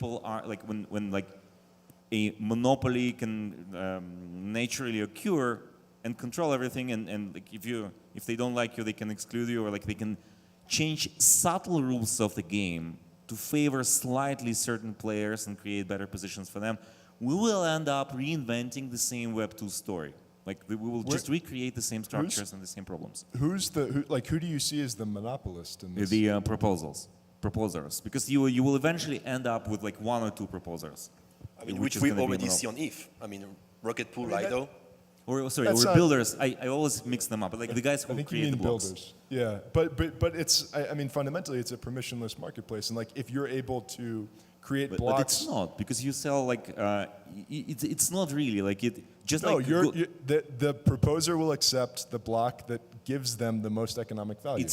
people are like when like a monopoly can naturally occur and control everything, and like if they don't like you, they can exclude you, or like they can change subtle rules of the game to favor slightly certain players and create better positions for them, we will end up reinventing the same Web 2 story. Like we will just recreate the same structures and the same problems. Who do you see as the monopolist in this? The proposers, because you will eventually end up with like one or two proposers. I mean, which we already see on ETH. I mean, Rocket Pool, Lido. Or builders. I always mix them up. But like the guys who create the blocks. Builders. Yeah, but it's I mean fundamentally it's a permissionless marketplace, and like if you're able to create blocks. But it's not, because you sell like it's not really like it. Just no, like the proposer will accept the block that gives them the most economic value.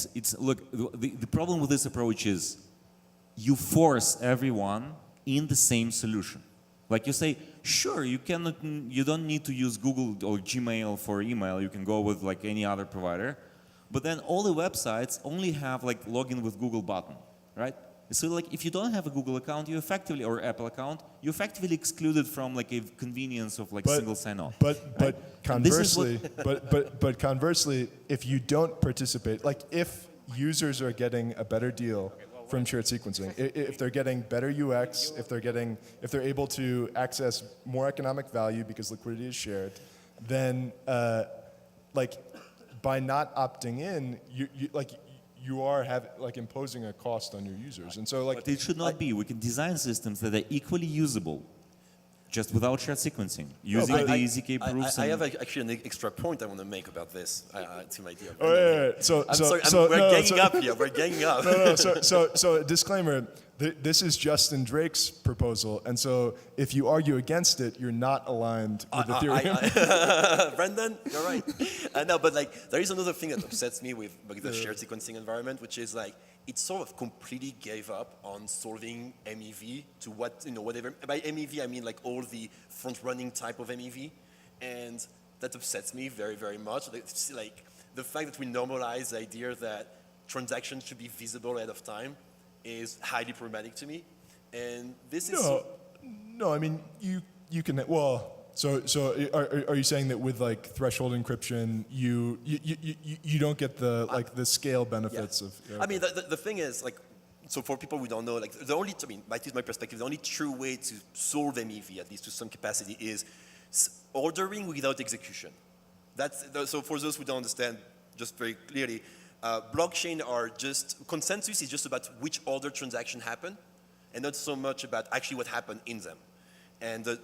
Look, the problem with this approach is you force everyone in the same solution. Like you say, sure, you don't need to use Google or Gmail for email. You can go with like any other provider, but then all the websites only have like login with Google button, right? So like if you don't have a Google account, you effectively, or Apple account, you effectively excluded from like a convenience of like single sign-on. But conversely, but conversely, if you don't participate, like if users are getting a better deal from shared sequencing, if they're getting better UX, if they're able to access more economic value because liquidity is shared, then like by not opting in, you are imposing a cost on your users, and so like. But it should not be. We can design systems that are equally usable, just without shared sequencing, using the EZK proofs. I have actually an extra point I want to make about this. To my deal. Oh yeah. We're ganging up here. We're ganging up. No. So disclaimer. This is Justin Drake's proposal, and so if you argue against it, you're not aligned with Ethereum. Brendan, you're right. No, but like there is another thing that upsets me with like, the shared sequencing environment, which is like it sort of completely gave up on solving MEV to whatever. By MEV, I mean like all the front-running type of MEV, and that upsets me very, very much. Like the fact that we normalize the idea that transactions should be visible ahead of time is highly problematic to me, and this is no. I mean, you can So are you saying that with like threshold encryption, you don't get the like the scale benefits of? I mean, the thing is like. So for people who don't know, like the only, at least my perspective, the only true way to solve MEV, at least to some capacity, is ordering without execution. So for those who don't understand, just very clearly, blockchain are just, consensus is just about which order transaction happened, and not so much about actually what happened in them. And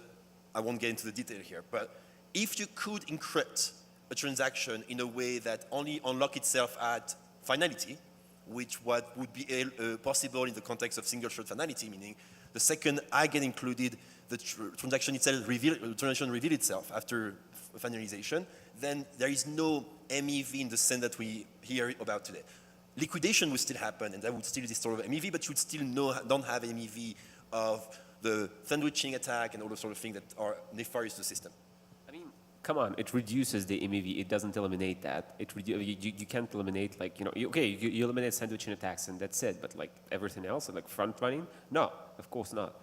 I won't get into the detail here, but if you could encrypt a transaction in a way that only unlock itself at finality, which what would be possible in the context of single shard finality, meaning the second I get included, the transaction itself reveal itself after finalization, then there is no MEV in the sense that we hear about today. Liquidation would still happen, and that would still destroy MEV, but you would still don't have MEV of the sandwiching attack and all those sort of things that are nefarious to the system. I mean, come on, it reduces the MEV. It doesn't eliminate that. You can't eliminate, like, you eliminate sandwiching attacks and that's it, but like everything else, like front running, no, of course not.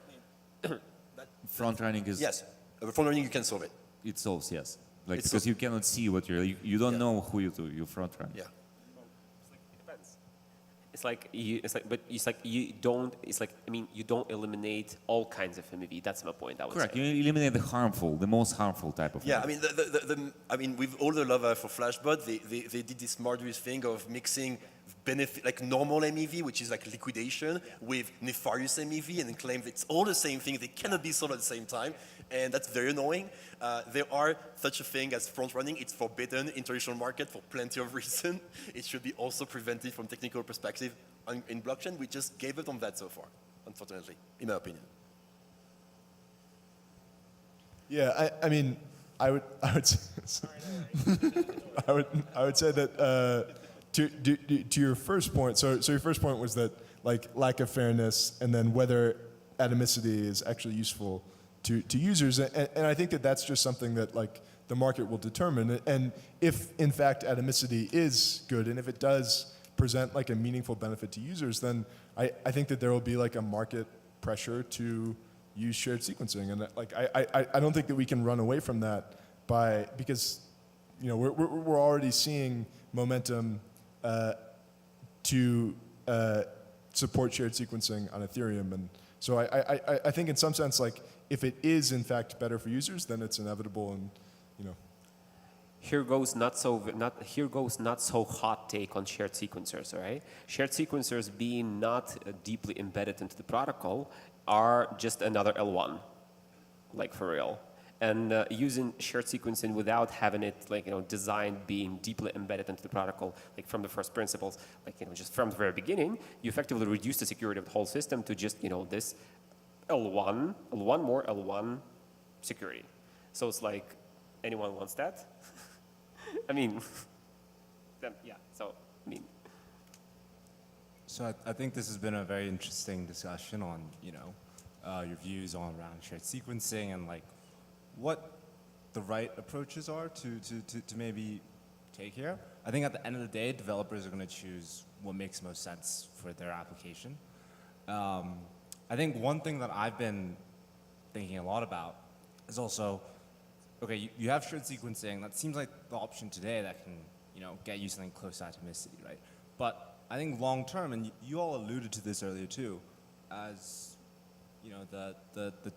Front running is... Yes, front running you can solve it. It solves, yes. Like, because you cannot see what you don't know who you front run. Yeah. You don't eliminate all kinds of MEV. That's my point. I would Correct. say. You eliminate the most harmful type of. Yeah, MEV. I mean, with all the love for Flashbot, they did this murderous thing of mixing benefit, like normal MEV, which is like liquidation, with nefarious MEV, and then claim that it's all the same thing. They cannot be solved at the same time, and that's very annoying. There are such a thing as front running. It's forbidden in traditional market for plenty of reasons. It should be also prevented from technical perspective in blockchain. We just gave up on that so far, unfortunately, in my opinion. Yeah, I mean, I would say that to your first point. So your first point was that like lack of fairness, and then whether atomicity is actually useful to users, and I think that that's just something that like the market will determine. And if in fact atomicity is good, and if it does present like a meaningful benefit to users, then I think that there will be like a market pressure to use shared sequencing, and like I don't think that we can run away from that because we're already seeing momentum to support shared sequencing on Ethereum, and so I think in some sense, like if it is in fact better for users, then it's inevitable, and Here goes not so hot take on shared sequencers, all right? Shared sequencers being not deeply embedded into the protocol are just another L1, like for real. And using shared sequencing without having it designed being deeply embedded into the protocol, like from the first principles, just from the very beginning, you effectively reduce the security of the whole system to just this L1 more L1 security. So it's like, anyone wants that? I mean, yeah, so, I mean. So I think this has been a very interesting discussion on, your views on around shared sequencing and like what the right approaches are to maybe take here. I think at the end of the day, developers are going to choose what makes most sense for their application. I think one thing that I've been thinking a lot about is also, okay, you have shared sequencing. That seems like the option today that can, get you something close to atomicity, right? But I think long term, and you all alluded to this earlier too, as the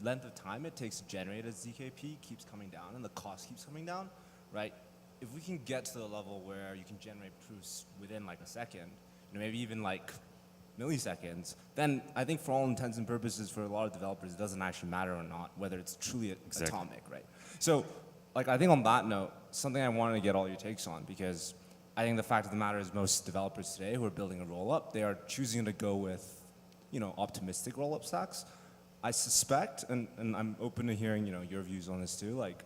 length of time it takes to generate a ZKP keeps coming down and the cost keeps coming down, right? If we can get to the level where you can generate proofs within like a second, maybe even like milliseconds, then I think for all intents and purposes for a lot of developers, it doesn't actually matter or not whether it's truly atomic, right? So, like I think on that note, something I wanted to get all your takes on, because I think the fact of the matter is most developers today who are building a roll-up, they are choosing to go with, optimistic roll-up stacks. I suspect, and I'm open to hearing, your views on this too, like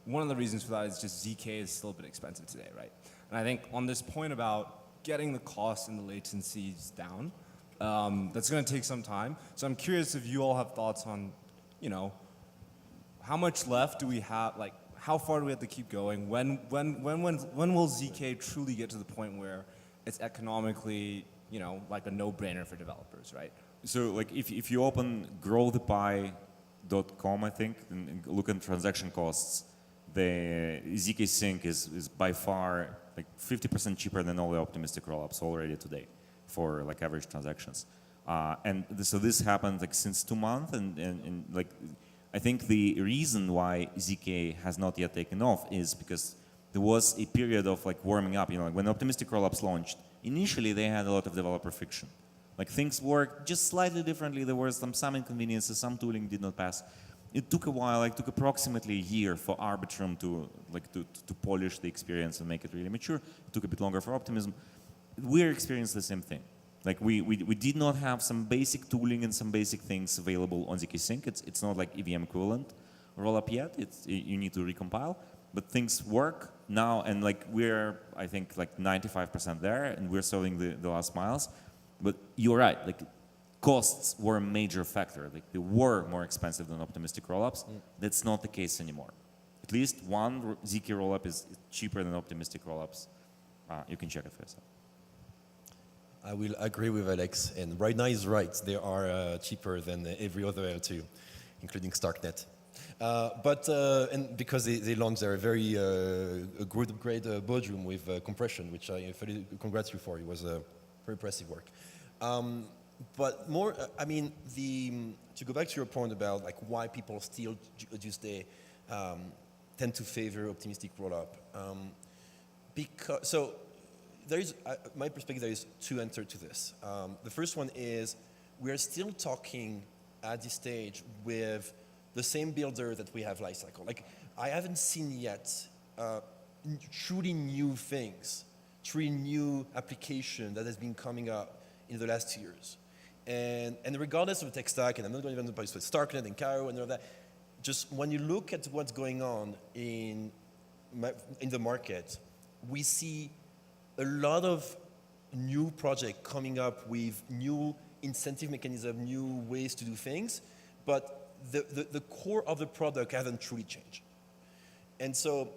one of the reasons for that is just ZK is still a bit expensive today, right? And I think on this point about getting the costs and the latencies down, that's going to take some time. So I'm curious if you all have thoughts on, how much left do we have, like how far do we have to keep going? When will ZK truly get to the point where it's economically, like a no-brainer for developers, right? So like if you open growthepie.com, I think, and look at transaction costs, the ZK Sync is by far like 50% cheaper than all the optimistic rollups already today for like average transactions. So this happened like since 2 months, and like I think the reason why ZK has not yet taken off is because there was a period of like warming up. Like when optimistic rollups launched, initially they had a lot of developer friction. Like things worked just slightly differently. There were some inconveniences, some tooling did not pass. It took a while, like took approximately a year for Arbitrum to polish the experience and make it really mature. It took a bit longer for Optimism. We're experiencing the same thing. Like we did not have some basic tooling and some basic things available on ZK Sync. It's not like EVM equivalent rollup yet. You need to recompile, but things work now, and like we're I think like 95% there, and we're solving the last miles. But you're right, like costs were a major factor. Like they were more expensive than optimistic rollups. That's not the case anymore. At least one ZK rollup is cheaper than optimistic rollups. You can check it for yourself. I will agree with Alex, and right now he's right. They are cheaper than every other L2, including StarkNet. And because they launched their very great boardroom with compression, which I fully congrats you for. It was very impressive work. But more, I mean, to go back to your point about like why people still just tend to favor optimistic rollup. So there is, my perspective, there is two answers to this. The first one is we are still talking at this stage with the same builder that we have lifecycle. Like I haven't seen yet truly new things, truly new application that has been coming up in the last 2 years. And regardless of the tech stack, and I'm not going to even with StarkNet and Cairo and all that, just when you look at what's going on in the market, we see a lot of new projects coming up with new incentive mechanism, new ways to do things, but the core of the product hasn't truly changed. And so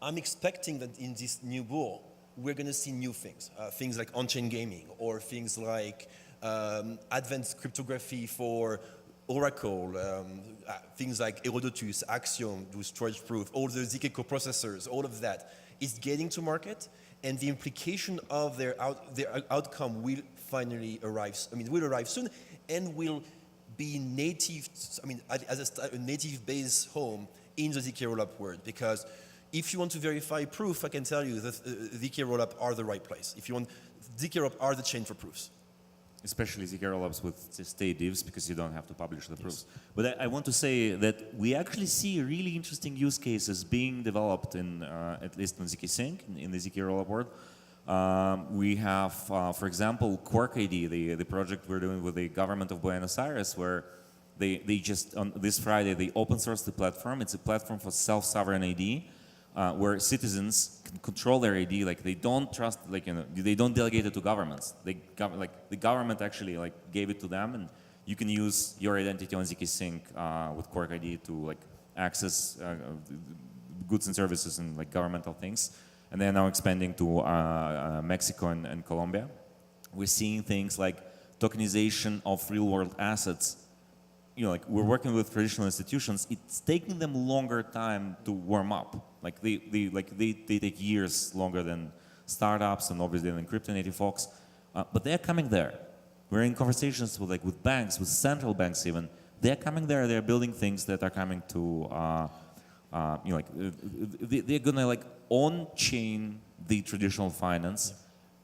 I'm expecting that in this new bull, we're going to see new things, things like on-chain gaming, or things like advanced cryptography for Oracle, things like Herodotus, Axiom, do storage proof, all the ZK coprocessors, all of that is getting to market, and the implication of their outcome will finally arrive. Will arrive soon, and will be native. As a native base home in the ZK rollup world, because if you want to verify proof, I can tell you that ZK rollup are the right place. If you want, ZK rollup are the chain for proofs. Especially ZK rollups with state diffs, because you don't have to publish the proofs. But I want to say that we actually see really interesting use cases being developed in, at least in ZK Sync, in the ZK rollup world. We have, for example, Quark ID, the project we're doing with the government of Buenos Aires, where they just, on this Friday, they open sourced the platform. It's a platform for self-sovereign ID, where citizens can control their ID. Like, they don't trust, like, you know, they don't delegate it to governments. The government actually gave it to them, and you can use your identity on ZK Sync with Quark ID to access goods and services and governmental things. And they're now expanding to Mexico and Colombia. We're seeing things like tokenization of real-world assets. You know, we're working with traditional institutions. It's taking them longer time to warm up. They take years longer than startups and obviously than crypto-native folks, but they're coming there. We're in conversations with banks, with central banks even. They're coming there. They're building things that are coming to, they're gonna on-chain the traditional finance,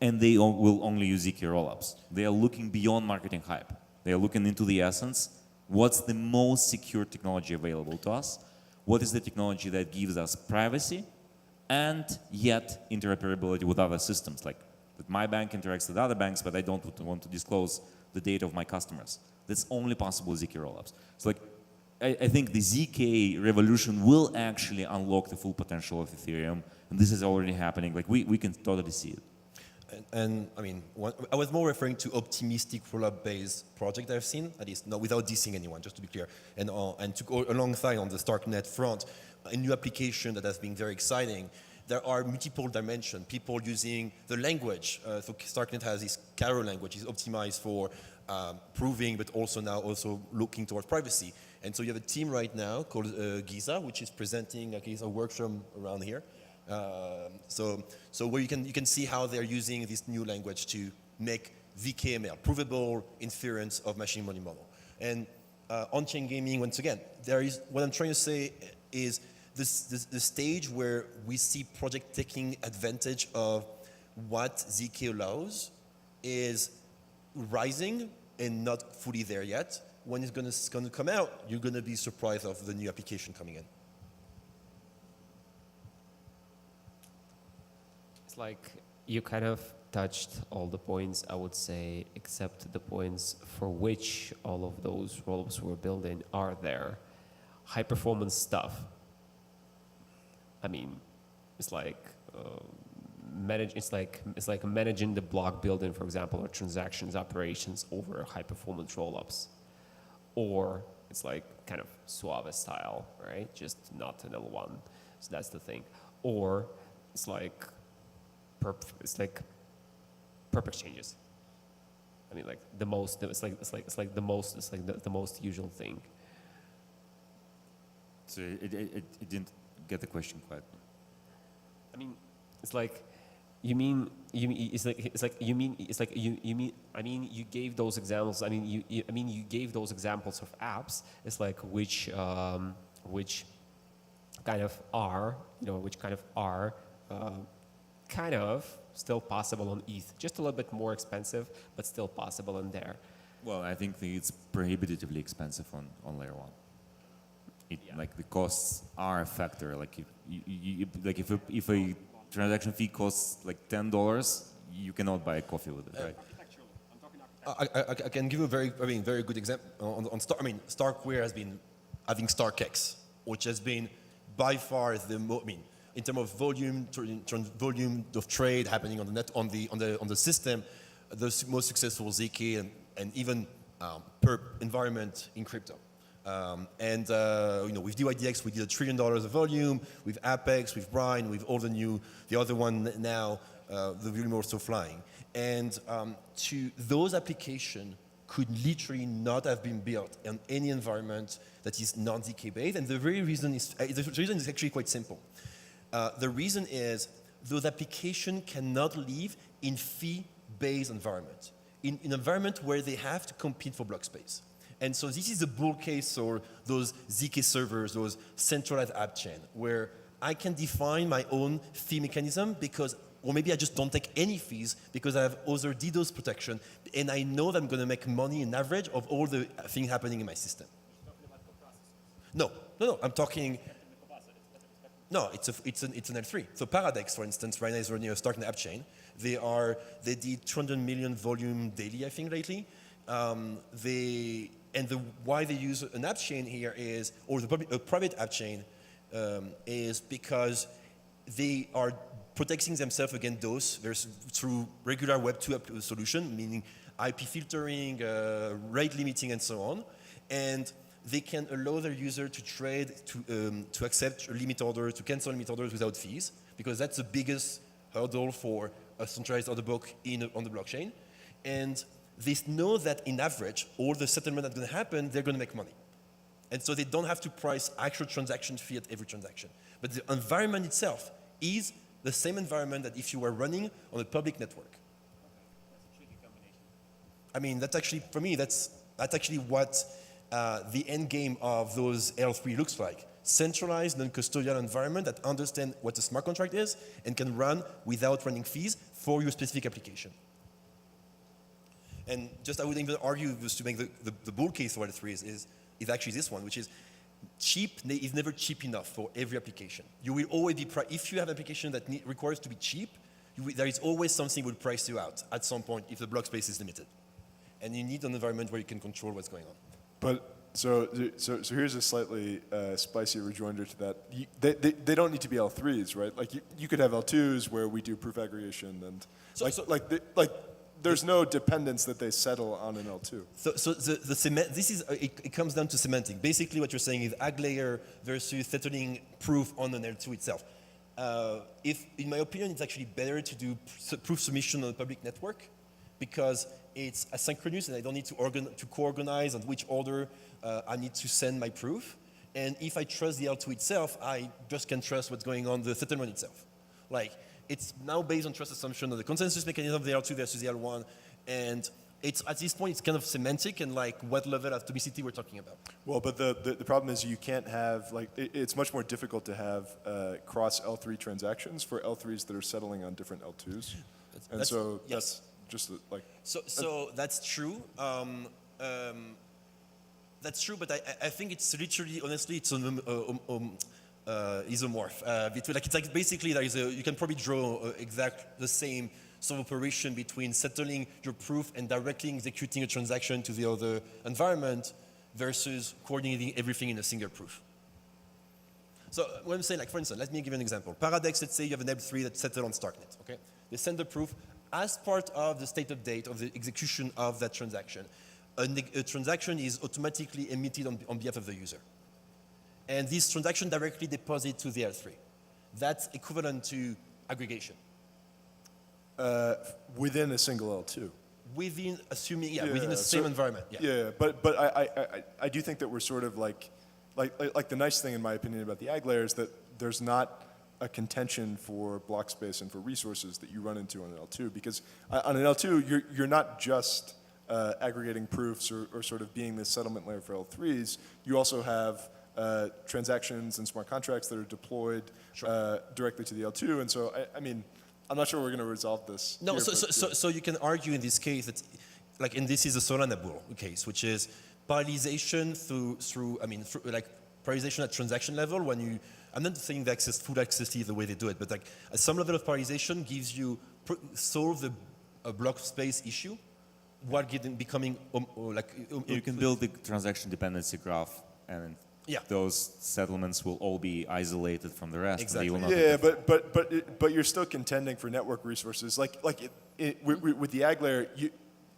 and they will only use ZK rollups. They are looking beyond marketing hype. They are looking into the essence. What's the most secure technology available to us? What is the technology that gives us privacy and yet interoperability with other systems? Like that my bank interacts with other banks, but I don't want to disclose the data of my customers. That's only possible with ZK rollups. So I think the ZK revolution will actually unlock the full potential of Ethereum, and this is already happening. We can totally see it. And I was more referring to optimistic rollup-based project I've seen, at least without dissing anyone, just to be clear. And to go alongside on the StarkNet front, a new application that has been very exciting. There are multiple dimensions. People using the language. So StarkNet has this Cairo language. It's optimized for proving, but also now looking towards privacy. And so you have a team right now called Giza, which is presenting a workshop around here. So where you can see how they're using this new language to make VKML, provable inference of machine learning model. And on-chain gaming, once again, what I'm trying to say is the stage where we see project taking advantage of what ZK allows is rising and not fully there yet. When it's going to come out, you're going to be surprised of the new application coming in. Like you kind of touched all the points, I would say, except the points for which all of those rollups we're building are there. High performance stuff. It's like managing the block building, for example, or transactions operations over high performance rollups, or it's like kind of Suave style, right? Just not an L1. So that's the thing. Or it's like perp exchanges. The most usual thing. So it didn't get the question quite. You gave those examples. You gave those examples of apps. It's like which kind of are kind of still possible on ETH, just a little bit more expensive, but still possible in there. Well, I think it's prohibitively expensive on layer one. The costs are a factor. If a transaction fee costs $10, you cannot buy a coffee with it, right? I can give you a very good example on StarkWare has been having StarkX, which has been by far the in terms of volume of trade happening on the net on the system, the most successful ZK and even per environment in crypto. With DYDX we did $1 trillion of volume. With Apex, with Brine, with all the other one now the volume also flying. And to those applications could literally not have been built in any environment that is non-ZK based. And the reason is actually quite simple. The reason is those applications cannot live in fee-based environment, in an environment where they have to compete for block space. And so this is a bull case for those ZK servers, those centralized app chain, where I can define my own fee mechanism because, or maybe I just don't take any fees because I have other DDoS protection, and I know that I'm going to make money in average of all the things happening in my system. No, I'm talking. No, it's an L3. So Paradex, for instance, right now is running a StarkNet app chain. They did 200 million volume daily, I think, lately. Why they use an app chain here is, or a private app chain, is because they are protecting themselves against those through regular Web 2 solution, meaning IP filtering, rate limiting, and so on. And they can allow their user to trade, to accept a limit order, to cancel limit orders without fees, because that's the biggest hurdle for a centralized order book on the blockchain. And they know that in average, all the settlement that's going to happen, they're going to make money. And so they don't have to price actual transaction fee at every transaction. But the environment itself is the same environment that if you were running on a public network. I mean, that's actually, for me, that's actually what the end game of those L3 looks like. Centralized, non-custodial environment that understands what a smart contract is and can run without running fees for your specific application. And just I would even argue just to make the bull case for L3 is actually this one, which is cheap is never cheap enough for every application. You will always be, if you have an application that requires to be cheap, there is always something that will price you out at some point if the block space is limited. And you need an environment where you can control what's going on. But so here's a slightly spicy rejoinder to that. They don't need to be L3s, right? Like you could have L2s where we do proof aggregation and there's no dependence that they settle on an L2. So it comes down to semantic. Basically, what you're saying is AG layer versus settling proof on an L2 itself. In my opinion, it's actually better to do proof submission on a public network because it's asynchronous and I don't need to co-organize on which order I need to send my proof. And if I trust the L2 itself, I just can trust what's going on the settlement itself. Like, it's now based on trust assumption of the consensus mechanism of the L2 versus the L1. And it's, at this point, it's kind of semantic and like what level of atomicity we're talking about. Well, but the problem is you can't have, like, it's much more difficult to have cross L3 transactions for L3s that are settling on different L2s. That's just like... So that's true. That's true, but I think it's literally, honestly, it's an isomorph. It's like basically you can probably draw the same sort of operation between settling your proof and directly executing a transaction to the other environment versus coordinating everything in a single proof. So what I'm saying, like for instance, let me give you an example. Paradex, let's say you have an L3 that's settled on StarkNet. Okay, they send the proof as part of the state update of the execution of that transaction. A transaction is automatically emitted on behalf of the user. And this transaction directly deposits to the L3. That's equivalent to aggregation. Within a single L2. Within the same environment. Yeah, but I do think that we're sort of like the nice thing in my opinion about the AG layer is that there's not a contention for block space and for resources that you run into on an L2 because on an L2 you're not just aggregating proofs or sort of being the settlement layer for L3s. You also have transactions and smart contracts that are deployed directly to the L2. And so, I mean, I'm not sure we're going to resolve this. No, so you can argue in this case that, like, and this is a Solana bull case, which is parallelization through parallelization at transaction level when you, I'm not saying the full access is the way they do it, but like at some level of parallelization gives you, solve the block space issue while becoming you can build the transaction dependency graph and those settlements will all be isolated from the rest. Exactly. But you're still contending for network resources. With the AG layer,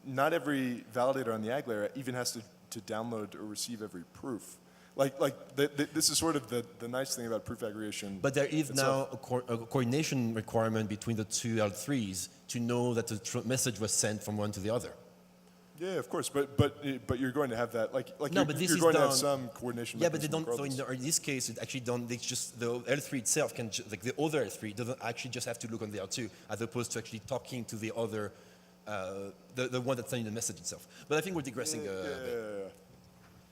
not every validator on the AG layer even has to download or receive every proof. This is sort of the nice thing about proof aggregation. But there is itself. now a coordination requirement between the two L3s to know that the message was sent from one to the other. Yeah, of course, but you're going to have that, No, but this you're is going to have done- some coordination. Yeah, but they don't. mechanism So regardless. in this case, it actually don't. They just the L3 itself can like the other L3 doesn't actually just have to look on the L2 as opposed to actually talking to the other, the one that's sending the message itself. But I think we're digressing. A bit.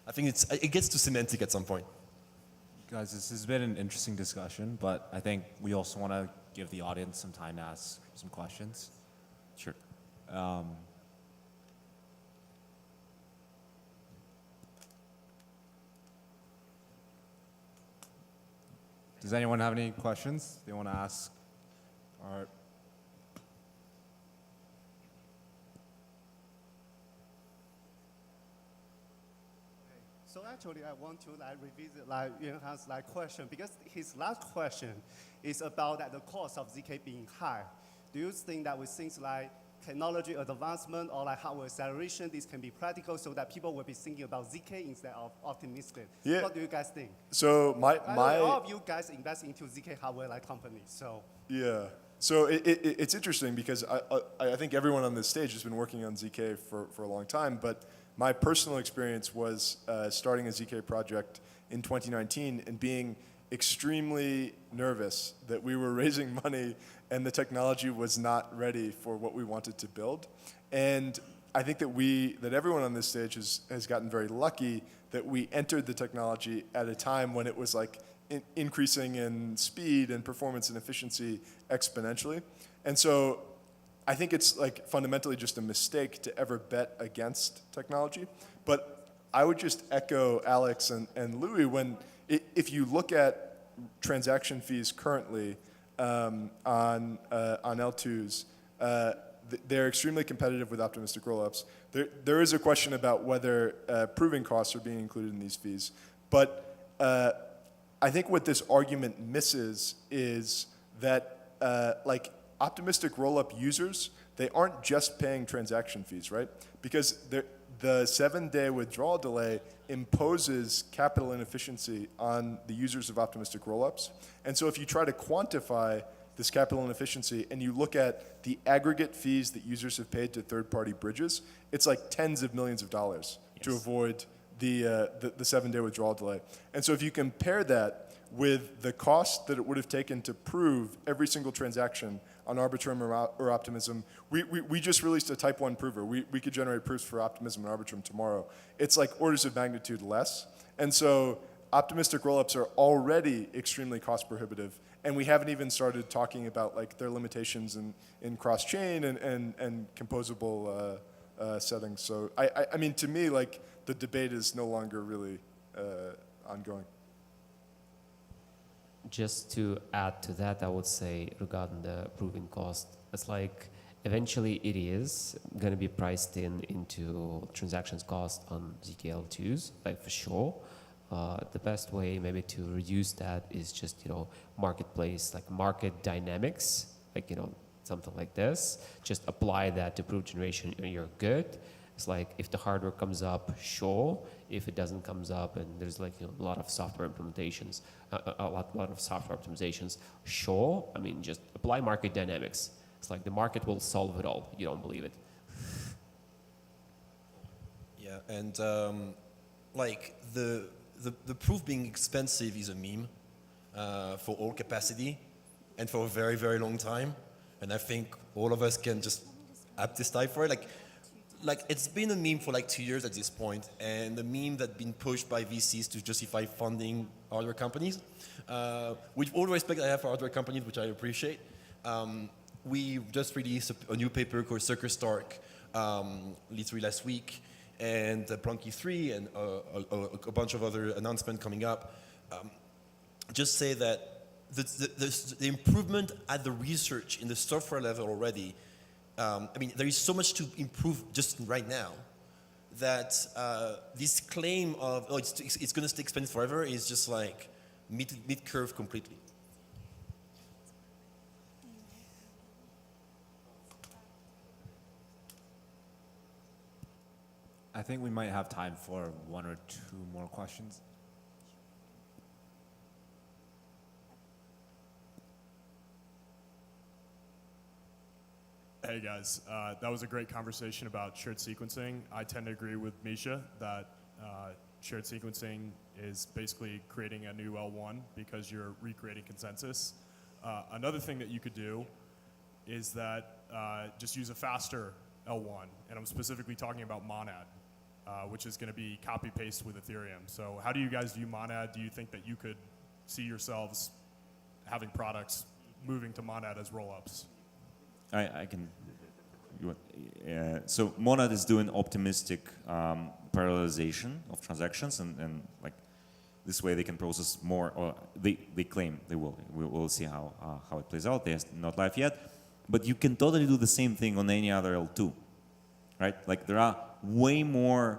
I think it gets to semantic at some point. Guys, this has been an interesting discussion, but I think we also want to give the audience some time to ask some questions. Sure. Does anyone have any questions they want to ask? Art? So actually, I want to revisit Johan's question because his last question is about that the cost of ZK being high. Do you think that with things like technology advancement or like hardware acceleration, this can be practical so that people will be thinking about ZK instead of optimistic? Yeah. What do you guys think? So All of you guys invest into ZK hardware like companies, so. Yeah. So it's interesting because I think everyone on this stage has been working on ZK for a long time, but my personal experience was starting a ZK project in 2019 and being extremely nervous that we were raising money and the technology was not ready for what we wanted to build. And I think that everyone on this stage has gotten very lucky that we entered the technology at a time when it was like increasing in speed and performance and efficiency exponentially. And so I think it's like fundamentally just a mistake to ever bet against technology. But I would just echo Alex and Louis if you look at transaction fees currently on L2s, they're extremely competitive with optimistic rollups. There is a question about whether proving costs are being included in these fees. But I think what this argument misses is that like optimistic rollup users, they aren't just paying transaction fees, right? Because the 7-day withdrawal delay imposes capital inefficiency on the users of optimistic rollups. And so if you try to quantify this capital inefficiency and you look at the aggregate fees that users have paid to third-party bridges, it's like tens of millions of dollars to avoid the 7-day withdrawal delay. And so if you compare that with the cost that it would have taken to prove every single transaction on Arbitrum or Optimism, we just released a type 1 prover. We could generate proofs for Optimism and Arbitrum tomorrow. It's like orders of magnitude less. And so optimistic rollups are already extremely cost prohibitive. And we haven't even started talking about like their limitations in cross-chain and composable settings. So I mean, to me, like the debate is no longer really ongoing. Just to add to that, I would say regarding the proving cost, it's like eventually it is going to be priced into transactions cost on ZKL2s, like for sure. The best way maybe to reduce that is just, marketplace, like market dynamics, like, something like this. Just apply that to proof generation and you're good. It's like if the hardware comes up, sure. If it doesn't comes up and there's like a lot of software implementations, a lot of software optimizations, sure. I mean, just apply market dynamics. It's like the market will solve it all. You don't believe it. Yeah, and like the proof being expensive is a meme for all capacity and for a very, very long time. And I think all of us can just attest for it. Like it's been a meme for like 2 years at this point, and the meme that's been pushed by VCs to justify funding hardware companies. With all the respect I have for hardware companies, which I appreciate, we just released a new paper called Circus Stark, literally last week, and Plunky 3 and a bunch of other announcements coming up. Just say that the improvement at the research in the software level already. I mean, there is so much to improve just right now that this claim of, oh, it's going to stay expensive forever is just like mid-curve completely. I think we might have time for 1 or 2 more questions. Hey guys, that was a great conversation about shared sequencing. I tend to agree with Misha that shared sequencing is basically creating a new L1 because you're recreating consensus. Another thing that you could do is that just use a faster L1, and I'm specifically talking about Monad, which is going to be copy-paste with Ethereum. So how do you guys view Monad? Do you think that you could see yourselves having products moving to Monad as roll-ups? I can. So Monad is doing optimistic parallelization of transactions, and like this way they can process more, or they claim they will. We'll see how it plays out. They're not live yet, but you can totally do the same thing on any other L2, right? Like there are way more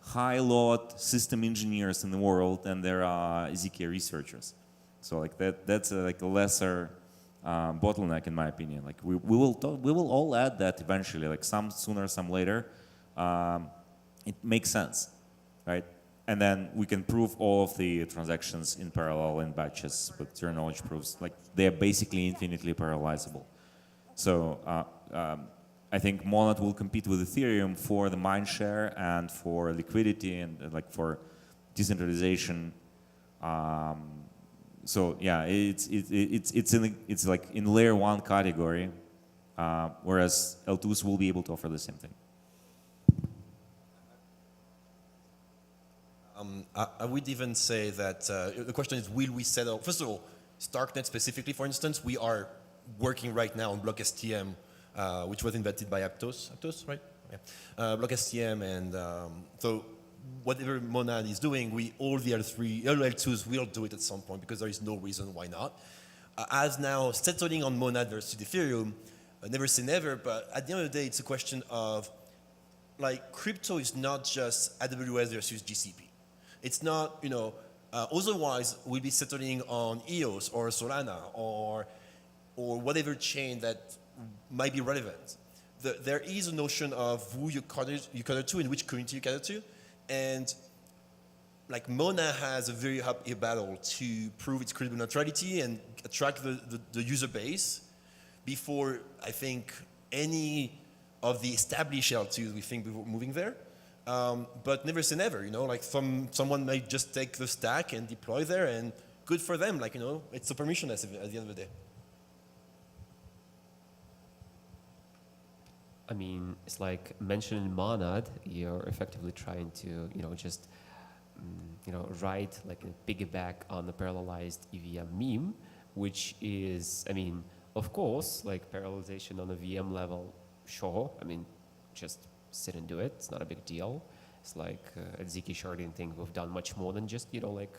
high-load system engineers in the world than there are ZK researchers. So like that's like a lesser bottleneck in my opinion. Like we will all add that eventually, like some sooner, some later. It makes sense, right? And then we can prove all of the transactions in parallel in batches with zero knowledge proofs. Like they are basically infinitely parallelizable. So I think Monad will compete with Ethereum for the mindshare and for liquidity and like for decentralization. So yeah, it's like in layer 1 category, whereas L2s will be able to offer the same thing. I would even say that the question is, will we settle? First of all, StarkNet specifically, for instance, we are working right now on block STM, which was invented by Aptos, right? Yeah. Block STM, and so whatever Monad is doing, all the L2s will do it at some point because there is no reason why not. As now settling on Monad versus Ethereum, never say never, but at the end of the day, it's a question of like crypto is not just AWS versus GCP. It's not, otherwise we'll be settling on EOS or Solana or whatever chain that might be relevant. There is a notion of who you cater to and which community you cater to. And like Mona has a very happy battle to prove its credible neutrality and attract the user base before I think any of the established L2s we think before moving there. But never say never, like someone may just take the stack and deploy there, and good for them, like, it's a permissionless at the end of the day. I mean, it's like mentioning Monad, you're effectively trying to, just, write like a piggyback on the parallelized EVM meme, which is, I mean, of course, like parallelization on a VM level, sure. I mean, just sit and do it. It's not a big deal. It's like at ZK sharding thing, we've done much more than just, like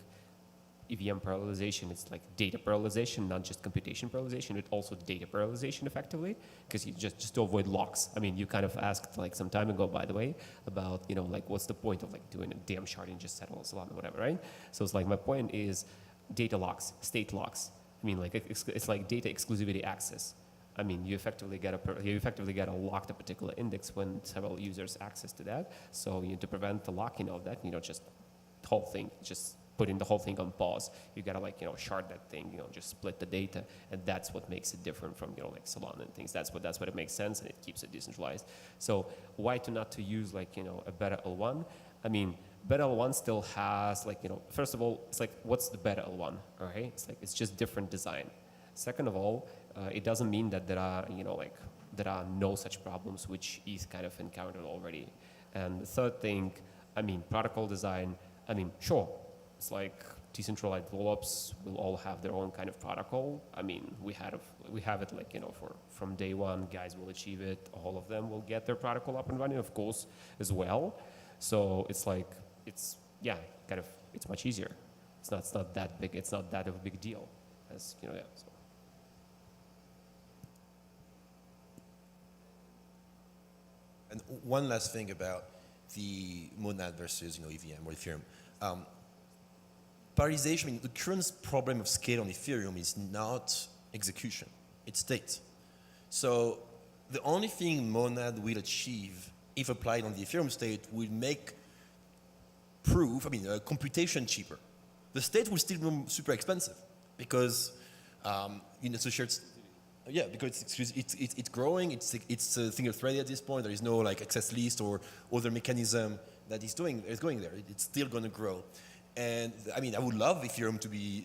EVM parallelization. It's like data parallelization, not just computation parallelization. It's also data parallelization effectively, because you just to avoid locks. I mean, you kind of asked like some time ago, by the way, about, like what's the point of like doing a damn sharding, just settle a lot, whatever, right? So it's like my point is data locks, state locks. I mean, like it's like data exclusivity access. I mean, you effectively get a locked a particular index when several users access to that. So to prevent the locking of that, just the whole thing, just putting the whole thing on pause. You gotta like shard that thing, just split the data, and that's what makes it different from like Solana and things. That's what it makes sense, and it keeps it decentralized. So why not to use like a better L1? I mean, better L1 still has like first of all, it's like what's the better L1? All right, it's like it's just different design. Second of all, it doesn't mean that there are there are no such problems which ETH kind of encountered already. And the third thing, I mean, protocol design. I mean, sure, it's like decentralized rollups will all have their own kind of protocol. I mean, we have it like from day one, guys will achieve it. All of them will get their protocol up and running, of course, as well. So it's like it's much easier. It's not that big. It's not that of a big deal, as So. And one last thing about the Monad versus EVM or Ethereum. Parallelization, I mean, the current problem of scale on Ethereum is not execution, it's state. So the only thing Monad will achieve, if applied on the Ethereum state, will make computation cheaper. The state will still be super expensive because it's a shared. Yeah, because it's growing. It's single threaded at this point. There is no like access list or other mechanism that is going there. It's still going to grow. And I mean, I would love Ethereum to be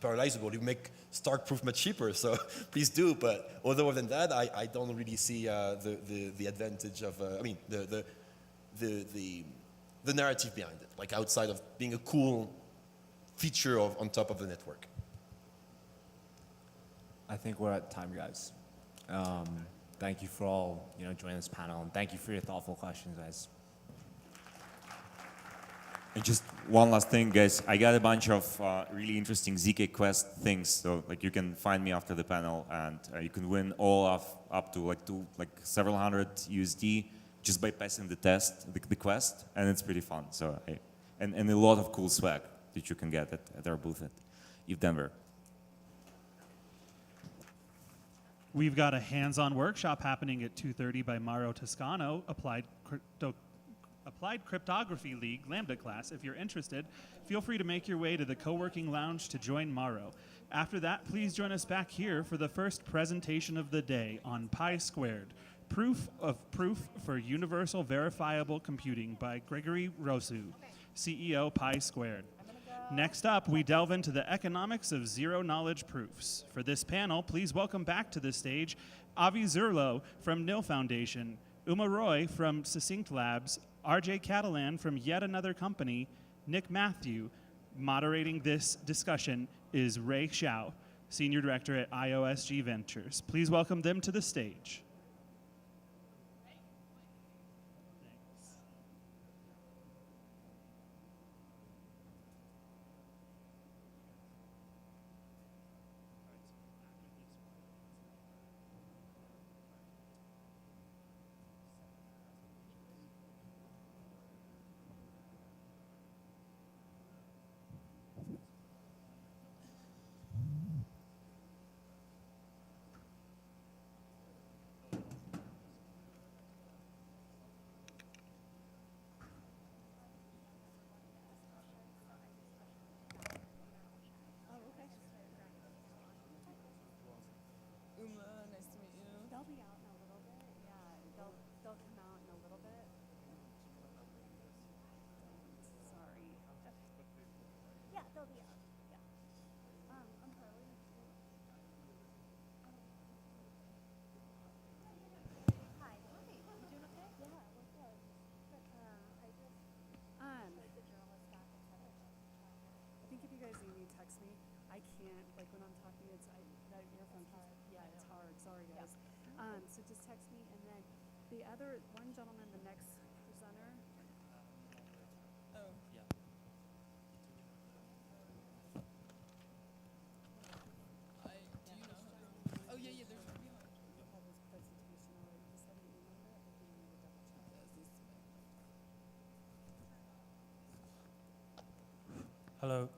parallelizable. It would make Stark proof much cheaper. So please do. But other than that, I don't really see the advantage of the narrative behind it. Like outside of being a cool feature on top of the network. I think we're at time, guys. Thank you for all joining this panel, and thank you for your thoughtful questions, guys. And just one last thing, guys. I got a bunch of really interesting ZK Quest things. So like you can find me after the panel, and you can win all of up to several hundred USD just by passing the test, the quest, and it's pretty fun. So and a lot of cool swag that you can get at our booth at Ethereum Denver. We've got a hands-on workshop happening at 2:30 by Mauro Toscano, Applied Cryptography League, Lambda Class. If you're interested, feel free to make your way to the co-working lounge to join Mauro. After that, please join us back here for the first presentation of the day on Pi Squared, Proof for Universal Verifiable Computing by Gregory Rosu, CEO Pi Squared. Next up, we delve into the economics of zero-knowledge proofs. For this panel, please welcome back to the stage Avi Zurlo from NIL Foundation, Uma Roy from Succinct Labs, RJ Catalan from yet another company, Nick Matthew. Moderating this discussion is Ray Xiao, Senior Director at IOSG Ventures. Please welcome them to the stage. So just text me, and then the other one gentleman, the next presenter. Oh. Yeah. Do you know? Oh yeah, there's one behind. You have this presentation already. You just haven't emailed it, but you need to double check. Hello.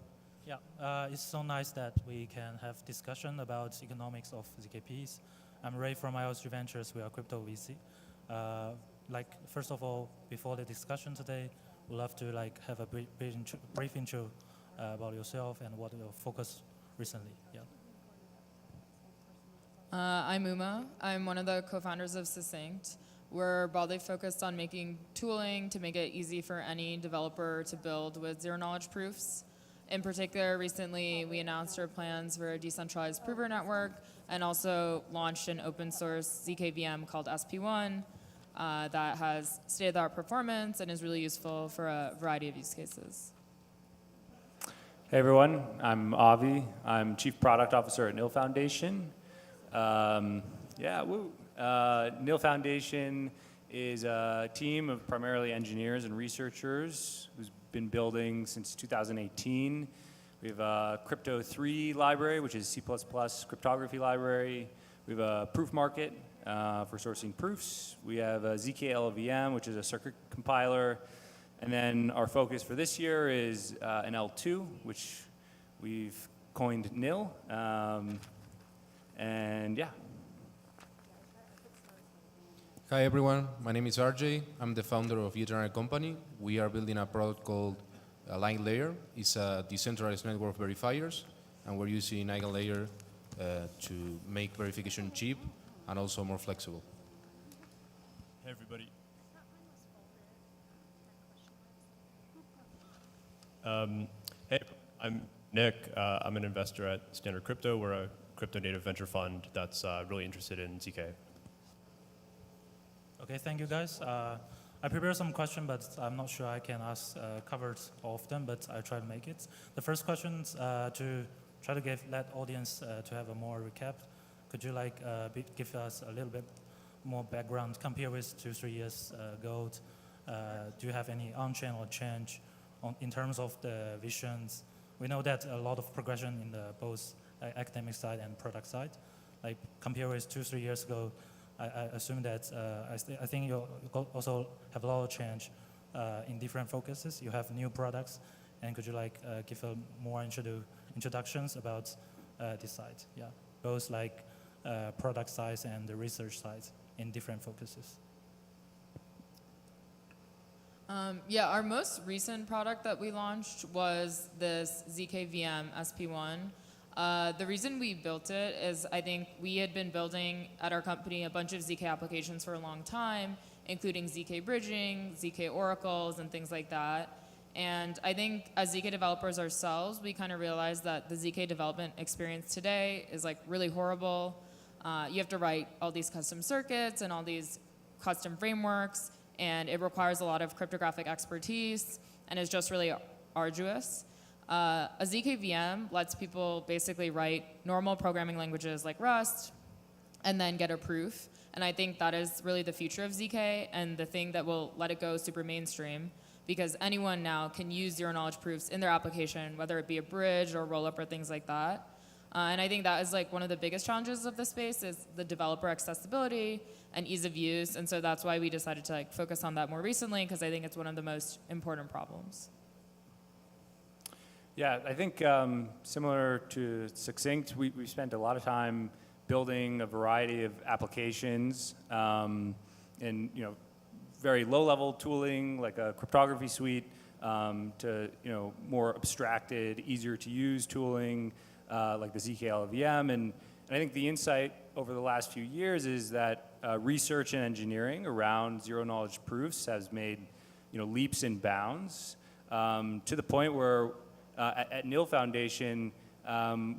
Yeah, it's so nice that we can have discussion about economics of ZKPs. I'm Ray from IOSG Ventures. We are crypto VC. First of all, before the discussion today, we'd love to have a brief intro about yourself and what your focus recently. Yeah. I'm Uma. I'm one of the co-founders of Succinct. We're broadly focused on making tooling to make it easy for any developer to build with zero-knowledge proofs. In particular, recently we announced our plans for a decentralized prover network and also launched an open source ZK-VM called SP1 that has state-of-the-art performance and is really useful for a variety of use cases. Hey everyone, I'm Avi. I'm Chief Product Officer at NIL Foundation. NIL Foundation is a team of primarily engineers and researchers who's been building since 2018. We have a Crypto 3 library, which is C++ cryptography library. We have a proof market for sourcing proofs. We have a ZK LLVM, which is a circuit compiler. And then our focus for this year is an L2, which we've coined NIL. Hi everyone, my name is RJ. I'm the founder of Ethernet Company. We are building a product called Line Layer. It's a decentralized network of verifiers, and we're using EigenLayer to make verification cheap and also more flexible. Hey, everybody. Hey, I'm Nick. I'm an investor at Standard Crypto. We're a crypto native venture fund that's really interested in ZK. Okay, thank you guys. I prepared some questions, but I'm not sure I can cover all of them, but I try to make it. The first question is to try to let audience to have a more recap. Could you give us a little bit more background compared with 2-3 years ago? Do you have any on-chain or change in terms of the visions? We know that a lot of progression in the both academic side and product side. Like compared with 2-3 years ago, I assume that I think you also have a lot of change in different focuses. You have new products, and could you give a more introductions about this side? Yeah, both product size and the research side in different focuses. Yeah, our most recent product that we launched was this ZK-VM SP1. The reason we built it is I think we had been building at our company a bunch of ZK applications for a long time, including ZK bridging, ZK oracles, and things like that. And I think as ZK developers ourselves, we kind of realized that the ZK development experience today is really horrible. You have to write all these custom circuits and all these custom frameworks, and it requires a lot of cryptographic expertise, and is just really arduous. A ZK VM lets people basically write normal programming languages like Rust and then get a proof. And I think that is really the future of ZK and the thing that will let it go super mainstream, because anyone now can use zero-knowledge proofs in their application, whether it be a bridge or rollup or things like that. And I think that is one of the biggest challenges of this space is the developer accessibility and ease of use. And so that's why we decided to focus on that more recently, because I think it's one of the most important problems. Yeah, I think similar to Succinct, we spent a lot of time building a variety of applications and very low-level tooling like a cryptography suite to more abstracted, easier-to-use tooling like the ZK LLVM. And I think the insight over the last few years is that research and engineering around zero-knowledge proofs has made leaps and bounds to the point where at NIL Foundation,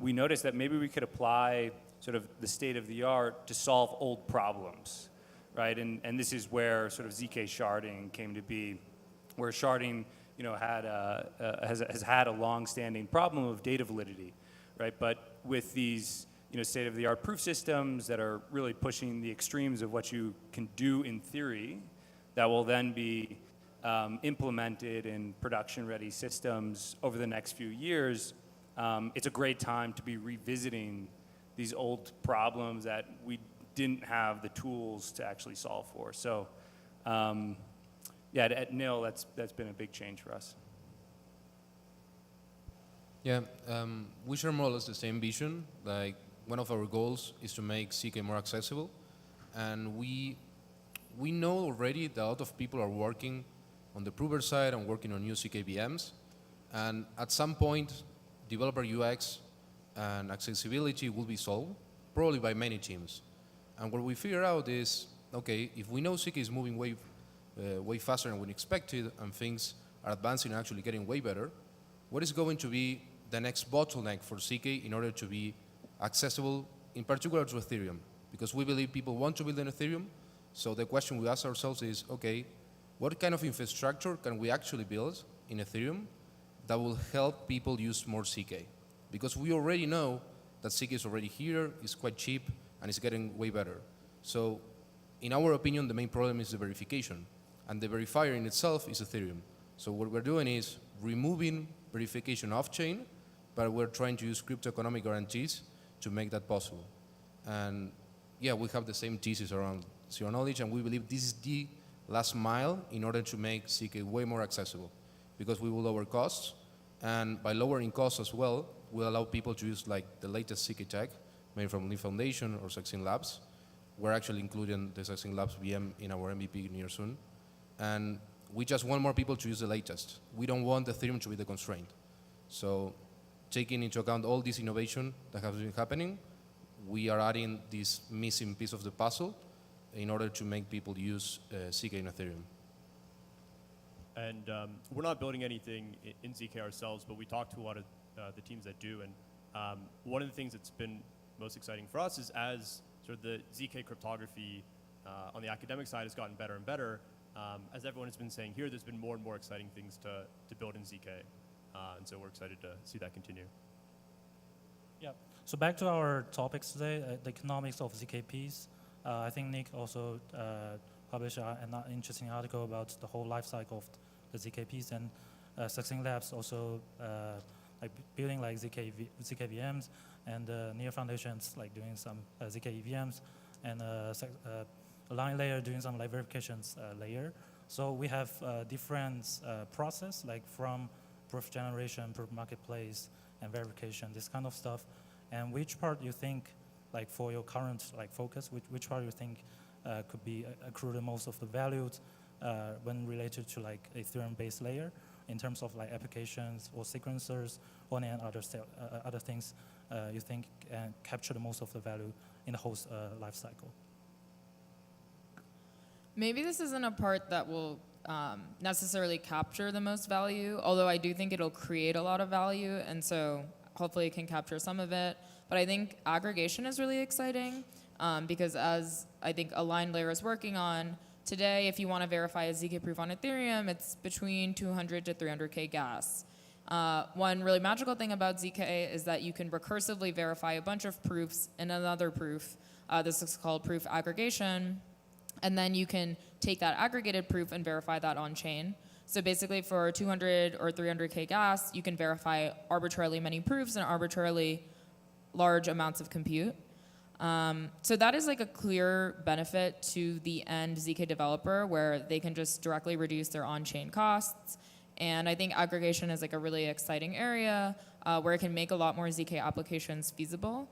we noticed that maybe we could apply sort of the state of the art to solve old problems, right? And this is where sort of ZK sharding came to be, where sharding has had a long-standing problem of data validity, right? But with these state of the art proof systems that are really pushing the extremes of what you can do in theory, that will then be implemented in production-ready systems over the next few years, it's a great time to be revisiting these old problems that we didn't have the tools to actually solve for. So, yeah, at NIL, that's been a big change for us. Yeah, we share more or less the same vision. One of our goals is to make ZK more accessible, and we know already that a lot of people are working on the prover side and working on new ZK VMs, and at some point, developer UX and accessibility will be solved, probably by many teams. And what we figure out is, okay, if we know ZK is moving way faster than we expected, and things are advancing and actually getting way better, what is going to be the next bottleneck for ZK in order to be accessible, in particular to Ethereum? Because we believe people want to build on Ethereum, so the question we ask ourselves is, okay, what kind of infrastructure can we actually build in Ethereum that will help people use more ZK? Because we already know that ZK is already here, it's quite cheap, and it's getting way better. So in our opinion, the main problem is the verification, and the verifier in itself is Ethereum. So what we're doing is removing verification off-chain, but we're trying to use crypto-economic guarantees to make that possible. And yeah, we have the same thesis around zero knowledge, and we believe this is the last mile in order to make ZK way more accessible, because we will lower costs, and by lowering costs as well, we'll allow people to use the latest ZK tech made from Lambda Foundation or Succinct Labs. We're actually including the Succinct Labs VM in our MVP near soon. And we just want more people to use the latest. We don't want Ethereum to be the constraint. So taking into account all this innovation that has been happening, we are adding this missing piece of the puzzle in order to make people use ZK in Ethereum. And we're not building anything in ZK ourselves, but we talk to a lot of the teams that do. And one of the things that's been most exciting for us is as sort of the ZK cryptography on the academic side has gotten better and better, as everyone has been saying here, there's been more and more exciting things to build in ZK. And so we're excited to see that continue. Yeah. So back to our topics today, the economics of ZKPs. I think Nick also published an interesting article about the whole life cycle of the ZKPs, and Succinct Labs also like building like ZK VMs, and Near Foundations like doing some ZK EVMs, and Align layer doing some like verifications layer. So we have different process, like from proof generation, proof marketplace, and verification, this kind of stuff. And which part you think, like for your current like focus, which part you think could be accrue the most of the values when related to like Ethereum-based layer in terms of like applications or sequencers or any other things you think can capture the most of the value in the whole life cycle? Maybe this isn't a part that will necessarily capture the most value, although I do think it'll create a lot of value, and so hopefully it can capture some of it. But I think aggregation is really exciting because as I think Align layer is working on, today if you want to verify a ZK proof on Ethereum, it's between 200 to 300K gas. One really magical thing about ZK is that you can recursively verify a bunch of proofs in another proof. This is called proof aggregation. And then you can take that aggregated proof and verify that on chain. So basically for 200 or 300K gas, you can verify arbitrarily many proofs and arbitrarily large amounts of compute. So that is like a clear benefit to the end ZK developer where they can just directly reduce their on-chain costs. And I think aggregation is like a really exciting area where it can make a lot more ZK applications feasible.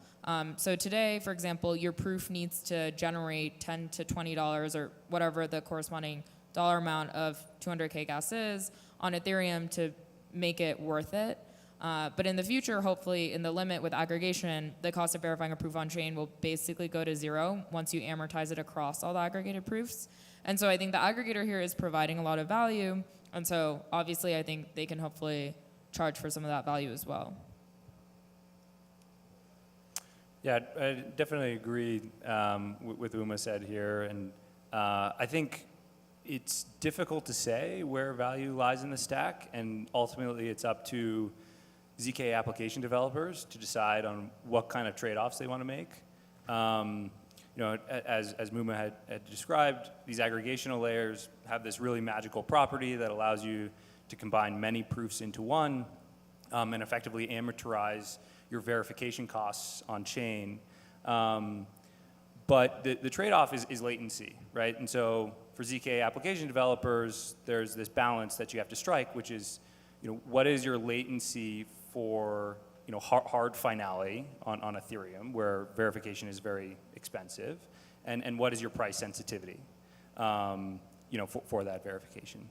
So today, for example, your proof needs to generate $10 to $20 or whatever the corresponding dollar amount of 200K gas is on Ethereum to make it worth it. But in the future, hopefully, in the limit with aggregation, the cost of verifying a proof on chain will basically go to zero once you amortize it across all the aggregated proofs. And so I think the aggregator here is providing a lot of value. And so obviously, I think they can hopefully charge for some of that value as well. Yeah, I definitely agree with what Uma said here. And I think it's difficult to say where value lies in the stack. And ultimately, it's up to ZK application developers to decide on what kind of trade-offs they want to make. You know, as Muma had described, these aggregational layers have this really magical property that allows you to combine many proofs into one and effectively amortize your verification costs on chain. But the trade-off is latency, right? And so for ZK application developers, there's this balance that you have to strike, which is, you know, what is your latency for, you know, hard finality on Ethereum, where verification is very expensive, and what is your price sensitivity, you know, for that verification.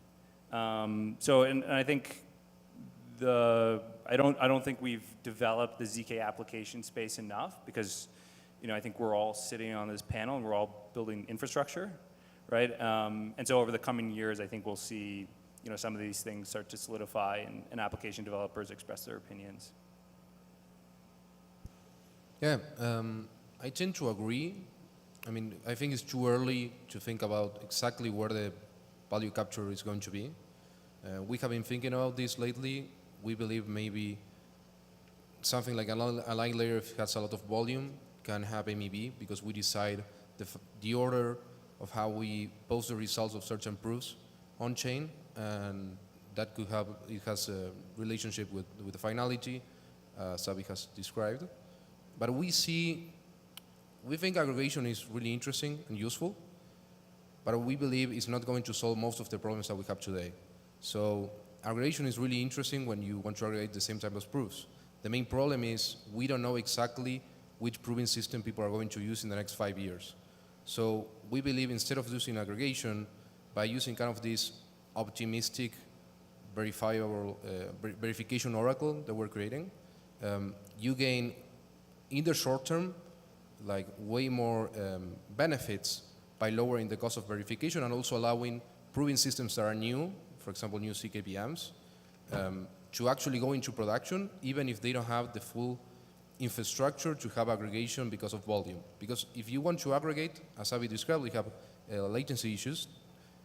So, and I think I don't think we've developed the ZK application space enough because, you know, I think we're all sitting on this panel and we're all building infrastructure, right? And so over the coming years, I think we'll see, you know, some of these things start to solidify and application developers express their opinions. Yeah, I tend to agree. I mean, I think it's too early to think about exactly where the value capture is going to be. We have been thinking about this lately. We believe maybe something like a line layer, if it has a lot of volume, can have MEV because we decide the order of how we post the results of certain proofs on chain, and that could have, it has a relationship with the finality, Sabi has described. But we think aggregation is really interesting and useful, but we believe it's not going to solve most of the problems that we have today. So aggregation is really interesting when you want to aggregate the same type of proofs. The main problem is we don't know exactly which proving system people are going to use in the next 5 years. So we believe instead of using aggregation, by using kind of this optimistic, verifiable verification oracle that we're creating, you gain in the short term like way more benefits by lowering the cost of verification and also allowing proving systems that are new, for example, new CKPMs, to actually go into production, even if they don't have the full infrastructure to have aggregation because of volume. Because if you want to aggregate, as Avi described, we have latency issues,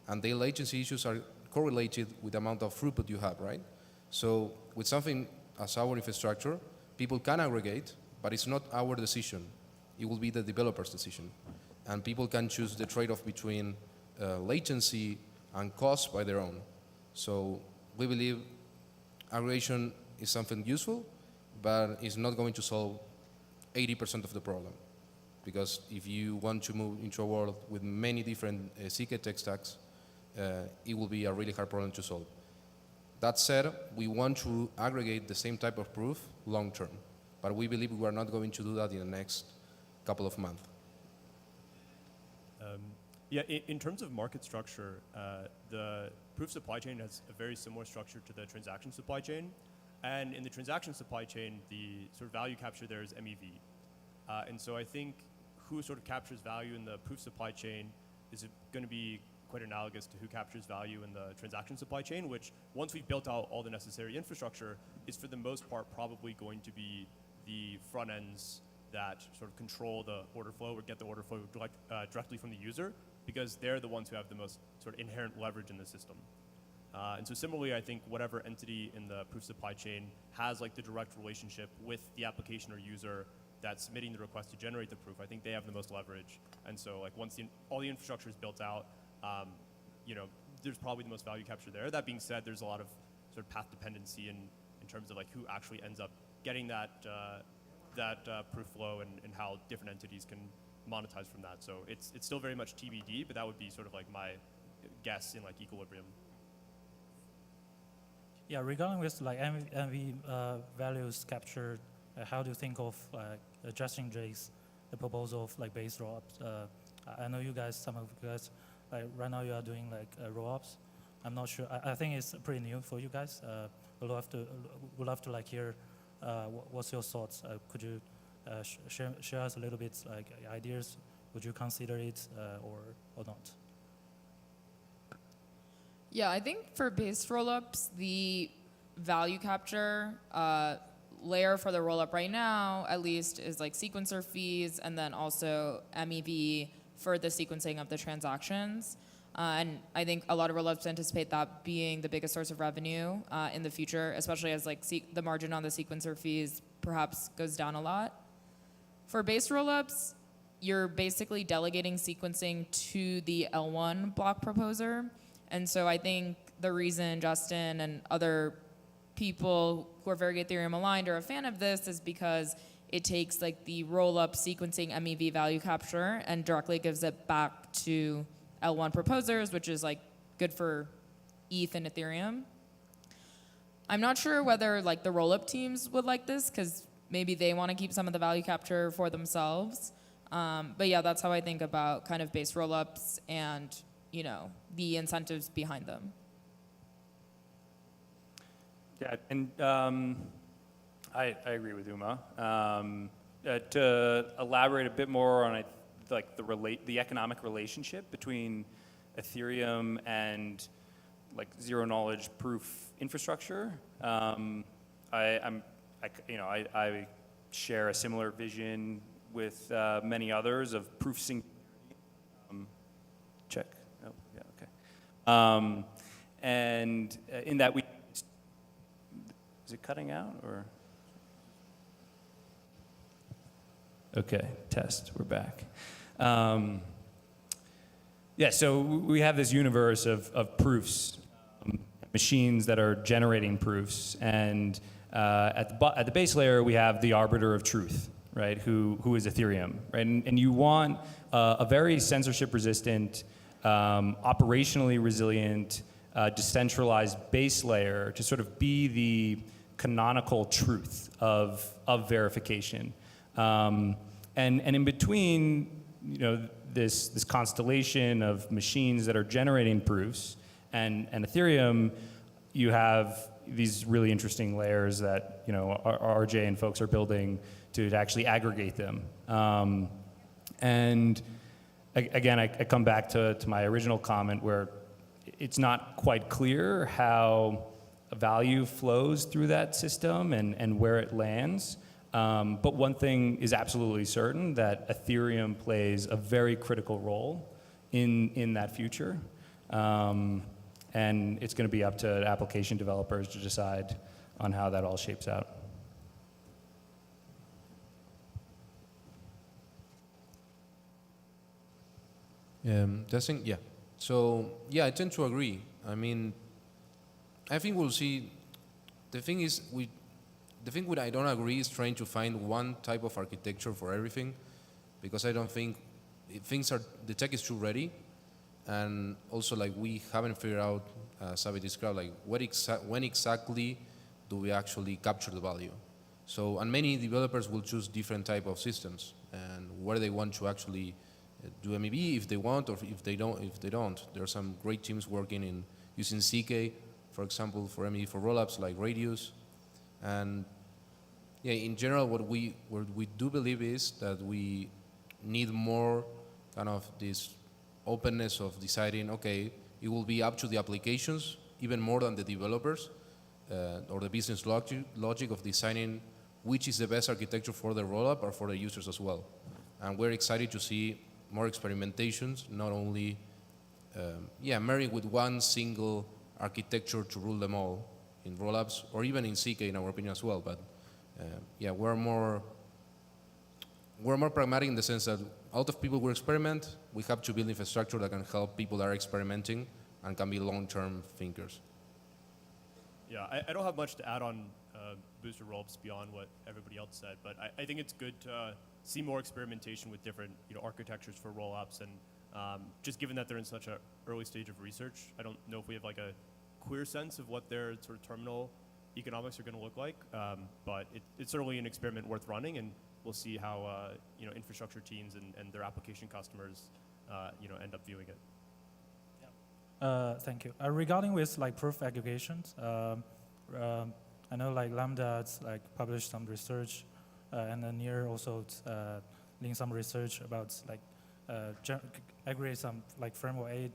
and the latency issues are correlated with the amount of throughput you have, right? So with something as our infrastructure, people can aggregate, but it's not our decision. It will be the developer's decision. And people can choose the trade-off between latency and cost by their own. So we believe aggregation is something useful, but it's not going to solve 80% of the problem. Because if you want to move into a world with many different CK tech stacks, it will be a really hard problem to solve. That said, we want to aggregate the same type of proof long term, but we believe we are not going to do that in the next couple of months. Yeah, in terms of market structure, the proof supply chain has a very similar structure to the transaction supply chain. And in the transaction supply chain, the sort of value capture there is MEV. And so I think who sort of captures value in the proof supply chain is going to be quite analogous to who captures value in the transaction supply chain, which once we've built out all the necessary infrastructure, is for the most part probably going to be the front ends that sort of control the order flow or get the order flow directly from the user, because they're the ones who have the most sort of inherent leverage in the system. And so similarly, I think whatever entity in the proof supply chain has like the direct relationship with the application or user that's submitting the request to generate the proof, I think they have the most leverage. And so like once all the infrastructure is built out, you know, there's probably the most value capture there. That being said, there's a lot of sort of path dependency in terms of like who actually ends up getting that proof flow and how different entities can monetize from that. So it's still very much TBD, but that would be sort of like my guess in like equilibrium. Yeah, regarding with like MV values captured, how do you think of Justin Drake's the proposal of like base rollups? I know you guys, some of you guys, like right now you are doing like rollups. I'm not sure. I think it's pretty new for you guys. Would love to like hear what's your thoughts. Could you share us a little bit like ideas? Would you consider it or not? Yeah, I think for base rollups, the value capture layer for the rollup right now, at least, is like sequencer fees and then also MEV for the sequencing of the transactions. And I think a lot of rollups anticipate that being the biggest source of revenue in the future, especially as like the margin on the sequencer fees perhaps goes down a lot. For base rollups, you're basically delegating sequencing to the L1 block proposer. And so I think the reason Justin and other people who are very Ethereum aligned are a fan of this is because it takes like the roll-up sequencing MEV value capture and directly gives it back to L1 proposers, which is like good for ETH and Ethereum. I'm not sure whether like the roll-up teams would like this because maybe they want to keep some of the value capture for themselves. But yeah, that's how I think about kind of base roll-ups and, you know, the incentives behind them. Yeah, and I agree with Uma. To elaborate a bit more on like the economic relationship between Ethereum and like zero knowledge proof infrastructure, I share a similar vision with many others of proof sync. Check. Oh, yeah, okay. And in that is it cutting out or? Okay, test, we're back. Yeah, so we have this universe of proofs, machines that are generating proofs, and at the base layer we have the arbiter of truth, right? Who is Ethereum, right? And you want a very censorship-resistant, operationally resilient, decentralized base layer to sort of be the canonical truth of verification. And in between, you know, this constellation of machines that are generating proofs and Ethereum, you have these really interesting layers that, you know, RJ and folks are building to actually aggregate them. And again, I come back to my original comment where it's not quite clear how value flows through that system and where it lands. But one thing is absolutely certain, that Ethereum plays a very critical role in that future. And it's going to be up to application developers to decide on how that all shapes out. Testing, yeah. So, yeah, I tend to agree. I mean, I think we'll see. The thing is, the thing what I don't agree is trying to find one type of architecture for everything, because I don't think the tech is too ready, and also like we haven't figured out, Sabi described, like when exactly do we actually capture the value. So, and many developers will choose different type of systems and where they want to actually do MEV if they want, or if they don't. There are some great teams working in using CK, for example, for MEV for rollups like Radius. And yeah, in general, what we do believe is that we need more kind of this openness of deciding, okay, it will be up to the applications, even more than the developers, or the business logic of designing which is the best architecture for the rollup or for the users as well. And we're excited to see more experimentations, not only marrying with one single architecture to rule them all in rollups, or even in CK in our opinion as well. But we're more pragmatic in the sense that a lot of people will experiment. We have to build infrastructure that can help people that are experimenting and can be long-term thinkers. Yeah, I don't have much to add on booster rollups beyond what everybody else said, but I think it's good to see more experimentation with different architectures for rollups, and just given that they're in such an early stage of research, I don't know if we have like a clear sense of what their sort of terminal economics are going to look like, but it's certainly an experiment worth running, and we'll see how infrastructure teams and their application customers end up viewing it. Thank you. Regarding with like proof aggregations, I know like Lambda has like published some research, and then Near also linked some research about like aggregate some like framework A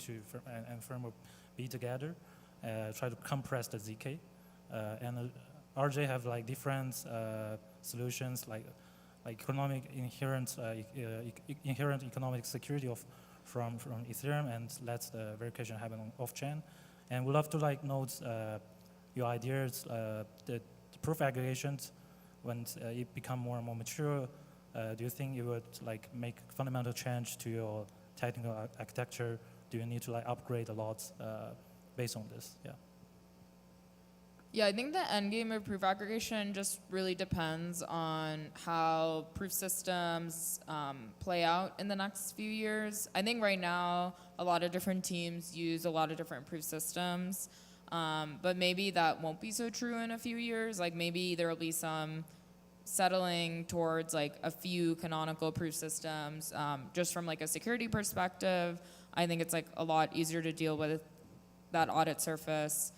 and framework B together, try to compress the ZK, and RJ have like different solutions like inherent economic security from Ethereum, and let the verification happen on off-chain. And we'd love to like note your ideas, the proof aggregations, when it become more and more mature. Do you think it would like make fundamental change to your technical architecture? Do you need to like upgrade a lot based on this? Yeah. Yeah, I think the end game of proof aggregation just really depends on how proof systems play out in the next few years. I think right now a lot of different teams use a lot of different proof systems, but maybe that won't be so true in a few years. Like maybe there will be some settling towards like a few canonical proof systems. Just from like a security perspective, I think it's like a lot easier to deal with that audit surface.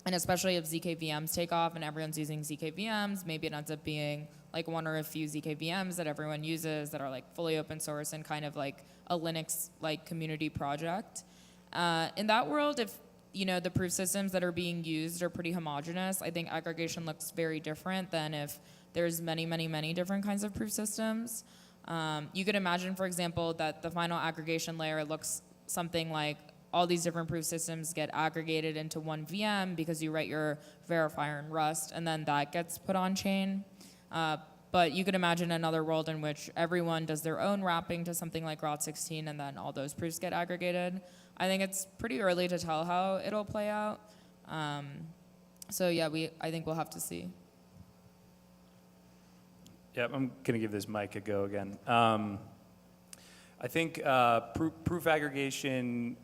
And especially if ZK VMs take off and everyone's using ZK VMs, maybe it ends up being like one or a few ZK VMs that everyone uses that are like fully open source and kind of like a Linux like community project. In that world, if the proof systems that are being used are pretty homogeneous, I think aggregation looks very different than if there's many, many, many different kinds of proof systems. You could imagine, for example, that the final aggregation layer looks something like all these different proof systems get aggregated into one VM because you write your verifier in Rust, and then that gets put on chain. But you could imagine another world in which everyone does their own wrapping to something like Route 16, and then all those proofs get aggregated. I think it's pretty early to tell how it'll play out. So yeah, I think we'll have to see. Yeah, I'm going to give this mic a go again. I think proof aggregation,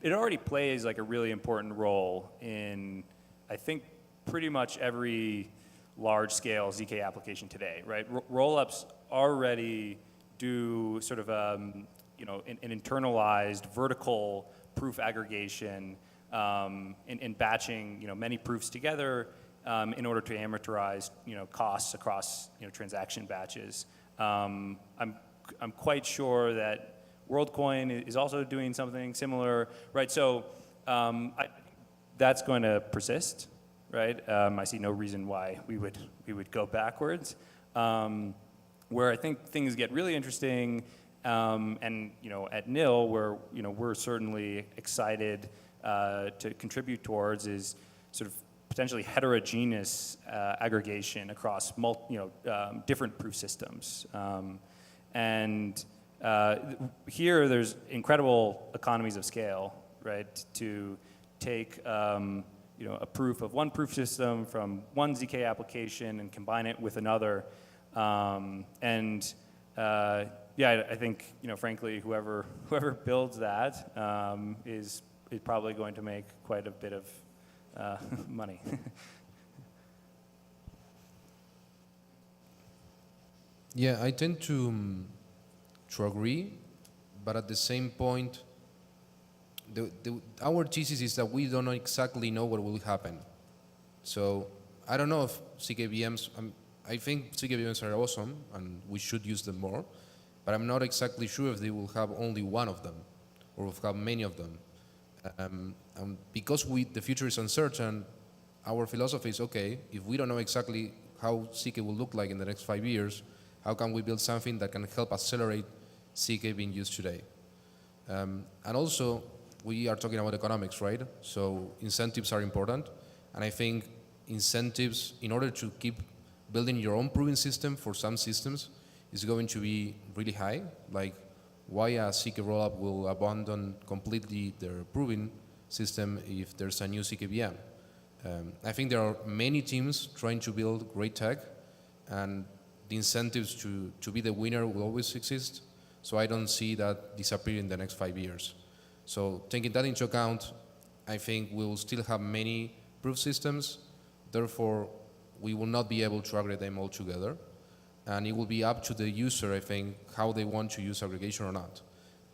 it already plays like a really important role in, I think, pretty much every large-scale ZK application today, right? Rollups already do sort of an internalized vertical proof aggregation in batching many proofs together in order to amortize costs across transaction batches. I'm I'm quite sure that WorldCoin is also doing something similar, right? So that's going to persist, right? I see no reason why we would go backwards. Where I think things get really interesting, and at NIL, where we're certainly excited to contribute towards, is sort of potentially heterogeneous aggregation across different proof systems. And here, there's incredible economies of scale, right? To take a proof of one proof system from one ZK application and combine it with another. Yeah, I think frankly, whoever builds that is probably going to make quite a bit of money. Yeah, I tend to agree, but at the same point, our thesis is that we don't exactly know what will happen. So I don't know if CKVMs, I think CKVMs are awesome and we should use them more, but I'm not exactly sure if they will have only one of them or will have many of them. Because the future is uncertain, our philosophy is, okay, if we don't know exactly how CK will look like in the next 5 years, how can we build something that can help accelerate CK being used today? And also, we are talking about economics, right? So incentives are important. And I think incentives, in order to keep building your own proving system for some systems, is going to be really high. Like, why a CK rollup will abandon completely their proving system if there's a new CKVM? I think there are many teams trying to build great tech, and the incentives to be the winner will always exist. So I don't see that disappear in the next 5 years. So taking that into account, I think we'll still have many proof systems. Therefore, we will not be able to aggregate them all together. And it will be up to the user, I think, how they want to use aggregation or not.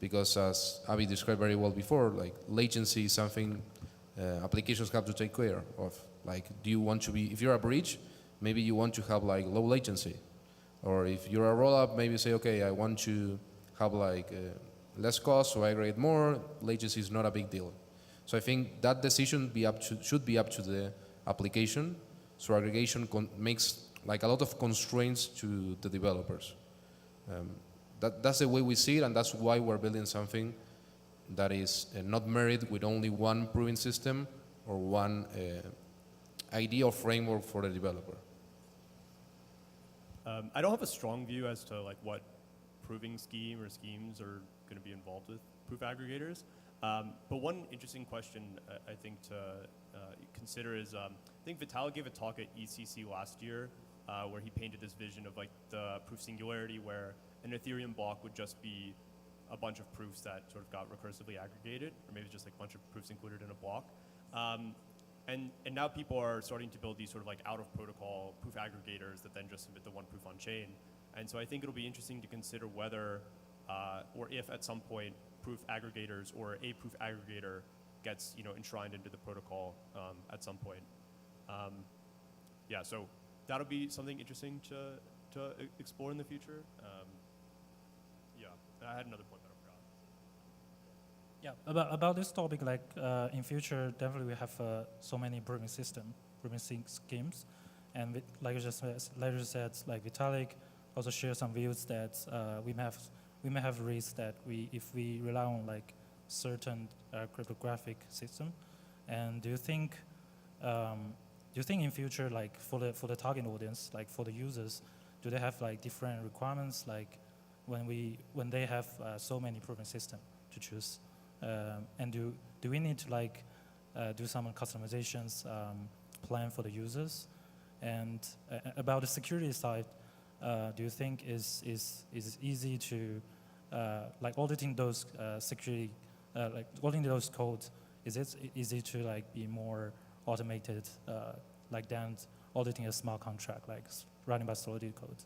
Because as Avi described very well before, like latency is something applications have to take care of. Like, do you want to be, if you're a bridge, maybe you want to have like low latency. Or if you're a rollup, maybe say, okay, I want to have like less cost, so I aggregate more. Latency is not a big deal. So I think that decision should be up to the application. So aggregation makes like a lot of constraints to the developers. That's the way we see it, and that's why we're building something that is not married with only one proving system or one idea or framework for the developer. I don't have a strong view as to like what proving scheme or schemes are going to be involved with proof aggregators. But one interesting question I think to consider is, I think Vital gave a talk at ECC last year where he painted this vision of like the proof singularity, where an Ethereum block would just be a bunch of proofs that sort of got recursively aggregated, or maybe just like a bunch of proofs included in a block. And now people are starting to build these sort of like out of protocol proof aggregators that then just submit the one proof on chain. And so I think it'll be interesting to consider whether or if at some point proof aggregators or a proof aggregator gets enshrined into the protocol at some point. Yeah, so that'll be something interesting to explore in the future. Yeah, and I had another point that I forgot. Yeah, about this topic, like in future, definitely we have so many proving schemes, and like you just said, like Vitalik also shared some views that we may have raised that if we rely on like certain cryptographic system, and do you think in future, like for the target audience, like for the users, do they have like different requirements, like when they have so many proving system to choose? And do we need to like do some customizations plan for the users? And about the security side, do you think is easy to like auditing those security, like auditing those codes? Is it easy to like be more automated, like than auditing a smart contract, like running by solidity code?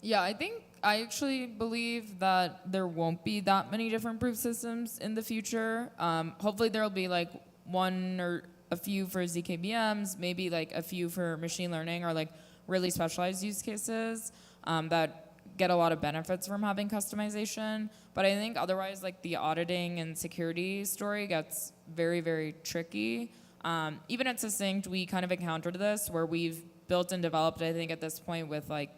Yeah, I actually believe that there won't be that many different proof systems in the future. Hopefully there'll be like one or a few for ZKVMs, maybe like a few for machine learning or like really specialized use cases that get a lot of benefits from having customization. But I think otherwise, like the auditing and security story gets very, very tricky. Even at Succinct, we kind of encountered this where we've built and developed, I think at this point, with like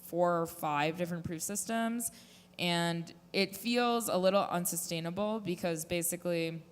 4 or 5 different proof systems. And it feels a little unsustainable because basically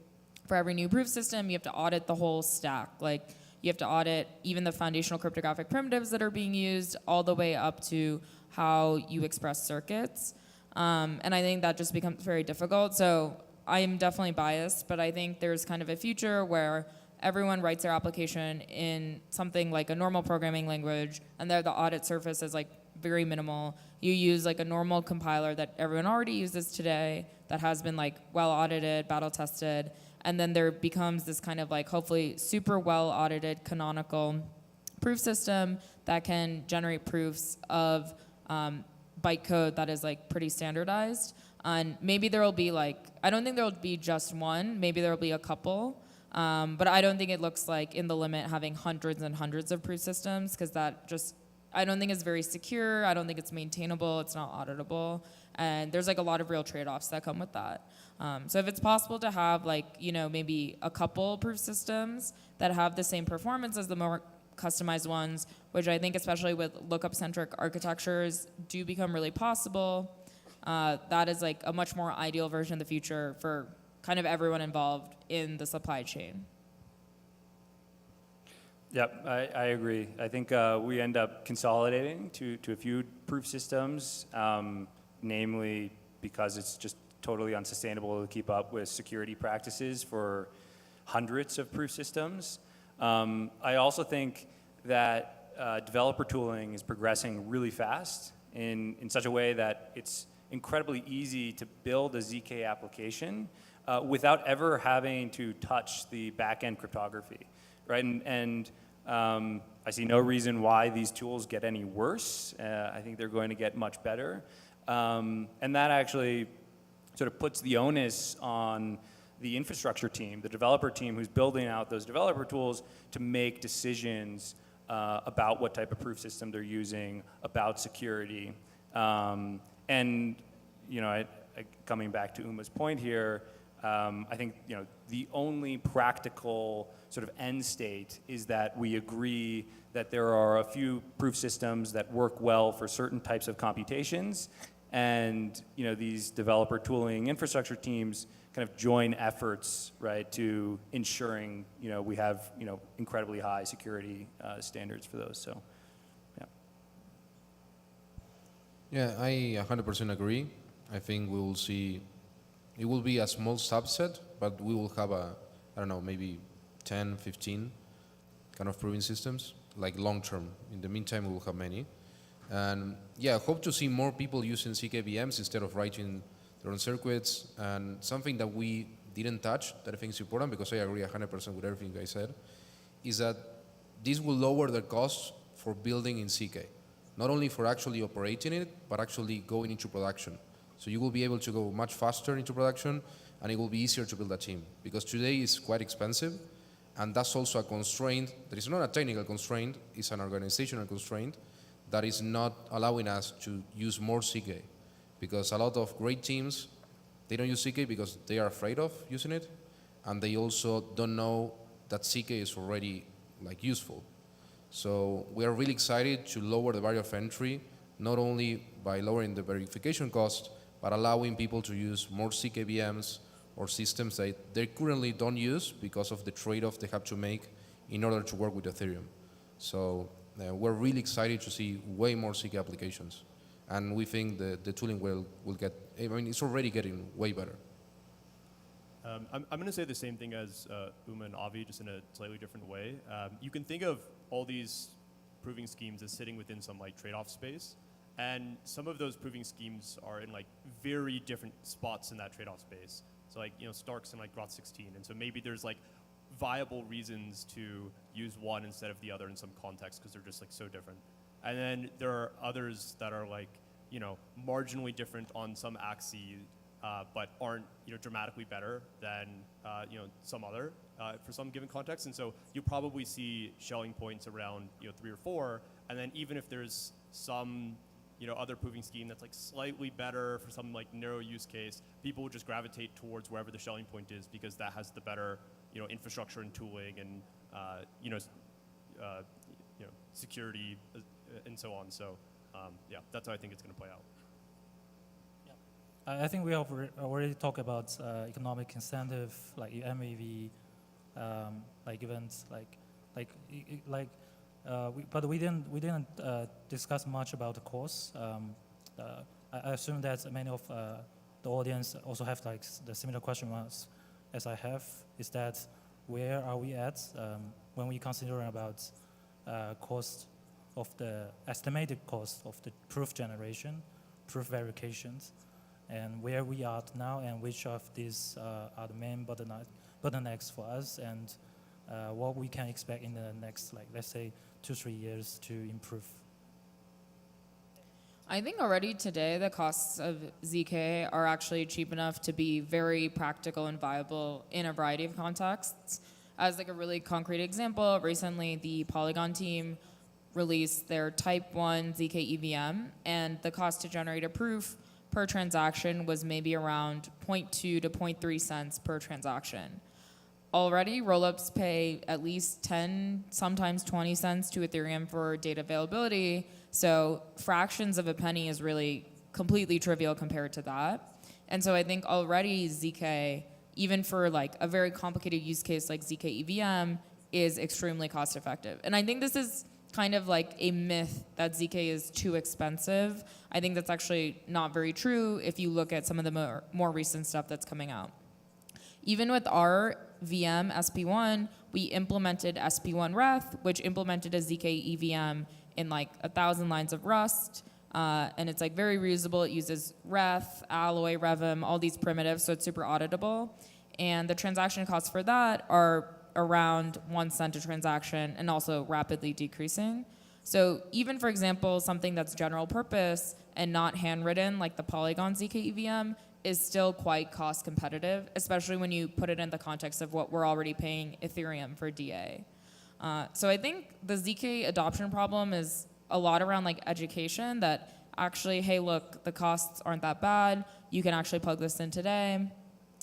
for every new proof system, you have to audit the whole stack. Like you have to audit even the foundational cryptographic primitives that are being used all the way up to how you express circuits. And I think that just becomes very difficult. So I am definitely biased, but I think there's kind of a future where everyone writes their application in something like a normal programming language, and there the audit surface is like very minimal. You use like a normal compiler that everyone already uses today that has been like well audited, battle tested, and then there becomes this kind of like hopefully super well audited canonical proof system that can generate proofs of bytecode that is like pretty standardized. And maybe there will be like, I don't think there will be just one, maybe there will be a couple, but I don't think it looks like in the limit having hundreds and hundreds of proof systems, because that just, I don't think it's very secure, I don't think it's maintainable, it's not auditable, and there's like a lot of real trade-offs that come with that. So if it's possible to have like, you know, maybe a couple proof systems that have the same performance as the more customized ones, which I think especially with lookup-centric architectures do become really possible, that is like a much more ideal version of the future for kind of everyone involved in the supply chain. Yep, I agree. I think we end up consolidating to a few proof systems, namely because it's just totally unsustainable to keep up with security practices for hundreds of proof systems. I also think that developer tooling is progressing really fast in such a way that it's incredibly easy to build a ZK application without ever having to touch the back-end cryptography, right? And I see no reason why these tools get any worse. I think they're going to get much better. And that actually sort of puts the onus on the infrastructure team, the developer team who's building out those developer tools to make decisions about what type of proof system they're using, about security. And, you know, coming back to Uma's point here, I think, you know, the only practical sort of end state is that we agree that there are a few proof systems that work well for certain types of computations, and, you know, these developer tooling infrastructure teams kind of join efforts, right, to ensuring, you know, we have, you know, incredibly high security standards for those. So, yeah. Yeah, I 100% agree. I think we will see, it will be a small subset, but we will have a, I don't know, maybe 10, 15 kind of proving systems, like long term. In the meantime, we will have many. And yeah, I hope to see more people using CKVMs instead of writing their own circuits. And something that we didn't touch that I think is important, because I agree 100% with everything you guys said, is that this will lower the cost for building in CK. Not only for actually operating it, but actually going into production. So you will be able to go much faster into production, and it will be easier to build a team. Because today it's quite expensive, and that's also a constraint that is not a technical constraint, it's an organizational constraint that is not allowing us to use more CK. Because a lot of great teams, they don't use CK because they are afraid of using it, and they also don't know that CK is already like useful. So we are really excited to lower the barrier of entry, not only by lowering the verification cost, but allowing people to use more CKVMs or systems that they currently don't use because of the trade-off they have to make in order to work with Ethereum. So we're really excited to see way more CK applications. And we think the tooling will get, I mean, it's already getting way better. I'm going to say the same thing as Uma and Avi, just in a slightly different way. You can think of all these proving schemes as sitting within some like trade-off space. And some of those proving schemes are in like very different spots in that trade-off space. So like, you know, Stark's in like Groth 16. And so maybe there's like viable reasons to use one instead of the other in some context because they're just like so different. And then there are others that are like, you know, marginally different on some axes, but aren't, you know, dramatically better than, you know, some other for some given context. And so you probably see shelling points around, you know, 3 or 4. And then even if there's some other proving scheme that's like slightly better for some like narrow use case, people will just gravitate towards wherever the Schelling point is because that has the better, infrastructure and tooling and, security and so on. So, yeah, that's how I think it's going to play out. I think we have already talked about economic incentive, like MEV, like events, but we didn't discuss much about the course. I assume that many of the audience also have like the similar question as I have. Is that where are we at when we consider about cost of the estimated cost of the proof generation, proof verifications, and where we are now, and which of these are the main bottlenecks for us, and what we can expect in the next, like, let's say, 2-3 years to improve. I think already today the costs of ZK are actually cheap enough to be very practical and viable in a variety of contexts. As like a really concrete example, recently the Polygon team released their Type 1 ZK EVM, and the cost to generate a proof per transaction was maybe around 0.2 to 0.3 cents per transaction. Already, rollups pay at least 10, sometimes 20 cents to Ethereum for data availability, so fractions of a penny is really completely trivial compared to that. And so I think already ZK, even for like a very complicated use case like ZK EVM, is extremely cost effective. And I think this is kind of like a myth that ZK is too expensive. I think that's actually not very true if you look at some of the more recent stuff that's coming out. Even with our VM SP1, we implemented SP1 Reth, which implemented a ZK EVM in like 1,000 lines of Rust. And it's like very reusable. It uses Reth, Alloy, Revim, all these primitives, so it's super auditable. And the transaction costs for that are around 1 cent a transaction and also rapidly decreasing. So even, for example, something that's general purpose and not handwritten, like the Polygon ZK EVM, is still quite cost competitive, especially when you put it in the context of what we're already paying Ethereum for DA. So I think the ZK adoption problem is a lot around like education, that actually, hey, look, the costs aren't that bad. You can actually plug this in today.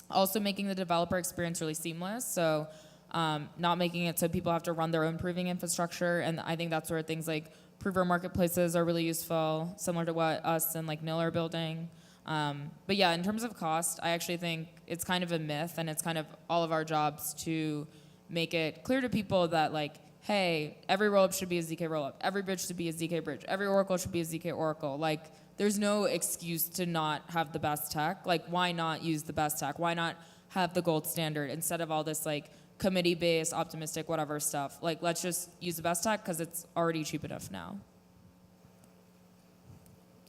Also making the developer experience really seamless. So not making it so people have to run their own proving infrastructure. And I think that's where things like prover marketplaces are really useful, similar to what us and like Nil are building. But yeah, in terms of cost, I actually think it's kind of a myth, and it's kind of all of our jobs to make it clear to people that like, hey, every rollup should be a ZK rollup, every bridge should be a ZK bridge, every oracle should be a ZK oracle. Like, there's no excuse to not have the best tech. Like, why not use the best tech? Why not have the gold standard instead of all this like committee-based, optimistic, whatever stuff? Like, let's just use the best tech because it's already cheap enough now.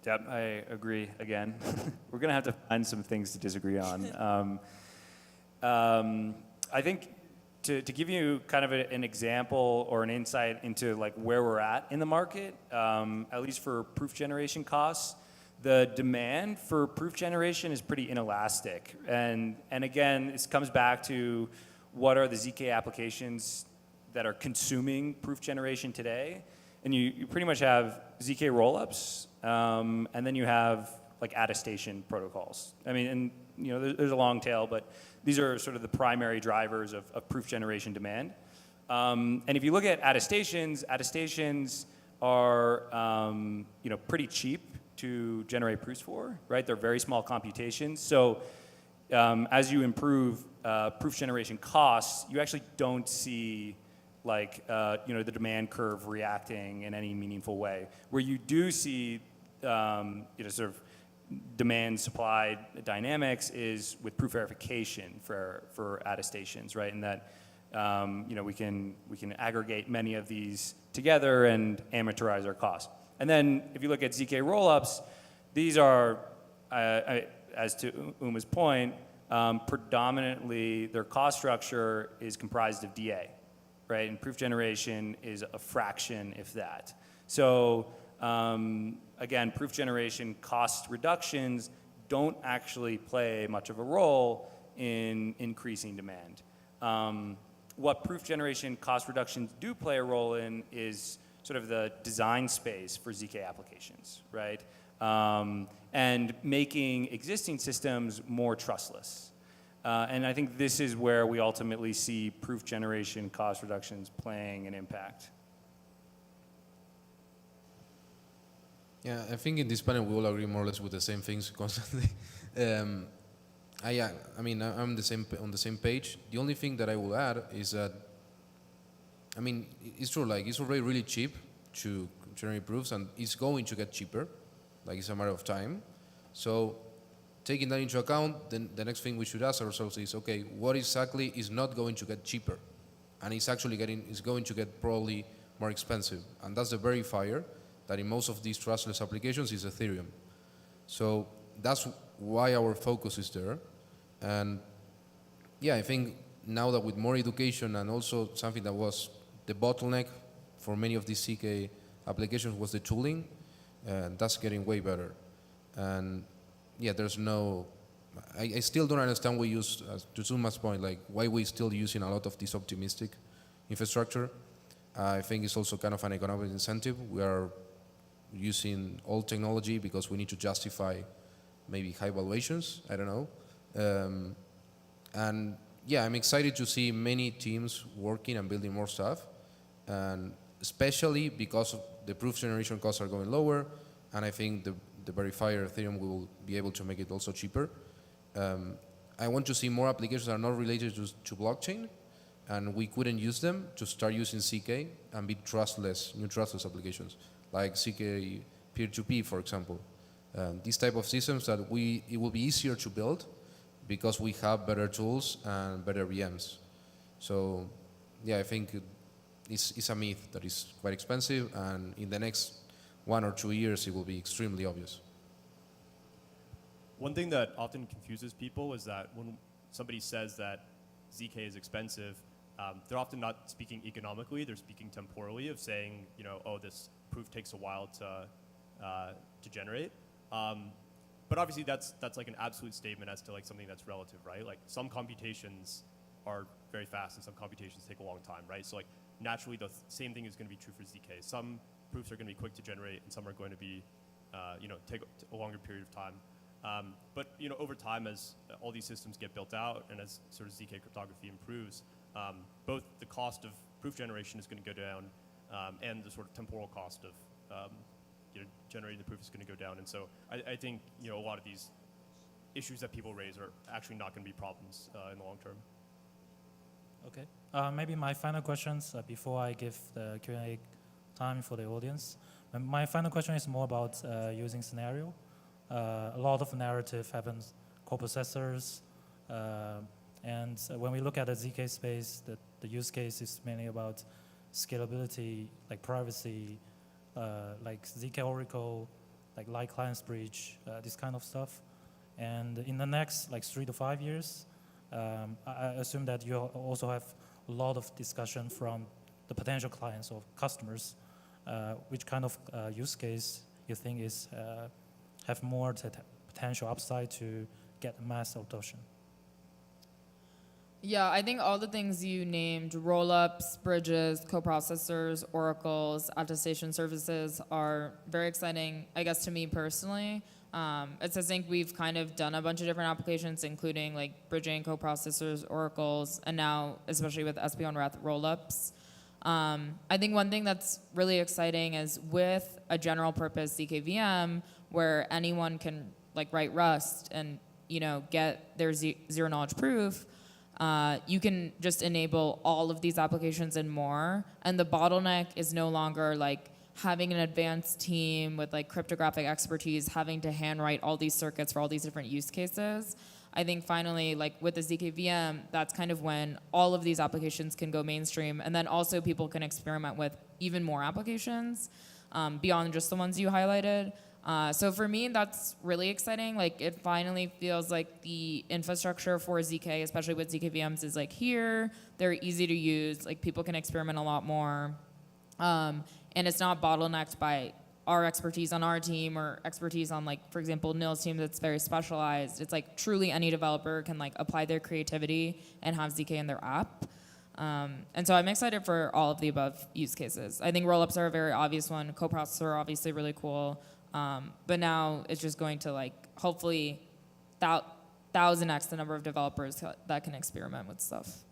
Yep, I agree again. We're going to have to find some things to disagree on. I think to give you kind of an example or an insight into like where we're at in the market, at least for proof generation costs, the demand for proof generation is pretty inelastic. And again, this comes back to what are the ZK applications that are consuming proof generation today. And you pretty much have ZK rollups, and then you have like attestation protocols. I mean, and there's a long tail, but these are sort of the primary drivers of proof generation demand. And if you look at attestations are pretty cheap to generate proofs for, right? They're very small computations. So as you improve proof generation costs, you actually don't see like the demand curve reacting in any meaningful way. Where you do see sort of demand supply dynamics is with proof verification for attestations, right? And that we can aggregate many of these together and amortize our costs. And then if you look at ZK rollups, these are, as to Uma's point, predominantly their cost structure is comprised of DA, right? And proof generation is a fraction, if that. So again, proof generation cost reductions don't actually play much of a role in increasing demand. What proof generation cost reductions do play a role in is sort of the design space for ZK applications, right? and making existing systems more trustless. And I think this is where we ultimately see proof generation cost reductions playing an impact. Yeah, I think in this panel we all agree more or less with the same things constantly. I mean, I'm on the same page. The only thing that I will add is that, I mean, it's true, like, it's already really cheap to generate proofs, and it's going to get cheaper, like, it's a matter of time. So, taking that into account, then the next thing we should ask ourselves is, okay, what exactly is not going to get cheaper? And it's actually going to get probably more expensive. And that's the verifier that in most of these trustless applications is Ethereum. So that's why our focus is there. And yeah, I think now that with more education and also something that was the bottleneck for many of these CK applications was the tooling, and that's getting way better. And yeah, there's no, I still don't understand we use, to Zuma's point, like why we still using a lot of this optimistic infrastructure. I think it's also kind of an economic incentive. We are using old technology because we need to justify maybe high valuations, I don't know. And yeah, I'm excited to see many teams working and building more stuff, and especially because of the proof generation costs are going lower, and I think the verifier Ethereum will be able to make it also cheaper. I want to see more applications that are not related to blockchain, and we couldn't use them to start using CK and be trustless, new trustless applications, like CK peer-to-peer, for example. These type of systems that it will be easier to build because we have better tools and better VMs. So yeah, I think it's a myth that is quite expensive, and in the next 1 or 2 years, it will be extremely obvious. One thing that often confuses people is that when somebody says that ZK is expensive, they're often not speaking economically, they're speaking temporally of saying, you know, oh, this proof takes a while to generate. But obviously that's like an absolute statement as to like something that's relative, right? Like some computations are very fast and some computations take a long time, right? So like naturally the same thing is going to be true for ZK. Some proofs are going to be quick to generate and some are going to be, you know, take a longer period of time. But you know, over time, as all these systems get built out and as sort of ZK cryptography improves, both the cost of proof generation is going to go down, and the sort of temporal cost of you know, generating the proof is going to go down. And so I think, you know, a lot of these issues that people raise are actually not going to be problems in the long term. Okay. Maybe my final questions before I give the Q&A time for the audience. My final question is more about using scenario. A lot of narrative happens co-processors, and when we look at the ZK space, the use case is mainly about scalability, like privacy, like ZK Oracle, like light clients bridge, this kind of stuff. And in the next like 3 to 5 years, I assume that you also have a lot of discussion from the potential clients or customers, which kind of use case you think is have more potential upside to get mass adoption? Yeah, I think all the things you named, roll-ups, bridges, co-processors, oracles, attestation services are very exciting, I guess, to me personally. I think we've kind of done a bunch of different applications, including like bridging, co-processors, oracles, and now, especially with SP on Wrath, roll-ups. I think one thing that's really exciting is with a general purpose ZKVM, where anyone can like write Rust and, you know, get their zero knowledge proof, you can just enable all of these applications and more. And the bottleneck is no longer like having an advanced team with like cryptographic expertise, having to handwrite all these circuits for all these different use cases. I think finally, like with the ZKVM, that's kind of when all of these applications can go mainstream, and then also people can experiment with even more applications beyond just the ones you highlighted. So for me, that's really exciting. Like it finally feels like the infrastructure for ZK, especially with ZKVMs, is like here. They're easy to use. Like people can experiment a lot more, and it's not bottlenecked by our expertise on our team or expertise on, like, for example, Nil's team that's very specialized. It's like truly any developer can like apply their creativity and have ZK in their app. And so I'm excited for all of the above use cases. I think rollups are a very obvious one. Co-processor are obviously really cool. But now it's just going to like hopefully 1000x the number of developers that can experiment with stuff.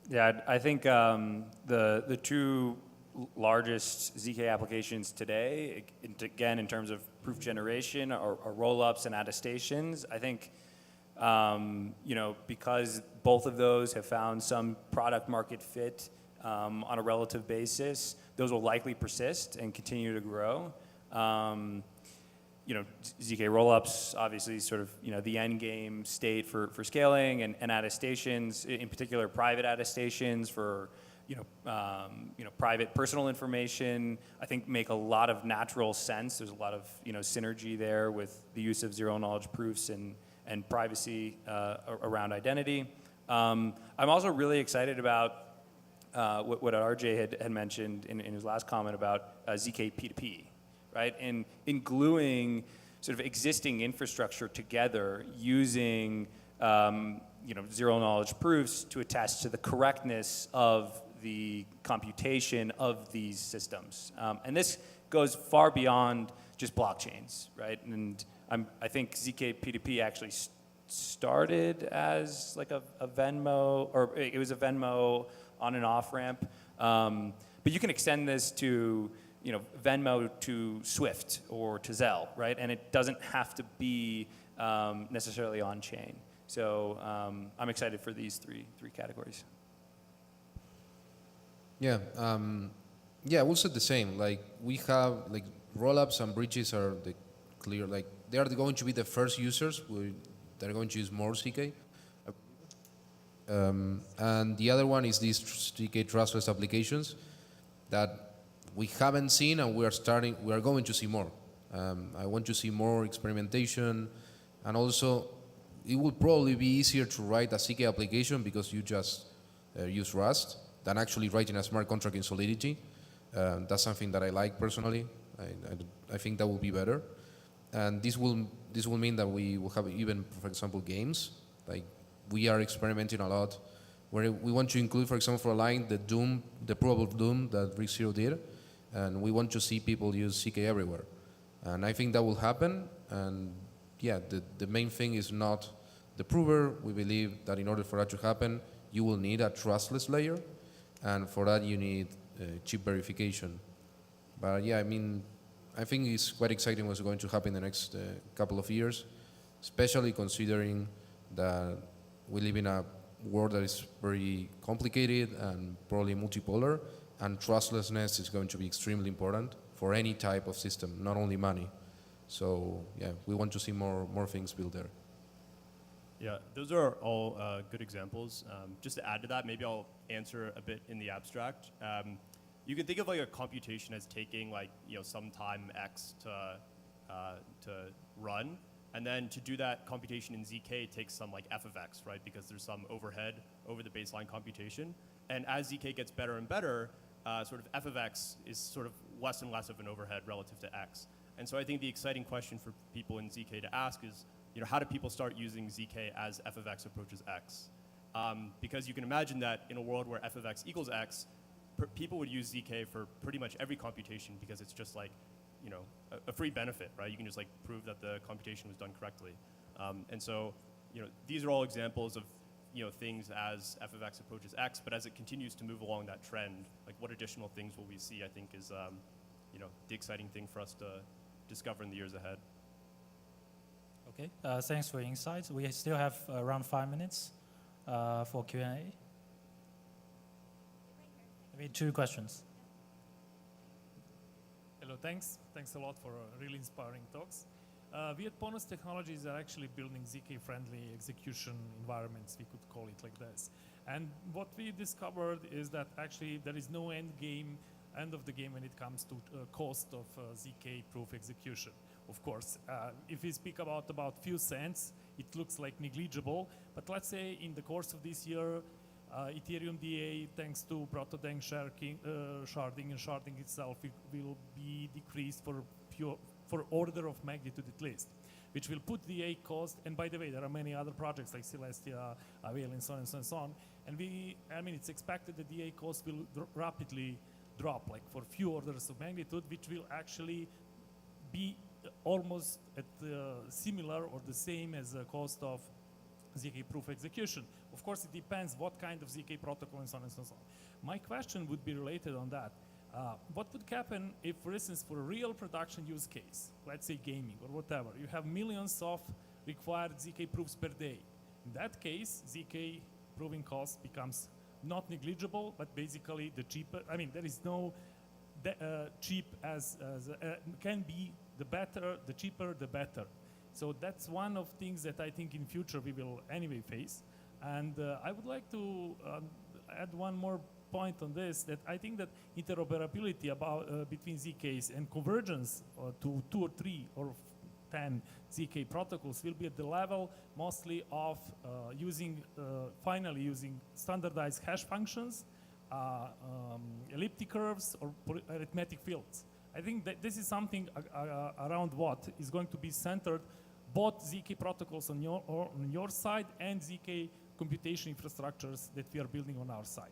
Yeah, I think the two largest ZK applications today, again, in terms of proof generation, are roll-ups and attestations. I think, because both of those have found some product market fit on a relative basis, those will likely persist and continue to grow. ZK rollups, obviously, sort of, the end game state for scaling, and attestations, in particular, private attestations for, private personal information, I think make a lot of natural sense. There's a lot of, synergy there with the use of zero knowledge proofs and privacy around identity. I'm also really excited about what RJ had mentioned in his last comment about ZK P2P. Right, and in gluing sort of existing infrastructure together using zero knowledge proofs to attest to the correctness of the computation of these systems, and this goes far beyond just blockchains, right? And I think ZK P2P actually started as like a Venmo, or it was a Venmo on and off ramp, but you can extend this to Venmo to Swift or to Zelle, right? And it doesn't have to be necessarily on chain. So I'm excited for these three categories. Yeah, I will say the same. Like we have like rollups and bridges are the clear. Like they are going to be the first users that are going to use more ZK. And the other one is these ZK trustless applications that we haven't seen, and we are going to see more. I want to see more experimentation, and also it will probably be easier to write a ZK application because you just use Rust than actually writing a smart contract in Solidity. That's something that I like personally. I think that will be better, and this will mean that we will have even, for example, games. Like we are experimenting a lot, where we want to include, for example, for a line, the probable doom that RISC Zero did. And we want to see people use ZK everywhere. And I think that will happen. And yeah, the main thing is not the prover. We believe that in order for that to happen, you will need a trustless layer. And for that, you need chip verification. But yeah, I think it's quite exciting what's going to happen in the next couple of years, especially considering that we live in a world that is very complicated and probably multipolar. And trustlessness is going to be extremely important for any type of system, not only money. So yeah, we want to see more things built there. Yeah, those are all good examples. Just to add to that, maybe I'll answer a bit in the abstract. You can think of like a computation as taking some time X to run, and then to do that computation in ZK takes some f of X, right? Because there's some overhead over the baseline computation. And as ZK gets better and better, sort of f of X is sort of less and less of an overhead relative to X. And so I think the exciting question for people in ZK to ask is, how do people start using ZK as f of X approaches X? Because you can imagine that in a world where f of X equals X, people would use ZK for pretty much every computation because it's just like, a free benefit, right? You can just prove that the computation was done correctly. And so, these are all examples of things as f of X approaches X, but as it continues to move along that trend, what additional things will we see, I think is, the exciting thing for us to discover in the years ahead. Okay, thanks for your insights. We still have around 5 minutes for Q&A. Maybe 2 questions. Hello, thanks. Thanks a lot for really inspiring talks. We at Ponus Technologies are actually building ZK-friendly execution environments, we could call it like this. And what we discovered is that actually there is no end of the game when it comes to cost of ZK proof execution. Of course, if we speak about few cents, it looks like negligible. But let's say in the course of this year, Ethereum DA, thanks to proto-dank sharding and sharding itself, will be decreased for order of magnitude at least, which will put the DA cost. And by the way, there are many other projects like Celestia, Avail, and so on and so on. And it's expected that DA cost will rapidly drop, like for few orders of magnitude, which will actually be almost at similar or the same as the cost of ZK proof execution. Of course, it depends what kind of ZK protocol and so on and so on. My question would be related on that. What would happen if, for instance, for a real production use case, let's say gaming or whatever, you have millions of required ZK proofs per day. In that case, ZK proving cost becomes not negligible, but basically the cheaper, I mean, there is no cheap as can be the better, the cheaper, the better. So that's one of things that I think in future we will anyway face. And I would like to add one more point on this, that I think that interoperability about between ZKs and convergence to 2 or 3 or 10 ZK protocols will be at the level mostly of finally using standardized hash functions, elliptic curves, or arithmetic fields. I think that this is something around what is going to be centered both ZK protocols on your side and ZK computation infrastructures that we are building on our side.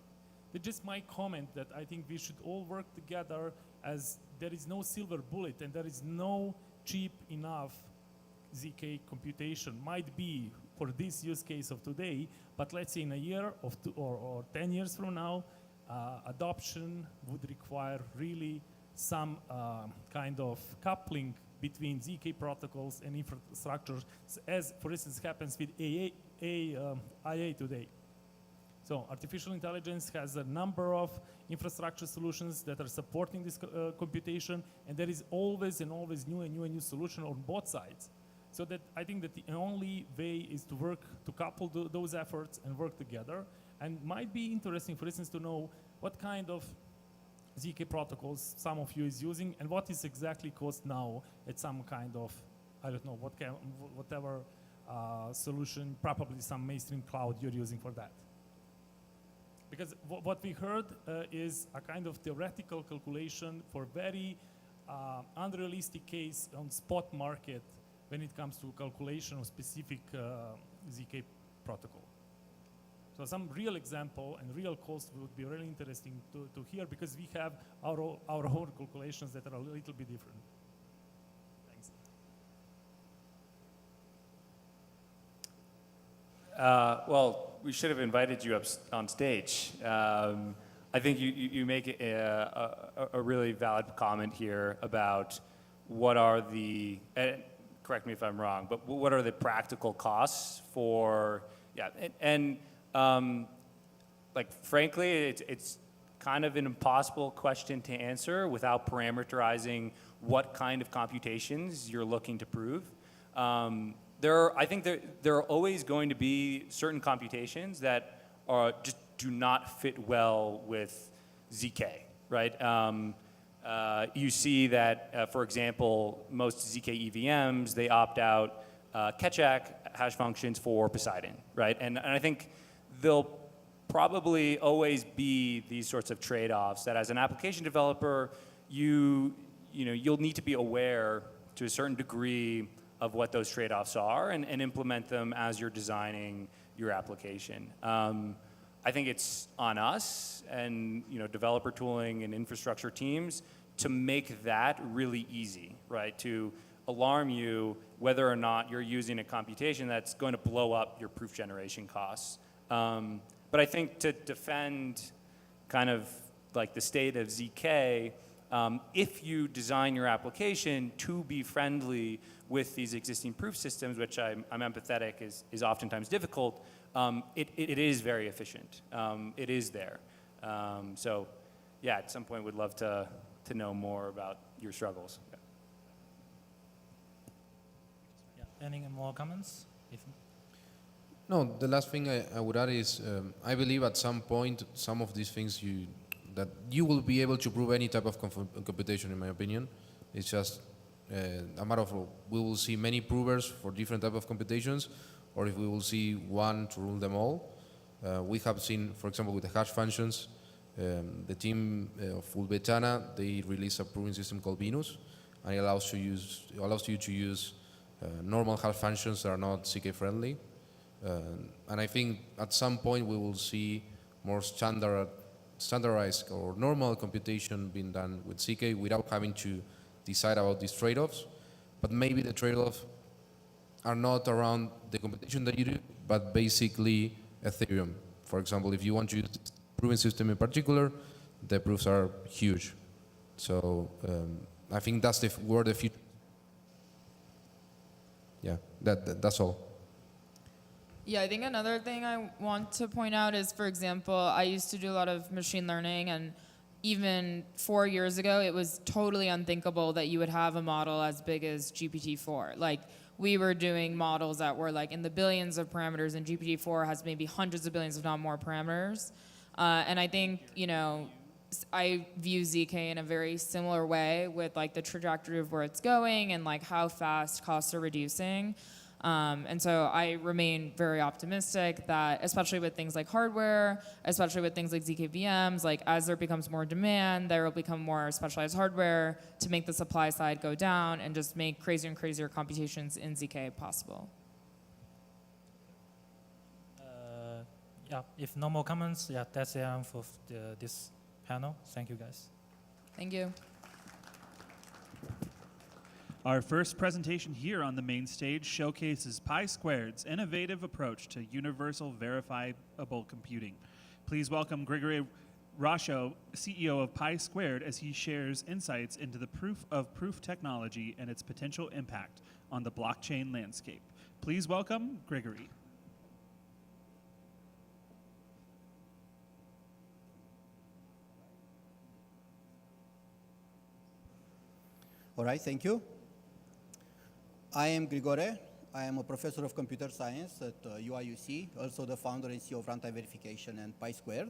That's just my comment that I think we should all work together, as there is no silver bullet and there is no cheap enough ZK computation. Might be for this use case of today, but let's say in a year or 10 years from now, adoption would require really some kind of coupling between ZK protocols and infrastructures, as for instance happens with IA today. So artificial intelligence has a number of infrastructure solutions that are supporting this computation, and there is always and always new and new solution on both sides. So that I think that the only way is to work to couple those efforts and work together. And might be interesting, for instance, to know what kind of ZK protocols some of you is using and what is exactly cost now at some kind of, I don't know, whatever solution, probably some mainstream cloud you're using for that. Because what we heard is a kind of theoretical calculation for very unrealistic case on spot market when it comes to calculation of specific ZK protocol. So some real example and real cost would be really interesting to hear, because we have our own calculations that are a little bit different. Thanks. Well, we should have invited you up on stage. I think you make a really valid comment here about what are the, correct me if I'm wrong, but what are the practical costs for, like frankly, it's kind of an impossible question to answer without parameterizing what kind of computations you're looking to prove. I think there are always going to be certain computations that just do not fit well with ZK, right? You see that, for example, most ZK EVMs, they opt out Ketchak hash functions for Poseidon, right? And I think there'll probably always be these sorts of trade-offs that as an application developer, you'll need to be aware to a certain degree of what those trade-offs are and implement them as you're designing your application. I think it's on us and developer tooling and infrastructure teams to make that really easy, right? To alarm you whether or not you're using a computation that's going to blow up your proof generation costs. But I think to defend kind of like the state of ZK, if you design your application to be friendly with these existing proof systems, which I'm empathetic is oftentimes difficult, it is very efficient. It is there. So yeah, at some point would love to know more about your struggles. Yeah. Any more comments? No, the last thing I would add is I believe at some point some of these things that you will be able to prove any type of computation, in my opinion. It's just a matter of we will see many provers for different type of computations, or if we will see one to rule them all. We have seen, for example, with the hash functions, the team of Ulbetana, they released a proving system called Venus, and it allows you to use normal hash functions that are not ZK friendly. And I think at some point we will see more standard standardized or normal computation being done with ZK without having to decide about these trade-offs. But maybe the trade-offs are not around the computation that you do, but basically Ethereum. For example, if you want to use this proving system in particular, the proofs are huge. So I think that's where the future. Yeah, that's all. Yeah, I think another thing I want to point out is, for example, I used to do a lot of machine learning, and even 4 years ago, it was totally unthinkable that you would have a model as big as GPT-4. Like, we were doing models that were like in the billions of parameters, and GPT-4 has maybe hundreds of billions, if not more, parameters. And I think, you know, I view ZK in a very similar way with like the trajectory of where it's going and like how fast costs are reducing. And so I remain very optimistic that, especially with things like hardware, especially with things like ZK VMs, like as there becomes more demand, there will become more specialized hardware to make the supply side go down and just make crazier and crazier computations in ZK possible. Yeah, if no more comments, yeah, that's the end for this panel. Thank you, guys. Thank you. Our first presentation here on the main stage showcases PySquared's innovative approach to universal verifiable computing. Please welcome Grigory Rasho, CEO of PySquared, as he shares insights into the proof-of-proof technology and its potential impact on the blockchain landscape. Please welcome Grigory. All right, thank you. I am Grigore. I am a professor of computer science at UIUC, also the founder and CEO of Runtime Verification and PySquared.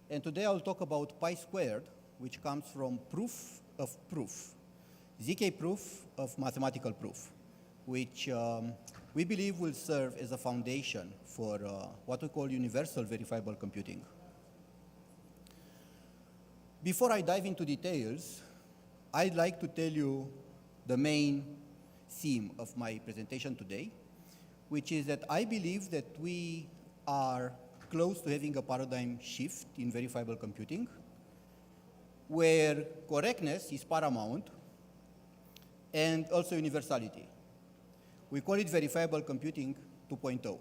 And today I'll talk about PySquared, which comes from proof of proof, ZK proof of mathematical proof, which we believe will serve as a foundation for what we call universal verifiable computing. Before I dive into details, I'd like to tell you the main theme of my presentation today, which is that I believe that we are close to having a paradigm shift in verifiable computing, where correctness is paramount and also universality. We call it verifiable computing 2.0.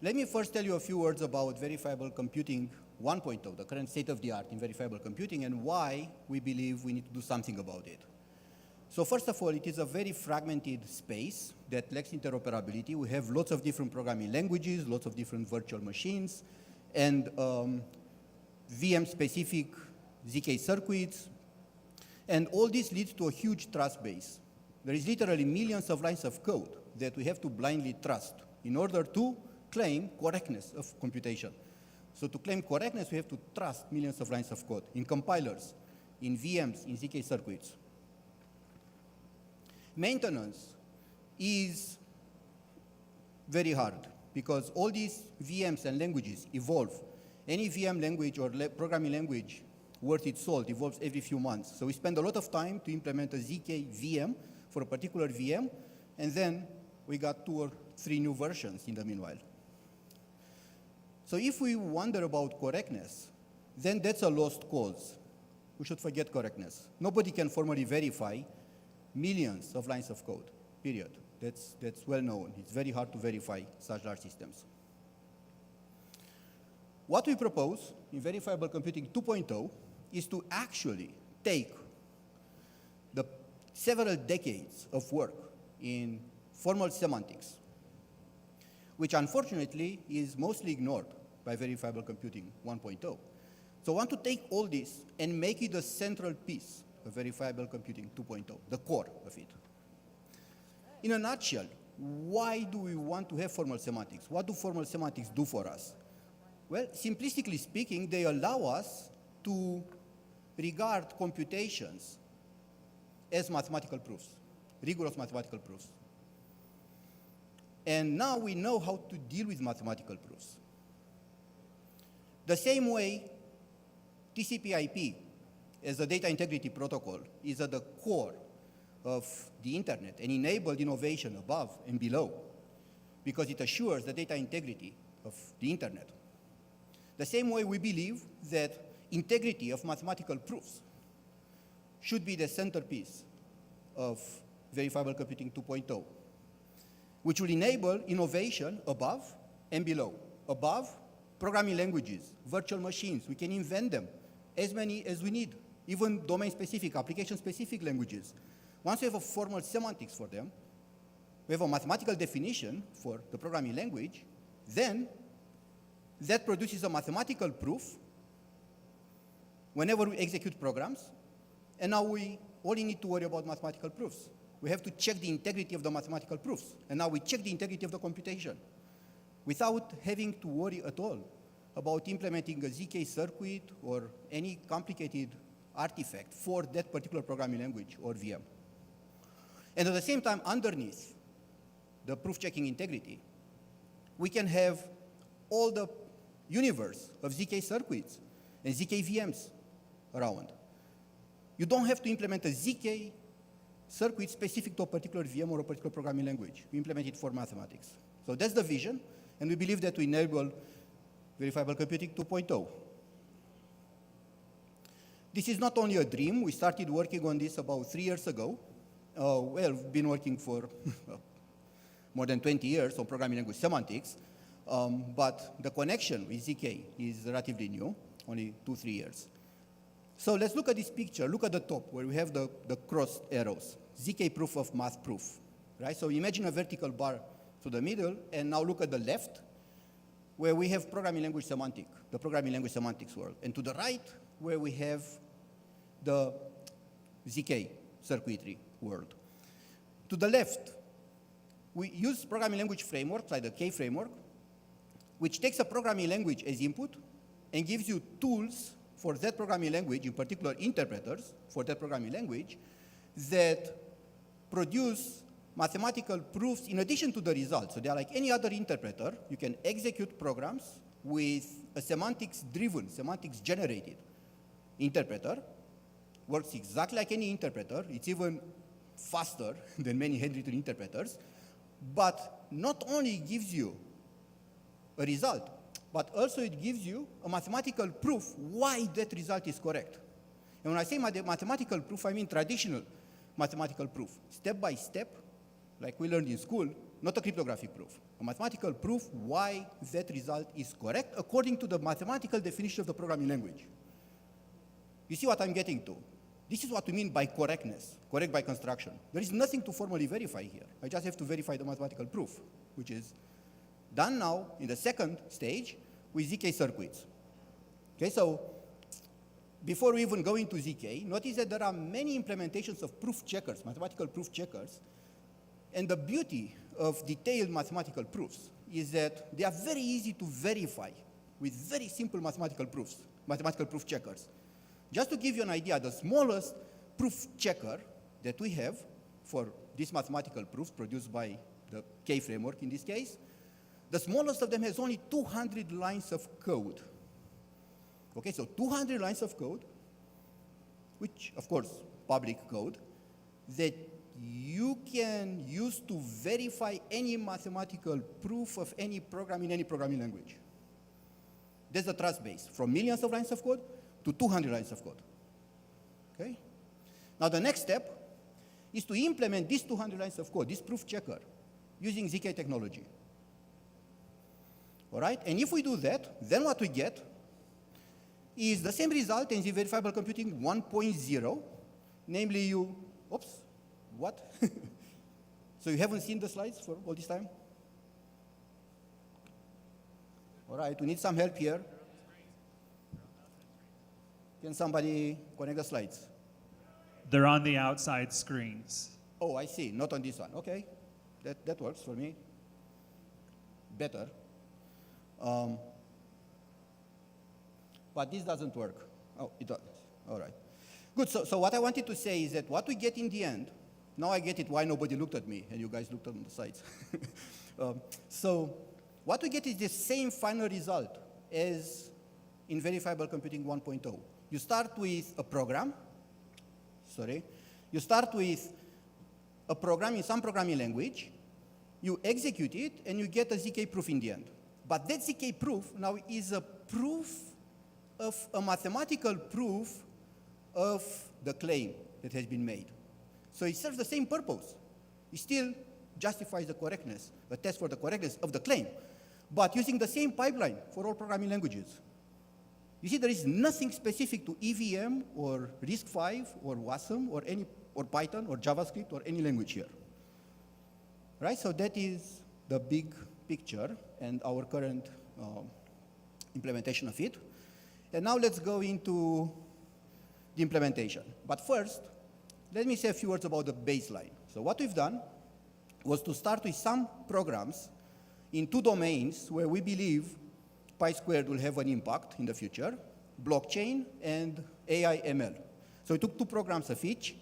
Let me first tell you a few words about verifiable computing 1.0, the current state of the art in verifiable computing, and why we believe we need to do something about it. So first of all, it is a very fragmented space that lacks interoperability. We have lots of different programming languages, lots of different virtual machines, and VM-specific ZK circuits. And all this leads to a huge trust base. There is literally millions of lines of code that we have to blindly trust in order to claim correctness of computation. So to claim correctness, we have to trust millions of lines of code in compilers, in VMs, in ZK circuits. Maintenance is very hard because all these VMs and languages evolve. Any VM language or programming language worth its salt evolves every few months. So we spend a lot of time to implement a ZK VM for a particular VM, and then we got 2 or 3 new versions in the meanwhile. So if we wonder about correctness, then that's a lost cause. We should forget correctness. Nobody can formally verify millions of lines of code, period. That's well known. It's very hard to verify such large systems. What we propose in Verifiable Computing 2.0 is to actually take the several decades of work in formal semantics, which unfortunately is mostly ignored by Verifiable Computing 1.0. So I want to take all this and make it a central piece of Verifiable Computing 2.0, the core of it. In a nutshell, why do we want to have formal semantics? What do formal semantics do for us? Well, simplistically speaking, they allow us to regard computations as mathematical proofs, rigorous mathematical proofs. And now we know how to deal with mathematical proofs. The same way TCP/IP as a data integrity protocol is at the core of the internet and enabled innovation above and below because it assures the data integrity of the internet. The same way we believe that integrity of mathematical proofs should be the centerpiece of verifiable computing 2.0, which will enable innovation above and below. Above, programming languages, virtual machines, we can invent them, as many as we need, even domain-specific, application-specific languages. Once we have a formal semantics for them, we have a mathematical definition for the programming language, then that produces a mathematical proof whenever we execute programs, and now we only need to worry about mathematical proofs. We have to check the integrity of the mathematical proofs, and now we check the integrity of the computation without having to worry at all about implementing a ZK circuit or any complicated artifact for that particular programming language or VM. And at the same time, underneath the proof checking integrity, we can have all the universe of ZK circuits and ZK VMs around. You don't have to implement a ZK circuit specific to a particular VM or a particular programming language. We implement it for mathematics. So that's the vision, and we believe that we enable verifiable computing 2.0. This is not only a dream. We started working on this about 3 years ago. Well, we've been working for more than 20 years on programming language semantics, but the connection with ZK is relatively new, only 2-3 years. So let's look at this picture. Look at the top where we have the crossed arrows. ZK proof of math proof, right? So imagine a vertical bar to the middle, and now look at the left where we have programming language semantic, the programming language semantics world. And to the right where we have the ZK circuitry world. To the left, we use programming language frameworks like the K framework, which takes a programming language as input and gives you tools for that programming language, in particular interpreters for that programming language, that produce mathematical proofs in addition to the results. So they're like any other interpreter. You can execute programs with a semantics-driven, semantics-generated interpreter. Works exactly like any interpreter. It's even faster than many handwritten interpreters. But not only gives you a result, but also it gives you a mathematical proof why that result is correct. And when I say mathematical proof, I mean traditional mathematical proof. Step by step, like we learned in school, not a cryptographic proof. A mathematical proof why that result is correct according to the mathematical definition of the programming language. You see what I'm getting to? This is what we mean by correctness, correct by construction. There is nothing to formally verify here. I just have to verify the mathematical proof, which is done now in the second stage with ZK circuits. Okay, so before we even go into ZK, notice that there are many implementations of proof checkers, mathematical proof checkers. And the beauty of detailed mathematical proofs is that they are very easy to verify with very simple mathematical proofs, mathematical proof checkers. Just to give you an idea, the smallest proof checker that we have for these mathematical proofs produced by the K framework in this case, the smallest of them has only 200 lines of code. Okay, so 200 lines of code, which, of course, public code, that you can use to verify any mathematical proof of any program in any programming language. That's the trust base, from millions of lines of code to 200 lines of code. Okay? Now the next step is to implement these 200 lines of code, this proof checker, using ZK technology. All right? And if we do that, then what we get is the same result in the verifiable computing 1.0, namely you, oops, what? So you haven't seen the slides for all this time? All right, we need some help here. Can somebody connect the slides? They're on the outside screens. Oh, I see, not on this one. Okay, that works for me. Better. But this doesn't work. Oh, it does. All right. Good, so what I wanted to say is that what we get in the end, now I get it why nobody looked at me and you guys looked on the sides. So what we get is the same final result as in verifiable computing 1.0. You start with a program, you start with a program in some programming language, you execute it, and you get a ZK proof in the end. But that ZK proof now is a proof of a mathematical proof of the claim that has been made. So it serves the same purpose. It still justifies the correctness, a test for the correctness of the claim, but using the same pipeline for all programming languages. You see, there is nothing specific to EVM or RISC-V or WASM or Python or JavaScript or any language here. Right? So that is the big picture and our current implementation of it. And now let's go into the implementation. But first, let me say a few words about the baseline. So what we've done was to start with some programs in two domains where we believe Pi² will have an impact in the future, blockchain and AI ML. So we took two programs of each,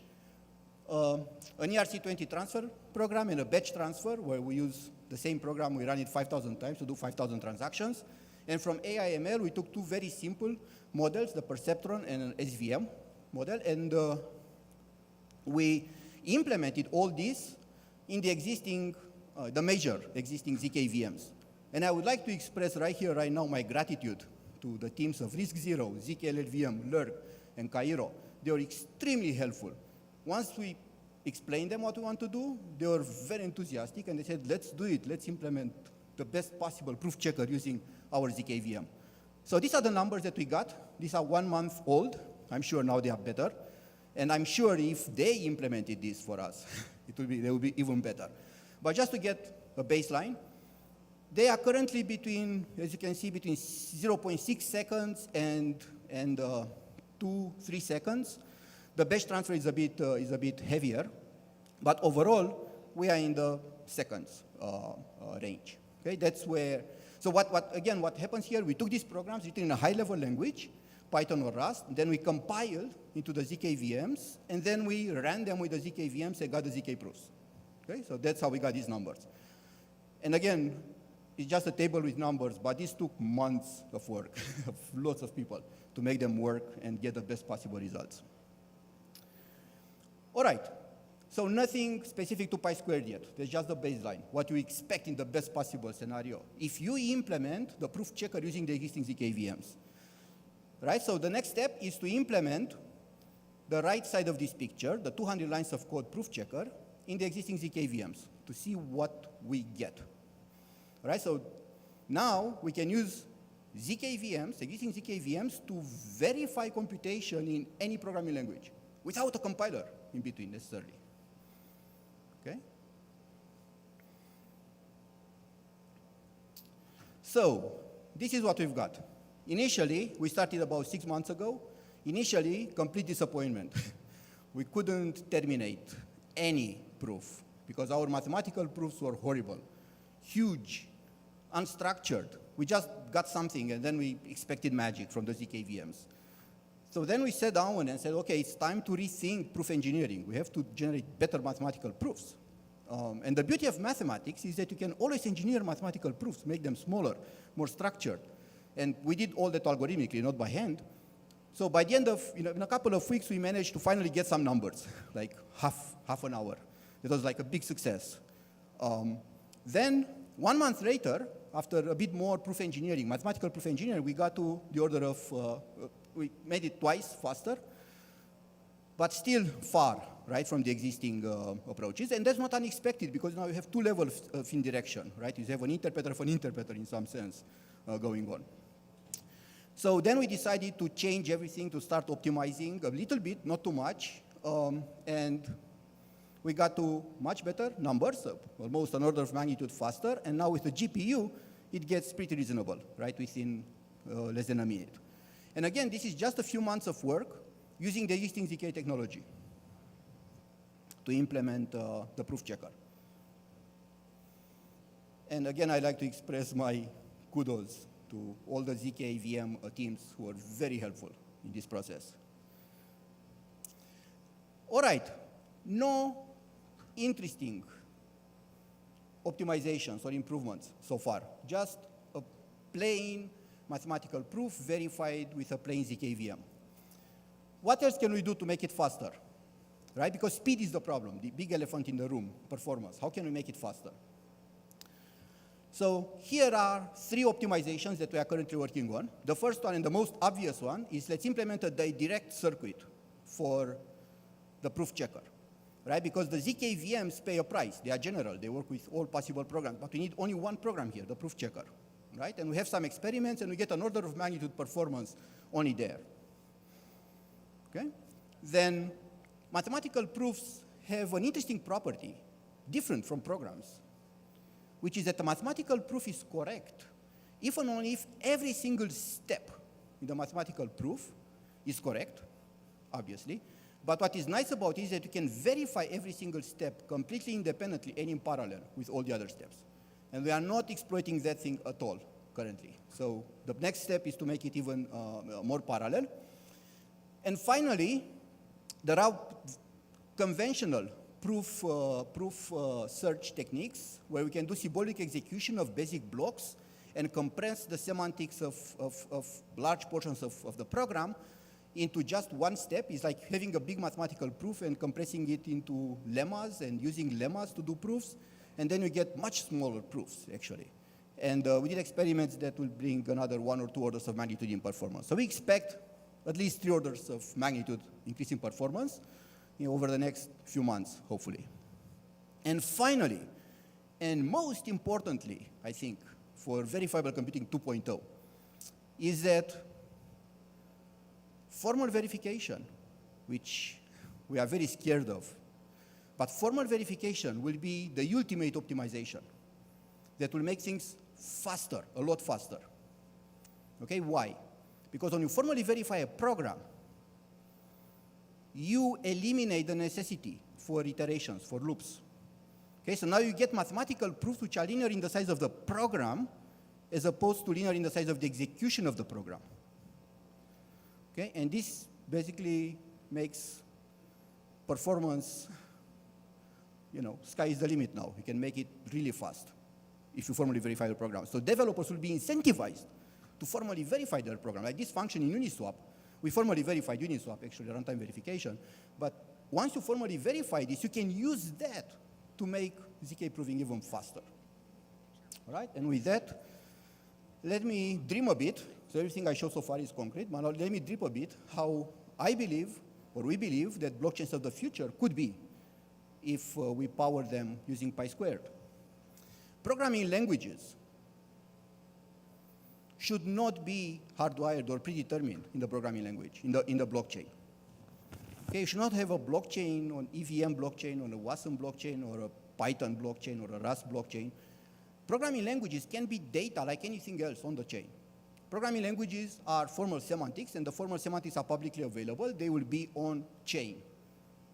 an ERC20 transfer program and a batch transfer where we use the same program, we run it 5,000 times to do 5,000 transactions. And from AI ML, we took two very simple models, the perceptron and an SVM model, and we implemented all this in the existing, the major existing ZK VMs. And I would like to express right here, right now, my gratitude to the teams of RISC Zero, ZK-LLVM, LURG, and Cairo. They were extremely helpful. Once we explained them what we want to do, they were very enthusiastic, and they said, let's do it. Let's implement the best possible proof checker using our ZK VM. So these are the numbers that we got. These are 1 month old. I'm sure now they are better. And I'm sure if they implemented this for us, they would be even better. But just to get a baseline, they are currently between, as you can see, between 0.6 seconds and 2-3 seconds. The batch transfer is a bit heavier, but overall, we are in the seconds range. Okay, that's where. So what happens here? We took these programs written in a high-level language, Python or Rust, then we compiled into the ZK VMs, and then we ran them with the ZK VMs and got the ZK proofs. Okay, so that's how we got these numbers. And again, it's just a table with numbers, but this took months of work of lots of people to make them work and get the best possible results. All right, so nothing specific to Pi² yet. There's just the baseline, what you expect in the best possible scenario. If you implement the proof checker using the existing ZK VMs, right? So the next step is to implement the right side of this picture, the 200 lines of code proof checker, in the existing ZK VMs to see what we get. Right? So now we can use ZK VMs, existing ZK VMs, to verify computation in any programming language without a compiler in between necessarily. Okay? So this is what we've got. Initially, we started about 6 months ago. Initially, complete disappointment. We couldn't terminate any proof because our mathematical proofs were horrible, huge, unstructured. We just got something and then we expected magic from the ZK VMs. So then we sat down and said, okay, it's time to rethink proof engineering. We have to generate better mathematical proofs. And the beauty of mathematics is that you can always engineer mathematical proofs, make them smaller, more structured. And we did all that algorithmically, not by hand. So by the end of, in a couple of weeks, we managed to finally get some numbers, like half an hour. It was like a big success. Then 1 month later, after a bit more proof engineering, mathematical proof engineering, we got to the order of, we made it twice faster, but still far, right, from the existing approaches. And that's not unexpected because now you have two levels of indirection, right? You have an interpreter of an interpreter in some sense going on. So then we decided to change everything, to start optimizing a little bit, not too much, and we got to much better numbers, almost an order of magnitude faster, and now with the GPU, it gets pretty reasonable, right, within less than a minute. And again, this is just a few months of work using the existing ZK technology to implement the proof checker. And again, I'd like to express my kudos to all the ZK VM teams who are very helpful in this process. All right, no interesting optimizations or improvements so far, just a plain mathematical proof verified with a plain ZK VM. What else can we do to make it faster? Right, because speed is the problem, the big elephant in the room, performance. How can we make it faster? So here are 3 optimizations that we are currently working on. The first one and the most obvious one is let's implement a direct circuit for the proof checker, right? Because the ZK VMs pay a price. They are general. They work with all possible programs. But we need only one program here, the proof checker, right? And we have some experiments, and we get an order of magnitude performance only there. Okay? Then mathematical proofs have an interesting property, different from programs, which is that the mathematical proof is correct if and only if every single step in the mathematical proof is correct, obviously. But what is nice about it is that you can verify every single step completely independently and in parallel with all the other steps. And we are not exploiting that thing at all currently. So the next step is to make it even more parallel. And finally, there are conventional proof search techniques where we can do symbolic execution of basic blocks and compress the semantics of large portions of the program into just one step. It's like having a big mathematical proof and compressing it into lemmas and using lemmas to do proofs. And then you get much smaller proofs, actually. And we did experiments that will bring another 1 or 2 orders of magnitude in performance. So we expect at least 3 orders of magnitude increase in performance over the next few months, hopefully. And finally, and most importantly, I think, for verifiable computing 2.0, is that formal verification, which we are very scared of, but formal verification will be the ultimate optimization that will make things faster, a lot faster. Okay, why? Because when you formally verify a program, you eliminate the necessity for iterations, for loops. Okay, so now you get mathematical proofs which are linear in the size of the program as opposed to linear in the size of the execution of the program. Okay, and this basically makes performance, sky is the limit now. You can make it really fast if you formally verify the program. So developers will be incentivized to formally verify their program. Like this function in Uniswap, we formally verified Uniswap, actually, runtime verification. But once you formally verify this, you can use that to make ZK proving even faster. All right, and with that, let me dream a bit. So everything I showed so far is concrete, but let me dream a bit how I believe, or we believe, that blockchains of the future could be if we power them using pi squared. Programming languages should not be hardwired or predetermined in the programming language, in the blockchain. Okay, you should not have a blockchain on EVM blockchain, on a WASM blockchain, or a Python blockchain, or a Rust blockchain. Programming languages can be data like anything else on the chain. Programming languages are formal semantics, and the formal semantics are publicly available. They will be on chain,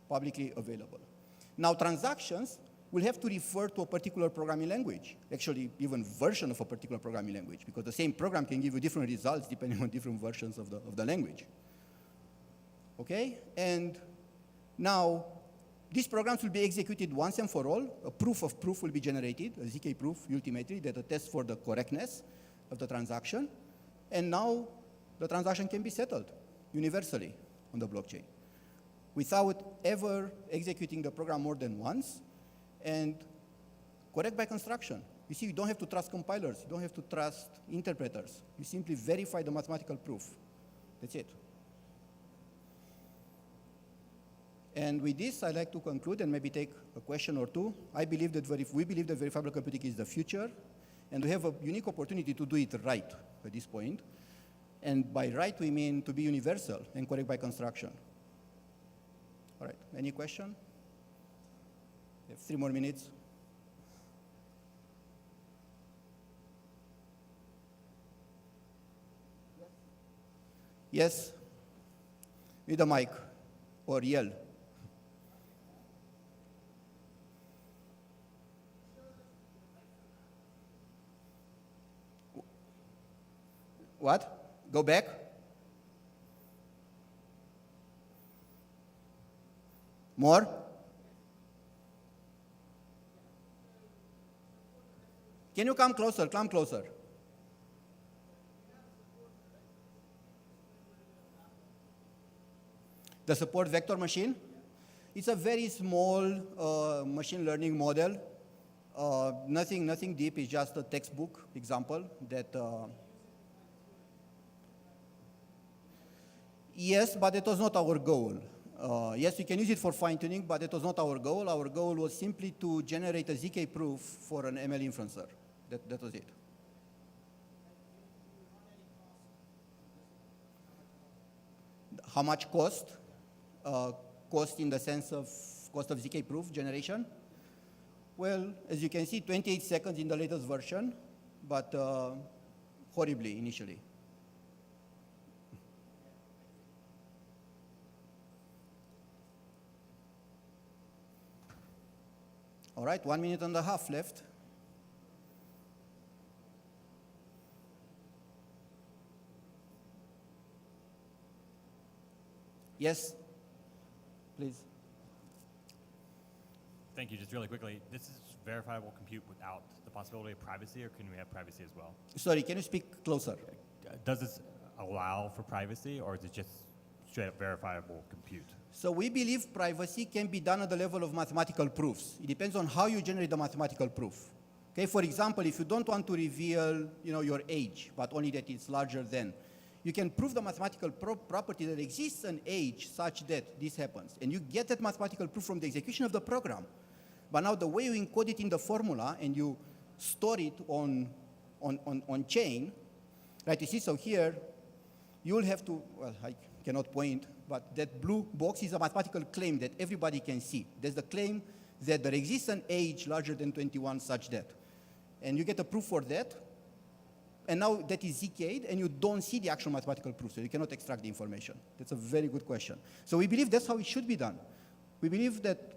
publicly available. Now, transactions will have to refer to a particular programming language, actually even version of a particular programming language, because the same program can give you different results depending on different versions of the language. Okay? And now, these programs will be executed once and for all. A proof of proof will be generated, a ZK proof ultimately, that attests for the correctness of the transaction. And now, the transaction can be settled universally on the blockchain without ever executing the program more than once, and correct by construction. You see, you don't have to trust compilers. You don't have to trust interpreters. You simply verify the mathematical proof. That's it. And with this, I'd like to conclude and maybe take a question or two. We believe that verifiable computing is the future, and we have a unique opportunity to do it right at this point. And by right, we mean to be universal and correct by construction. All right, any question? We have 3 more minutes. Yes? With a mic or yell. What? Go back? More? Can you come closer? Come closer. The support vector machine? It's a very small machine learning model. Nothing deep. It's just a textbook example that. Yes, but it was not our goal. Yes, we can use it for fine-tuning, but it was not our goal. Our goal was simply to generate a ZK proof for an ML inferencer. That was it. How much cost? Cost in the sense of cost of ZK proof generation? Well, as you can see, 28 seconds in the latest version, but horribly initially. All right, 1.5 minutes left. Yes, please. Thank you. Just really quickly, this is verifiable compute without the possibility of privacy, or can we have privacy as well? Sorry, can you speak closer? Does this allow for privacy, or is it just straight up verifiable compute? So we believe privacy can be done at the level of mathematical proofs. It depends on how you generate the mathematical proof. Okay, for example, if you don't want to reveal, your age, but only that it's larger than, you can prove the mathematical property that exists an age such that this happens. And you get that mathematical proof from the execution of the program. But now the way you encode it in the formula and you store it on chain, right? You see, so here, you will have to, well, I cannot point, but that blue box is a mathematical claim that everybody can see. There's the claim that there exists an age larger than 21 such that. And you get a proof for that. And now that is ZK'd, and you don't see the actual mathematical proof, so you cannot extract the information. That's a very good question. So we believe that's how it should be done. We believe that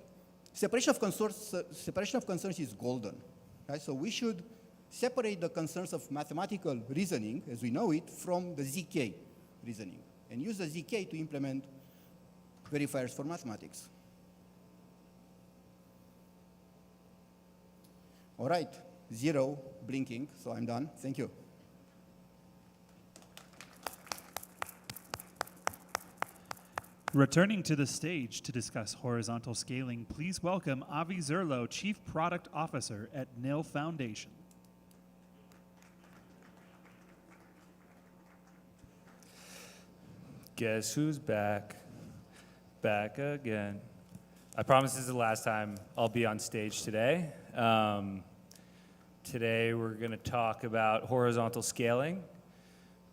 separation of concerns is golden. Right? So we should separate the concerns of mathematical reasoning, as we know it, from the ZK reasoning, and use the ZK to implement verifiers for mathematics. All right, 0 blinking, so I'm done. Thank you. Returning to the stage to discuss horizontal scaling, please welcome Avi Zerlo, Chief Product Officer at NIL Foundation. Guess who's back? Back again. I promise this is the last time I'll be on stage today. Today we're going to talk about horizontal scaling,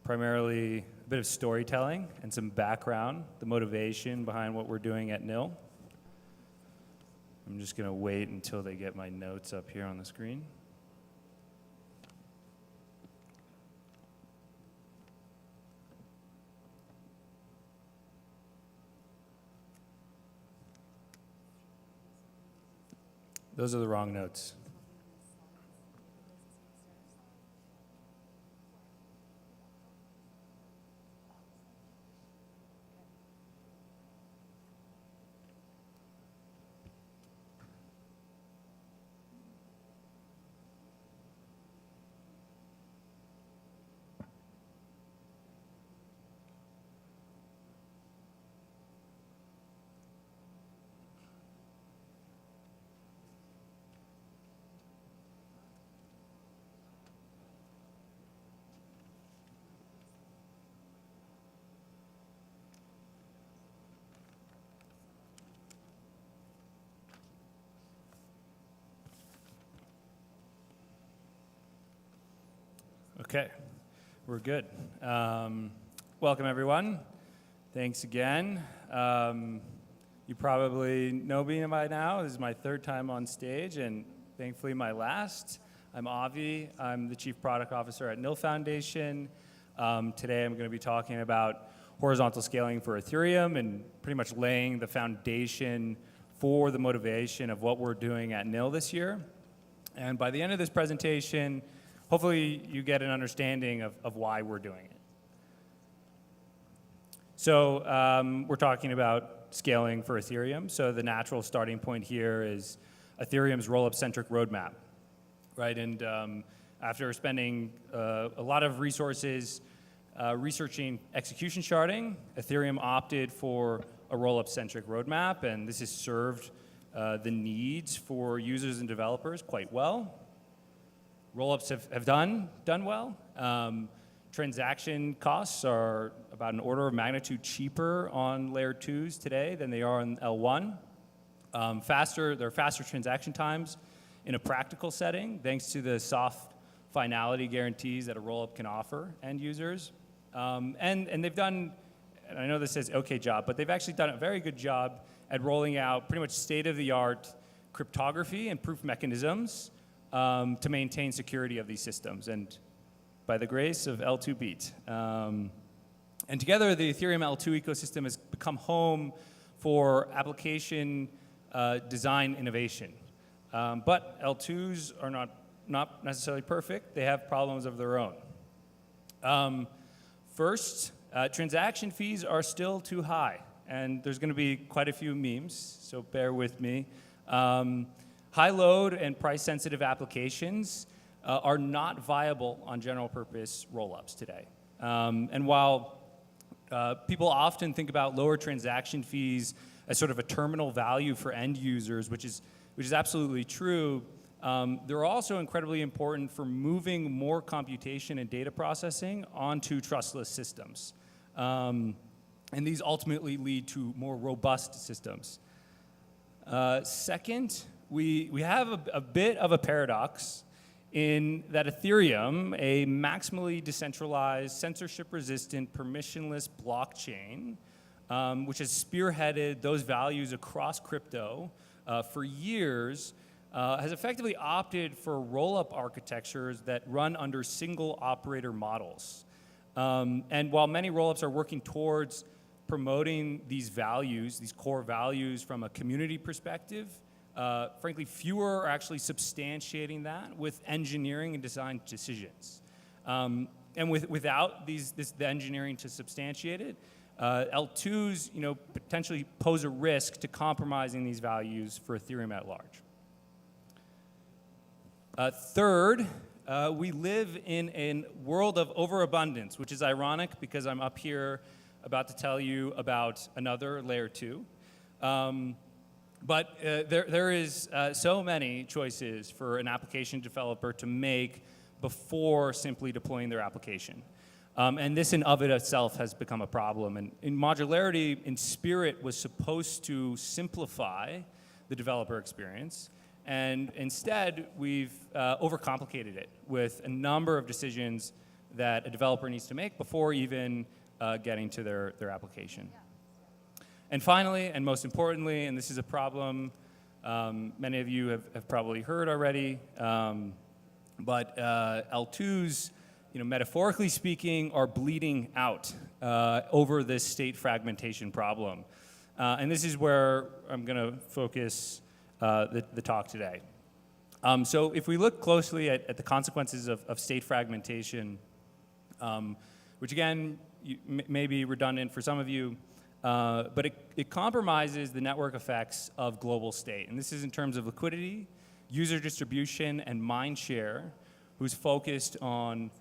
primarily a bit of storytelling and some background, the motivation behind what we're doing at NIL. I'm just going to wait until they get my notes up here on the screen. Those are the wrong notes. Okay, we're good. Welcome, everyone. Thanks again. You probably know me by now. This is my third time on stage, and thankfully my last. I'm Avi. I'm the Chief Product Officer at NIL Foundation. Today I'm going to be talking about horizontal scaling for Ethereum and pretty much laying the foundation for the motivation of what we're doing at NIL this year. And by the end of this presentation, hopefully you get an understanding of why we're doing it. So we're talking about scaling for Ethereum. So the natural starting point here is Ethereum's roll-up-centric roadmap, right? And after spending a lot of resources researching execution sharding, Ethereum opted for a roll-up-centric roadmap, and this has served the needs for users and developers quite well. Rollups have done well. Transaction costs are about an order of magnitude cheaper on layer 2s today than they are on L1. There are faster transaction times in a practical setting, thanks to the soft finality guarantees that a rollup can offer end users. And they've done, and I know this says okay job, but they've actually done a very good job at rolling out pretty much state-of-the-art cryptography and proof mechanisms to maintain security of these systems. And by the grace of L2 Beat. And together, the Ethereum L2 ecosystem has become home for application design innovation. But L2s are not necessarily perfect. They have problems of their own. First, transaction fees are still too high. And there's going to be quite a few memes, so bear with me. High load and price-sensitive applications are not viable on general-purpose rollups today. And while people often think about lower transaction fees as sort of a terminal value for end users, which is absolutely true, they're also incredibly important for moving more computation and data processing onto trustless systems. And these ultimately lead to more robust systems. Second, we have a bit of a paradox in that Ethereum, a maximally decentralized, censorship-resistant, permissionless blockchain, which has spearheaded those values across crypto for years, has effectively opted for roll-up architectures that run under single operator models. And while many roll-ups are working towards promoting these values, these core values from a community perspective, frankly, fewer are actually substantiating that with engineering and design decisions. And without the engineering to substantiate it, L2s potentially pose a risk to compromising these values for Ethereum at large. Third, we live in a world of overabundance, which is ironic because I'm up here about to tell you about another layer 2. But there is so many choices for an application developer to make before simply deploying their application. And this in of it itself has become a problem. And in modularity, in spirit, was supposed to simplify the developer experience. And instead, we've overcomplicated it with a number of decisions that a developer needs to make before even getting to their application. And finally, and most importantly, and this is a problem many of you have probably heard already, but L2s, metaphorically speaking, are bleeding out over this state fragmentation problem. And this is where I'm going to focus the talk today. So if we look closely at the consequences of state fragmentation, which again may be redundant for some of you, but it compromises the network effects of global state. And this is in terms of liquidity, user distribution, and mind share, who's focused on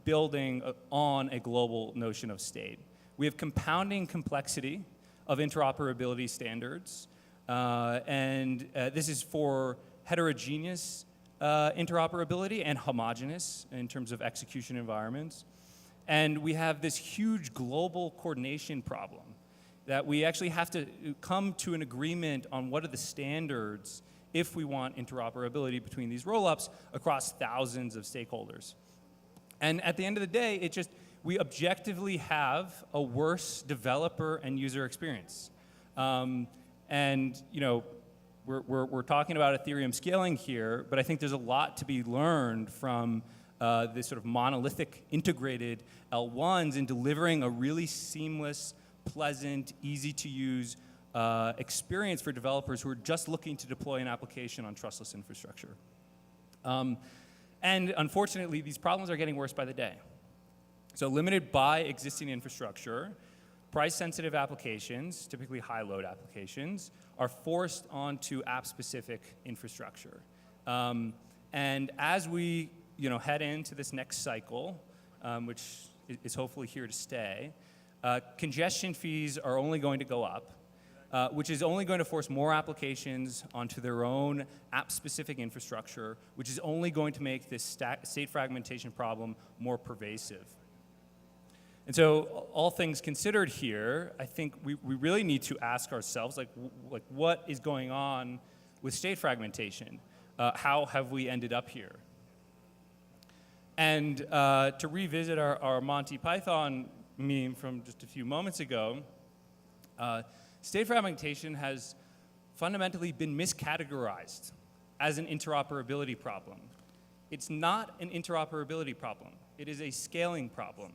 building on a global notion of state. We have compounding complexity of interoperability standards, and this is for heterogeneous interoperability and homogeneous in terms of execution environments. And we have this huge global coordination problem that we actually have to come to an agreement on what are the standards if we want interoperability between these rollups across thousands of stakeholders. And at the end of the day, we objectively have a worse developer and user experience. And we're talking about Ethereum scaling here, but I think there's a lot to be learned from this sort of monolithic integrated L1s in delivering a really seamless, pleasant, easy to use experience for developers who are just looking to deploy an application on trustless infrastructure. And unfortunately, these problems are getting worse by the day. So limited by existing infrastructure, price-sensitive applications, typically high-load applications, are forced onto app-specific infrastructure. And as we head into this next cycle, which is hopefully here to stay, congestion fees are only going to go up. which is only going to force more applications onto their own app-specific infrastructure, which is only going to make this state fragmentation problem more pervasive. And so, all things considered here, I think we really need to ask ourselves, like what is going on with state fragmentation? How have we ended up here? And to revisit our Monty Python meme from just a few moments ago, state fragmentation has fundamentally been miscategorized as an interoperability problem. It's not an interoperability problem. It is a scaling problem.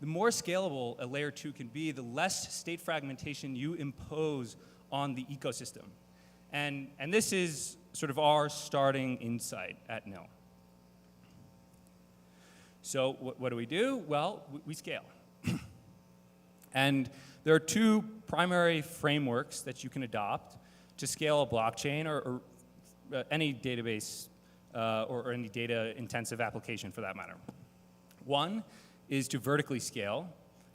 The more scalable a layer 2 can be, the less state fragmentation you impose on the ecosystem. And this is sort of our starting insight at NIL. So what do? Well, we scale. And there are two primary frameworks that you can adopt to scale a blockchain or any database or any data-intensive application for that matter. One is to vertically scale,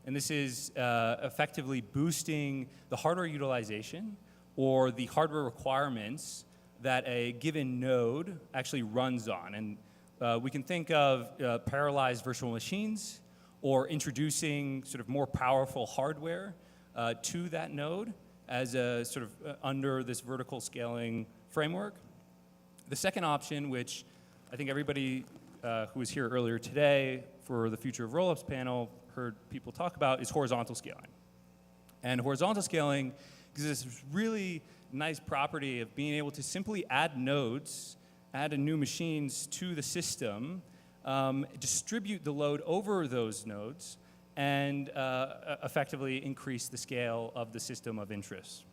and this is effectively boosting the hardware utilization or the hardware requirements that a given node actually runs on. And we can think of parallelized virtual machines or introducing sort of more powerful hardware to that node as a sort of under this vertical scaling framework. The second option, which I think everybody who was here earlier today for the Future of Rollups panel heard people talk about, is horizontal scaling. And horizontal scaling gives us this really nice property of being able to simply add nodes, add new machines to the system, distribute the load over those nodes, and effectively increase the scale of the system of interest.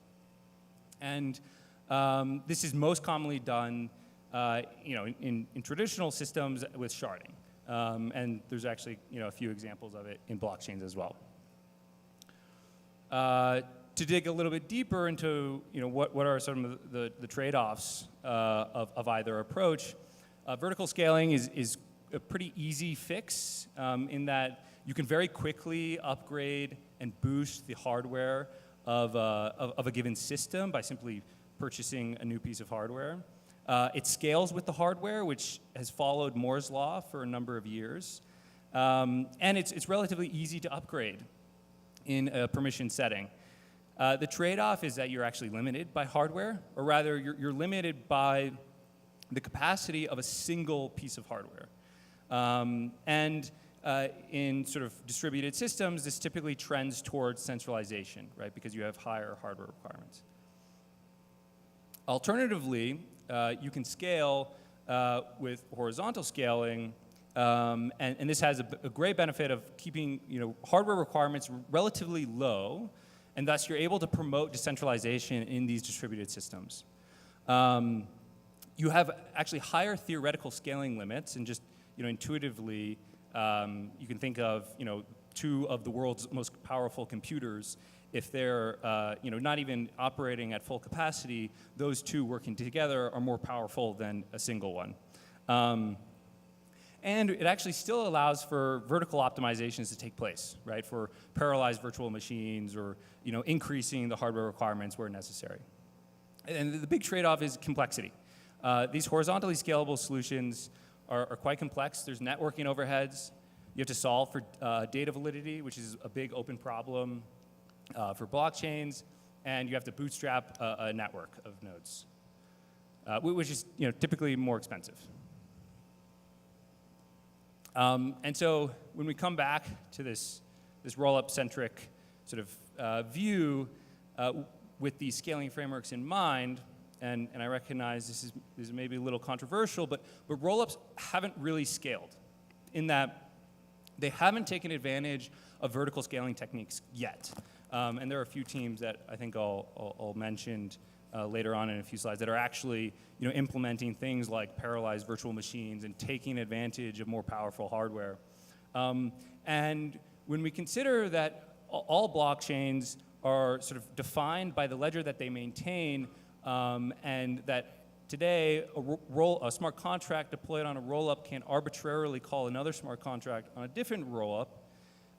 And this is most commonly done in traditional systems with sharding. And there's actually a few examples of it in blockchains as well. To dig a little bit deeper into what are some of the trade-offs of either approach, vertical scaling is a pretty easy fix in that you can very quickly upgrade and boost the hardware of a given system by simply purchasing a new piece of hardware. It scales with the hardware, which has followed Moore's law for a number of years. And it's relatively easy to upgrade in a permission setting. The trade-off is that you're actually limited by hardware, or rather you're limited by the capacity of a single piece of hardware. In sort of distributed systems, this typically trends towards centralization, right? Because you have higher hardware requirements. Alternatively, you can scale with horizontal scaling, and this has a great benefit of keeping hardware requirements relatively low, and thus you're able to promote decentralization in these distributed systems. You have actually higher theoretical scaling limits, and just intuitively, you can think of two of the world's most powerful computers. If they're not even operating at full capacity, those two working together are more powerful than a single one. And it actually still allows for vertical optimizations to take place, right? For parallelized virtual machines or increasing the hardware requirements where necessary. And the big trade-off is complexity. These horizontally scalable solutions are quite complex. There's networking overheads. You have to solve for data validity, which is a big open problem for blockchains, and you have to bootstrap a network of nodes, which is typically more expensive. And so when we come back to this roll-up-centric sort of view with these scaling frameworks in mind, and I recognize this is maybe a little controversial, but roll-ups haven't really scaled in that they haven't taken advantage of vertical scaling techniques yet. And there are a few teams that I think I'll mention later on in a few slides that are actually implementing things like parallelized virtual machines and taking advantage of more powerful hardware. And when we consider that all blockchains are sort of defined by the ledger that they maintain, and that today a smart contract deployed on a roll-up can arbitrarily call another smart contract on a different roll-up,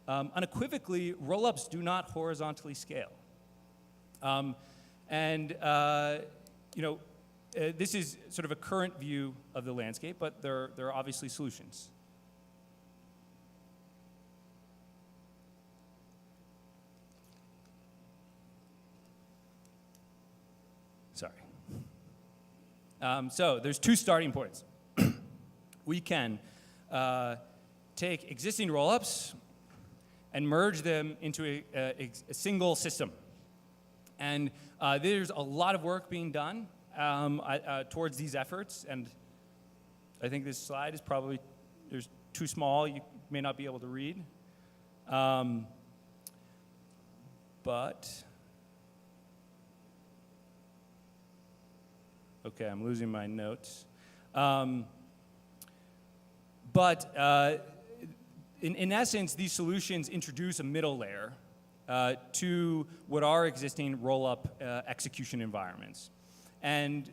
unequivocally, roll-ups do not horizontally scale. This is sort of a current view of the landscape, but there are obviously solutions. Sorry. So there's two starting points. We can take existing rollups and merge them into a single system. And there's a lot of work being done towards these efforts. And I think this slide is probably, there's too small. You may not be able to read. Okay, I'm losing my notes. In essence, these solutions introduce a middle layer to what are existing roll-up execution environments. And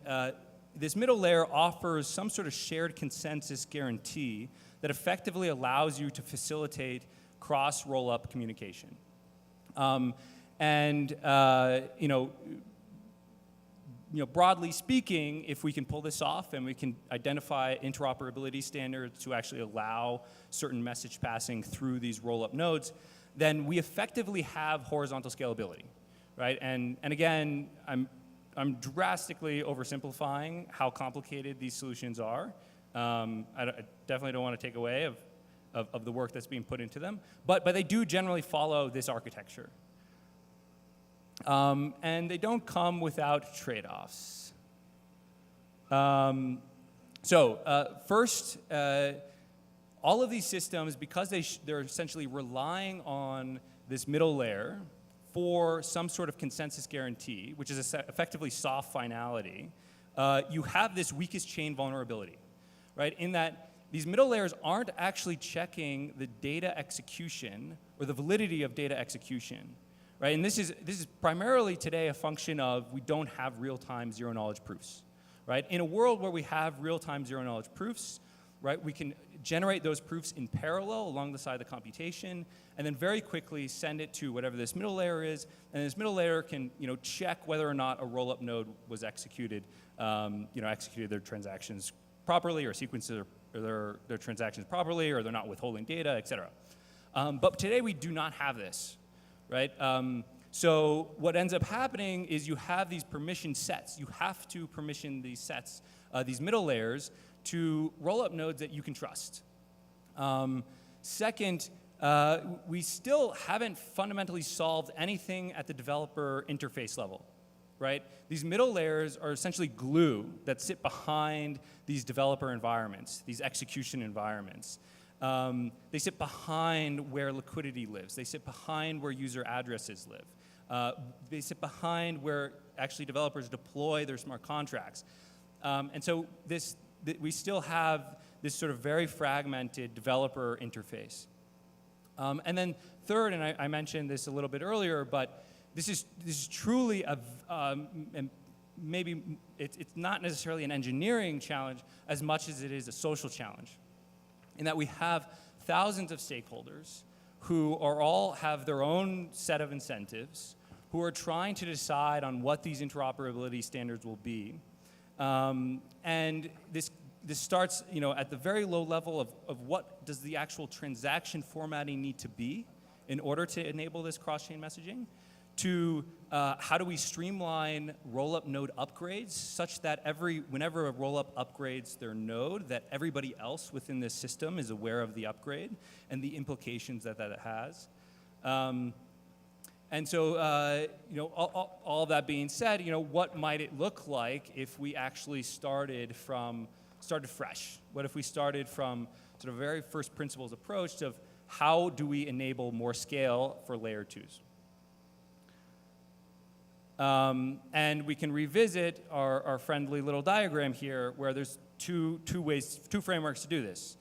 this middle layer offers some sort of shared consensus guarantee that effectively allows you to facilitate cross roll-up communication. Broadly speaking, if we can pull this off and we can identify interoperability standards to actually allow certain message passing through these roll-up nodes, then we effectively have horizontal scalability, right? And again, I'm drastically oversimplifying how complicated these solutions are. I definitely don't want to take away of the work that's being put into them, but they do generally follow this architecture. And they don't come without trade-offs. First, all of these systems, because they're essentially relying on this middle layer for some sort of consensus guarantee, which is effectively soft finality, you have this weakest chain vulnerability, right? In that these middle layers aren't actually checking the data execution or the validity of data execution. Right, and this is primarily today a function of we don't have real-time zero-knowledge proofs. Right? In a world where we have real-time zero-knowledge proofs, right, we can generate those proofs in parallel along the side of the computation, and then very quickly send it to whatever this middle layer is, and this middle layer can check whether or not a roll-up node was executed, executed their transactions properly, or sequences their transactions properly, or they're not withholding data, et cetera. But today we do not have this. Right? So what ends up happening is you have these permission sets. You have to permission these sets, these middle layers, to roll-up nodes that you can trust. Second, we still haven't fundamentally solved anything at the developer interface level. Right? These middle layers are essentially glue that sit behind these developer environments, these execution environments. They sit behind where liquidity lives. They sit behind where user addresses live. They sit behind where actually developers deploy their smart contracts. And so we still have this sort of very fragmented developer interface. And then third, and I mentioned this a little bit earlier, but this is truly and maybe it's not necessarily an engineering challenge as much as it is a social challenge. In that we have thousands of stakeholders who all have their own set of incentives, who are trying to decide on what these interoperability standards will be. And this starts at the very low level of what does the actual transaction formatting need to be in order to enable this cross-chain messaging, to how do we streamline roll-up node upgrades such that whenever a roll-up upgrades their node, that everybody else within this system is aware of the upgrade and the implications that has. And so, all that being said, what might it look like if we actually started fresh? What if we started from sort of very first principles approach of how do we enable more scale for layer 2s? And we can revisit our friendly little diagram here where there's two frameworks to do this,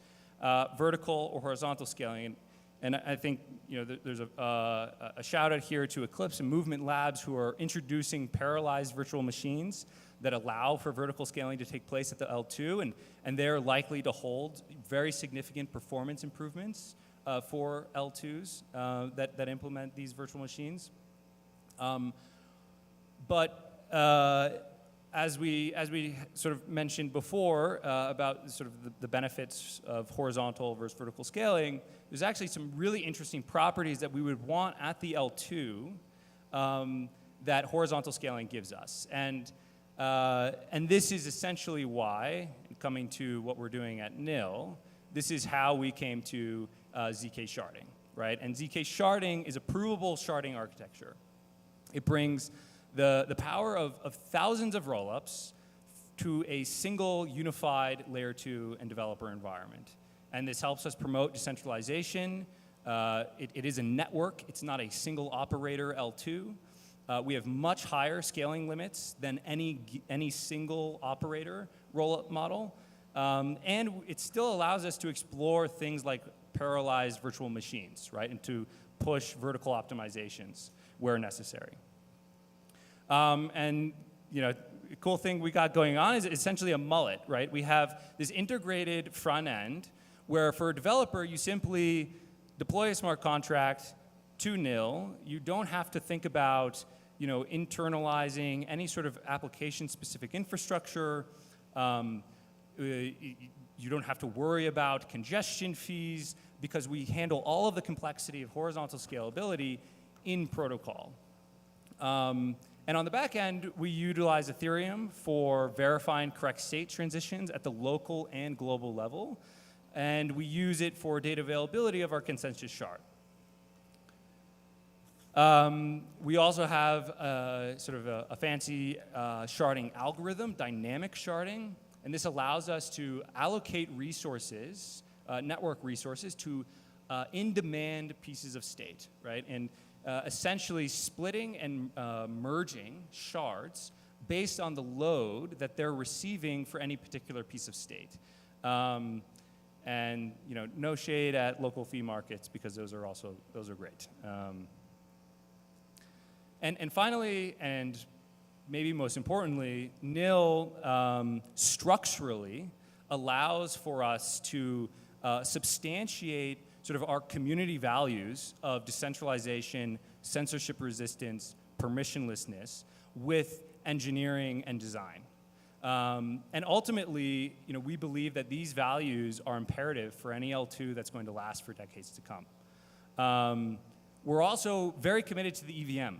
vertical or horizontal scaling. And I think there's a shout out here to Eclipse and Movement Labs who are introducing parallelized virtual machines that allow for vertical scaling to take place at the L2, and they're likely to hold very significant performance improvements for L2s that implement these virtual machines. But as we sort of mentioned before about sort of the benefits of horizontal versus vertical scaling, there's actually some really interesting properties that we would want at the L2 that horizontal scaling gives us. And this is essentially why, coming to what we're doing at NIL, this is how we came to ZK sharding, right? And ZK sharding is a provable sharding architecture. It brings the power of thousands of rollups to a single unified layer 2 and developer environment. And this helps us promote decentralization. It is a network. It's not a single operator L2. We have much higher scaling limits than any single operator rollup model. And it still allows us to explore things like parallelized virtual machines, right? And to push vertical optimizations where necessary. And the cool thing we got going on is essentially a mullet, right? We have this integrated front end where for a developer, you simply deploy a smart contract to NIL. You don't have to think about internalizing any sort of application-specific infrastructure. You don't have to worry about congestion fees because we handle all of the complexity of horizontal scalability in protocol. And on the back end, we utilize Ethereum for verifying correct state transitions at the local and global level. And we use it for data availability of our consensus shard. We also have sort of a fancy sharding algorithm, dynamic sharding. And this allows us to allocate resources, network resources, to in-demand pieces of state, right? And essentially splitting and merging shards based on the load that they're receiving for any particular piece of state. And no shade at local fee markets because those are great. And finally, and maybe most importantly, NIL structurally allows for us to substantiate sort of our community values of decentralization, censorship resistance, permissionlessness with engineering and design. And ultimately, we believe that these values are imperative for any L2 that's going to last for decades to come. We're also very committed to the EVM.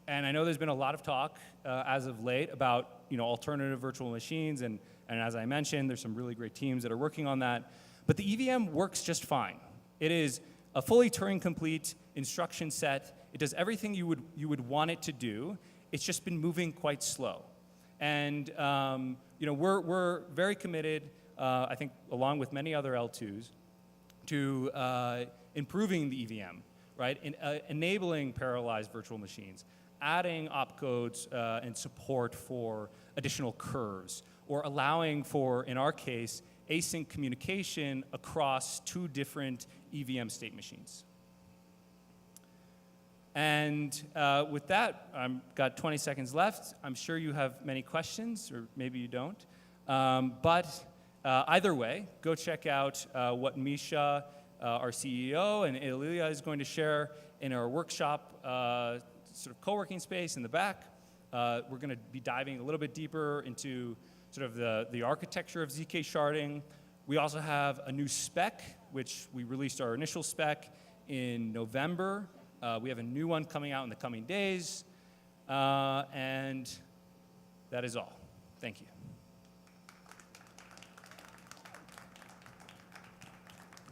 And I know there's been a lot of talk as of late about alternative virtual machines, and as I mentioned, there's some really great teams that are working on that. But the EVM works just fine. It is a fully Turing-complete instruction set. It does everything you would want it to do. It's just been moving quite slow. And we're very committed, I think, along with many other L2s, to improving the EVM, right? Enabling parallelized virtual machines, adding opcodes and support for additional curves, or allowing for, in our case, async communication across two different EVM state machines. And with that, I've got 20 seconds left. I'm sure you have many questions, or maybe you don't. But either way, go check out what Misha, our CEO, and Ilya is going to share in our workshop sort of co-working space in the back. We're going to be diving a little bit deeper into sort of the architecture of ZK sharding. We also have a new spec, which we released our initial spec in November. We have a new one coming out in the coming days. And that is all. Thank you.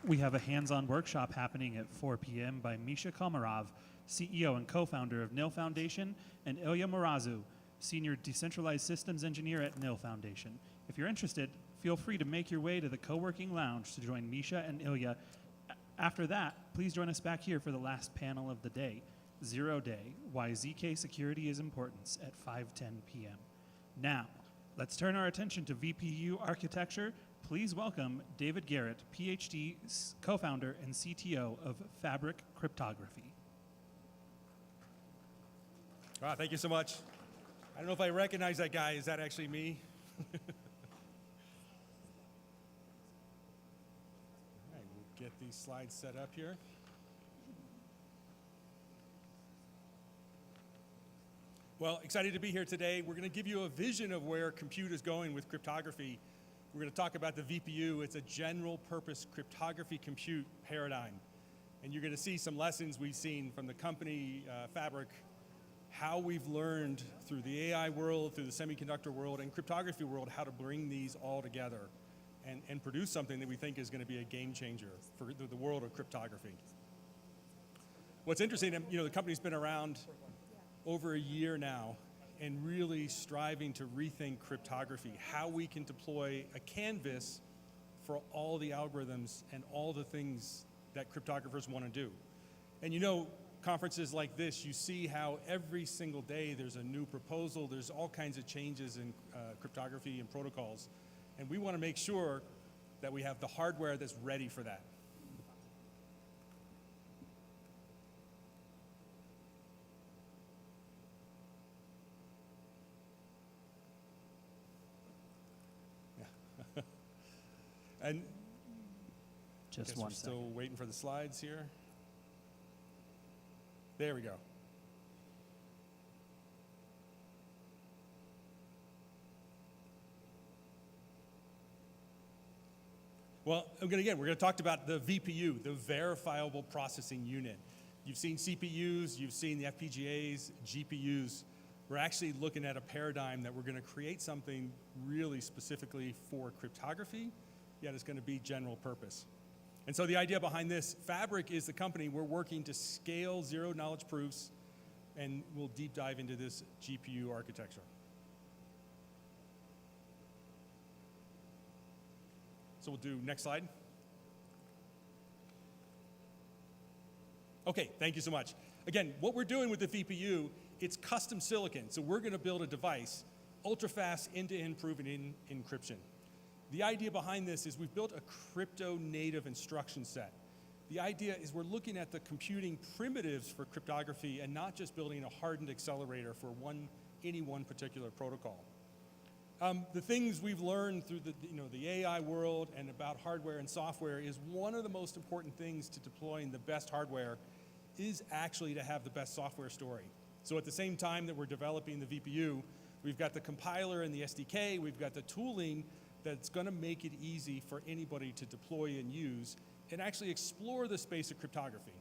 We have a hands-on workshop happening at 4 p.m. by Misha Komarov, CEO and co-founder of NIL Foundation, and Ilya Murazu, Senior Decentralized Systems Engineer at NIL Foundation. If you're interested, feel free to make your way to the co-working lounge to join Misha and Ilya. After that, please join us back here for the last panel of the day, Zero Day, Why ZK Security is Important, at 5:10 p.m. Now, let's turn our attention to VPU architecture. Please welcome David Garrett, PhD, co-founder and CTO of Fabric Cryptography. Wow, thank you so much. I don't know if I recognize that guy. Is that actually me? All right, we'll get these slides set up here. Well, excited to be here today. We're going to give you a vision of where compute is going with cryptography. We're going to talk about the VPU. It's a general purpose cryptography compute paradigm. And you're going to see some lessons we've seen from the company Fabric, how we've learned through the AI world, through the semiconductor world, and cryptography world, how to bring these all together and produce something that we think is going to be a game changer for the world of cryptography. What's interesting, the company's been around over a year now and really striving to rethink cryptography, how we can deploy a canvas for all the algorithms and all the things that cryptographers want to do. And conferences like this, you see how every single day there's a new proposal, there's all kinds of changes in cryptography and protocols. And we want to make sure that we have the hardware that's ready for that. And just we're still waiting for the slides here. There we go. Well, we're going to talk about the VPU, the verifiable processing unit. You've seen CPUs, you've seen the FPGAs, GPUs. We're actually looking at a paradigm that we're going to create something really specifically for cryptography, yet it's going to be general purpose. And so the idea behind this, Fabric is the company. We're working to scale zero knowledge proofs, and we'll deep dive into this GPU architecture. So we'll do next slide. Okay, thank you so much. Again, what we're doing with the VPU, it's custom silicon. So we're going to build a device, ultra-fast end-to-end proven encryption. The idea behind this is we've built a crypto-native instruction set. The idea is we're looking at the computing primitives for cryptography and not just building a hardened accelerator for any one particular protocol. The things we've learned through the AI world and about hardware and software is one of the most important things to deploying the best hardware is actually to have the best software story. So at the same time that we're developing the VPU, we've got the compiler and the SDK, we've got the tooling that's going to make it easy for anybody to deploy and use and actually explore the space of cryptography.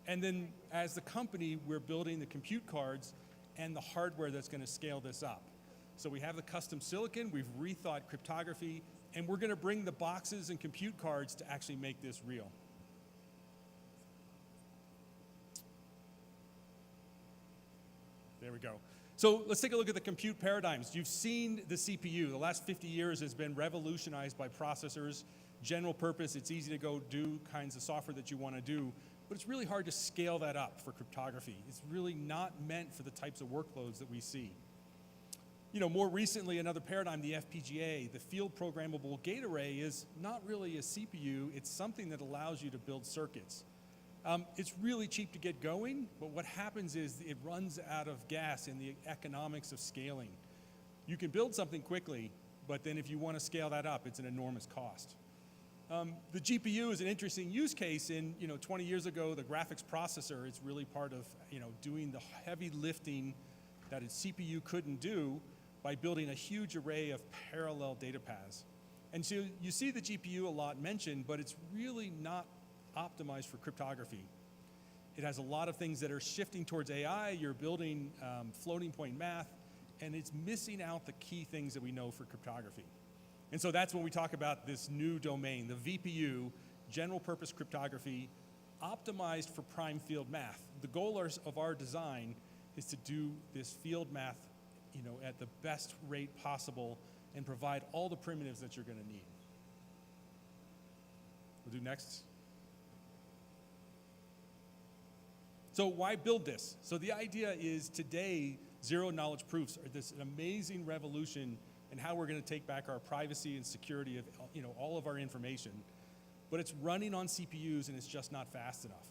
And then as the company, we're building the compute cards and the hardware that's going to scale this up. So we have the custom silicon, we've rethought cryptography, and we're going to bring the boxes and compute cards to actually make this real. There we go. So let's take a look at the compute paradigms. You've seen the CPU. The last 50 years has been revolutionized by processors, general purpose. It's easy to go do kinds of software that you want to do, but it's really hard to scale that up for cryptography. It's really not meant for the types of workloads that we see. More recently, another paradigm, the FPGA, the field programmable gate array, is not really a CPU. It's something that allows you to build circuits. It's really cheap to get going, but what happens is it runs out of gas in the economics of scaling. You can build something quickly, but then if you want to scale that up, it's an enormous cost. The GPU is an interesting use case. 20 years ago, the graphics processor is really part of doing the heavy lifting that a CPU couldn't do by building a huge array of parallel data paths. And so you see the GPU a lot mentioned, but it's really not optimized for cryptography. It has a lot of things that are shifting towards AI. You're building floating point math, and it's missing out the key things that we know for cryptography. And so that's when we talk about this new domain, the VPU, general purpose cryptography, optimized for prime field math. The goal of our design is to do this field math at the best rate possible and provide all the primitives that you're going to need. We'll do next. So why build this? So the idea is today, zero knowledge proofs are this amazing revolution in how we're going to take back our privacy and security of all of our information. But it's running on CPUs and it's just not fast enough.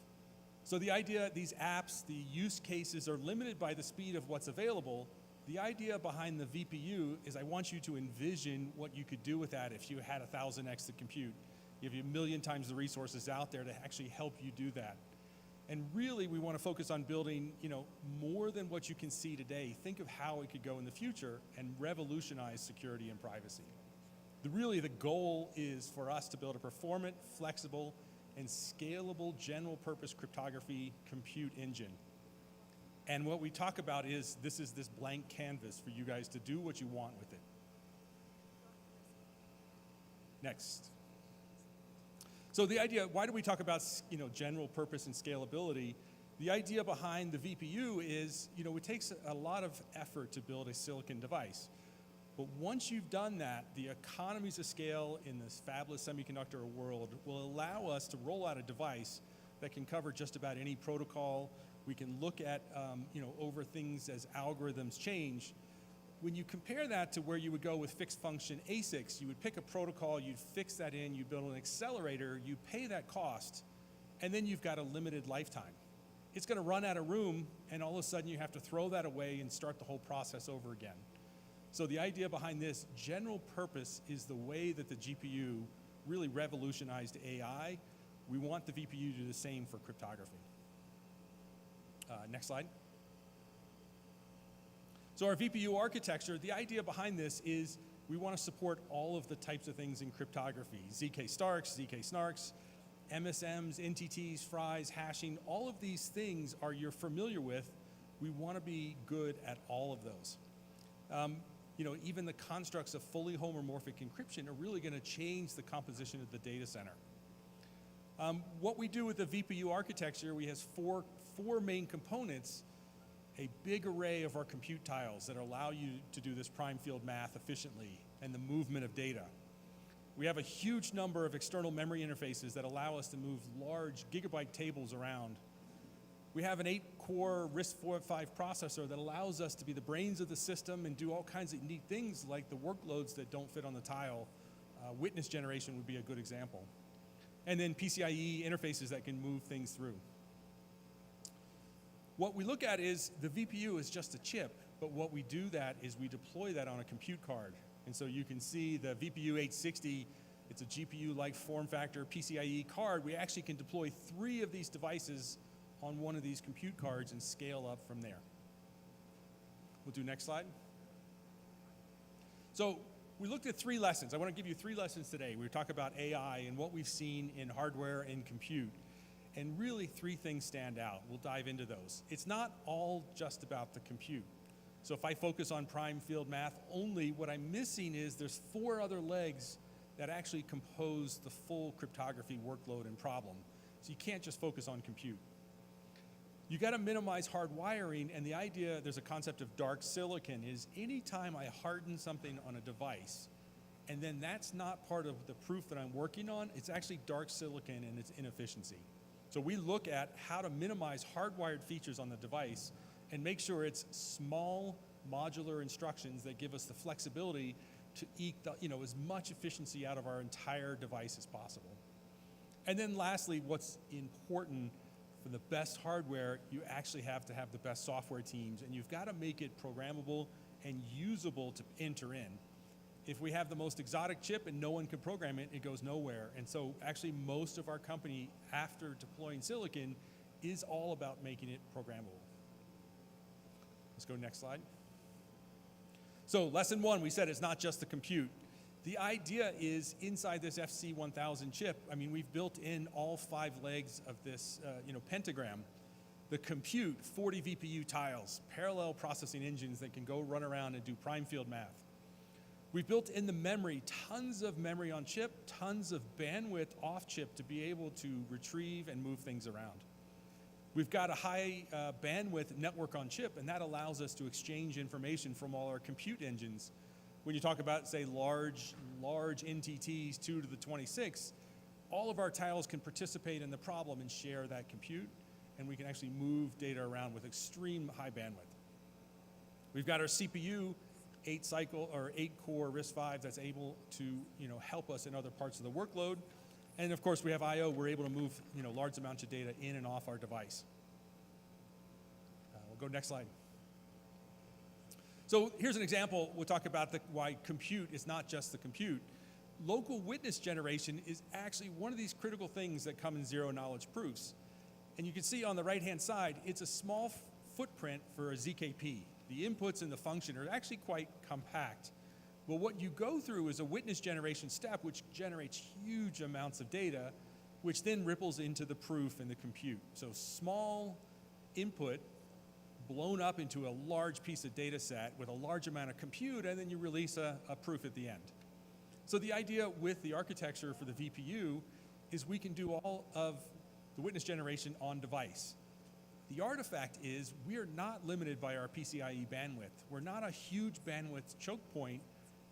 So the idea, these apps, the use cases are limited by the speed of what's available. The idea behind the VPU is I want you to envision what you could do with that if you had 1,000x the compute. You have a million times the resources out there to actually help you do that. And really, we want to focus on building, more than what you can see today. Think of how it could go in the future and revolutionize security and privacy. Really, the goal is for us to build a performant, flexible, and scalable general purpose cryptography compute engine. And what we talk about is this blank canvas for you guys to do what you want with it. Next. So the idea, why do we talk about general purpose and scalability? The idea behind the VPU is, it takes a lot of effort to build a silicon device. But once you've done that, the economies of scale in this fabless semiconductor world will allow us to roll out a device that can cover just about any protocol. We can look at, over things as algorithms change. When you compare that to where you would go with fixed function ASICs, you would pick a protocol, you'd fix that in, you build an accelerator, you pay that cost, and then you've got a limited lifetime. It's going to run out of room, and all of a sudden you have to throw that away and start the whole process over again. So the idea behind this general purpose is the way that the GPU really revolutionized AI. We want the VPU to do the same for cryptography. Next slide. So our VPU architecture, the idea behind this is we want to support all of the types of things in cryptography. ZK Starks, ZK Snarks, MSMs, NTTs, FRIs, hashing, all of these things you're familiar with. We want to be good at all of those. Even the constructs of fully homomorphic encryption are really going to change the composition of the data center. What we do with the VPU architecture, we have four main components, a big array of our compute tiles that allow you to do this prime field math efficiently and the movement of data. We have a huge number of external memory interfaces that allow us to move large gigabyte tables around. We have an 8-core RISC-V processor that allows us to be the brains of the system and do all kinds of neat things like the workloads that don't fit on the tile. Witness generation would be a good example. And then PCIe interfaces that can move things through. What we look at is the VPU is just a chip, but what we do that is we deploy that on a compute card. And so you can see the VPU 860, it's a GPU-like form factor PCIe card. We actually can deploy 3 of these devices on one of these compute cards and scale up from there. We'll do next slide. So we looked at 3 lessons. I want to give you 3 lessons today. We talk about AI and what we've seen in hardware and compute. And really 3 things stand out. We'll dive into those. It's not all just about the compute. So if I focus on prime field math only, what I'm missing is there's 4 other legs that actually compose the full cryptography workload and problem. So you can't just focus on compute. You got to minimize hard wiring, and the idea, there's a concept of dark silicon, is anytime I harden something on a device, and then that's not part of the proof that I'm working on, it's actually dark silicon and its inefficiency. So we look at how to minimize hardwired features on the device and make sure it's small modular instructions that give us the flexibility to eke as much efficiency out of our entire device as possible. And then lastly, what's important for the best hardware, you actually have to have the best software teams, and you've got to make it programmable and usable to enter in. If we have the most exotic chip and no one can program it, it goes nowhere. And so actually most of our company, after deploying silicon, is all about making it programmable. Let's go next slide. So lesson 1, we said it's not just the compute. The idea is inside this FC1000 chip, we've built in all 5 legs of this pentagram. The compute, 40 VPU tiles, parallel processing engines that can go run around and do prime field math. We've built in the memory, tons of memory on chip, tons of bandwidth off chip to be able to retrieve and move things around. We've got a high bandwidth network on chip, and that allows us to exchange information from all our compute engines. When you talk about, say, large NTTs, 2 to the 26, all of our tiles can participate in the problem and share that compute, and we can actually move data around with extreme high bandwidth. We've got our CPU, 8-core RISC-V that's able to help us in other parts of the workload. And of course, we have I/O. We're able to move large amounts of data in and off our device. We'll go next slide. So here's an example. We'll talk about why compute is not just the compute. Local witness generation is actually one of these critical things that come in zero-knowledge proofs. And you can see on the right-hand side, it's a small footprint for a ZKP. The inputs and the function are actually quite compact. But what you go through is a witness generation step, which generates huge amounts of data, which then ripples into the proof and the compute. So small input blown up into a large piece of data set with a large amount of compute, and then you release a proof at the end. So the idea with the architecture for the VPU is we can do all of the witness generation on device. The artifact is we are not limited by our PCIe bandwidth. We're not a huge bandwidth choke point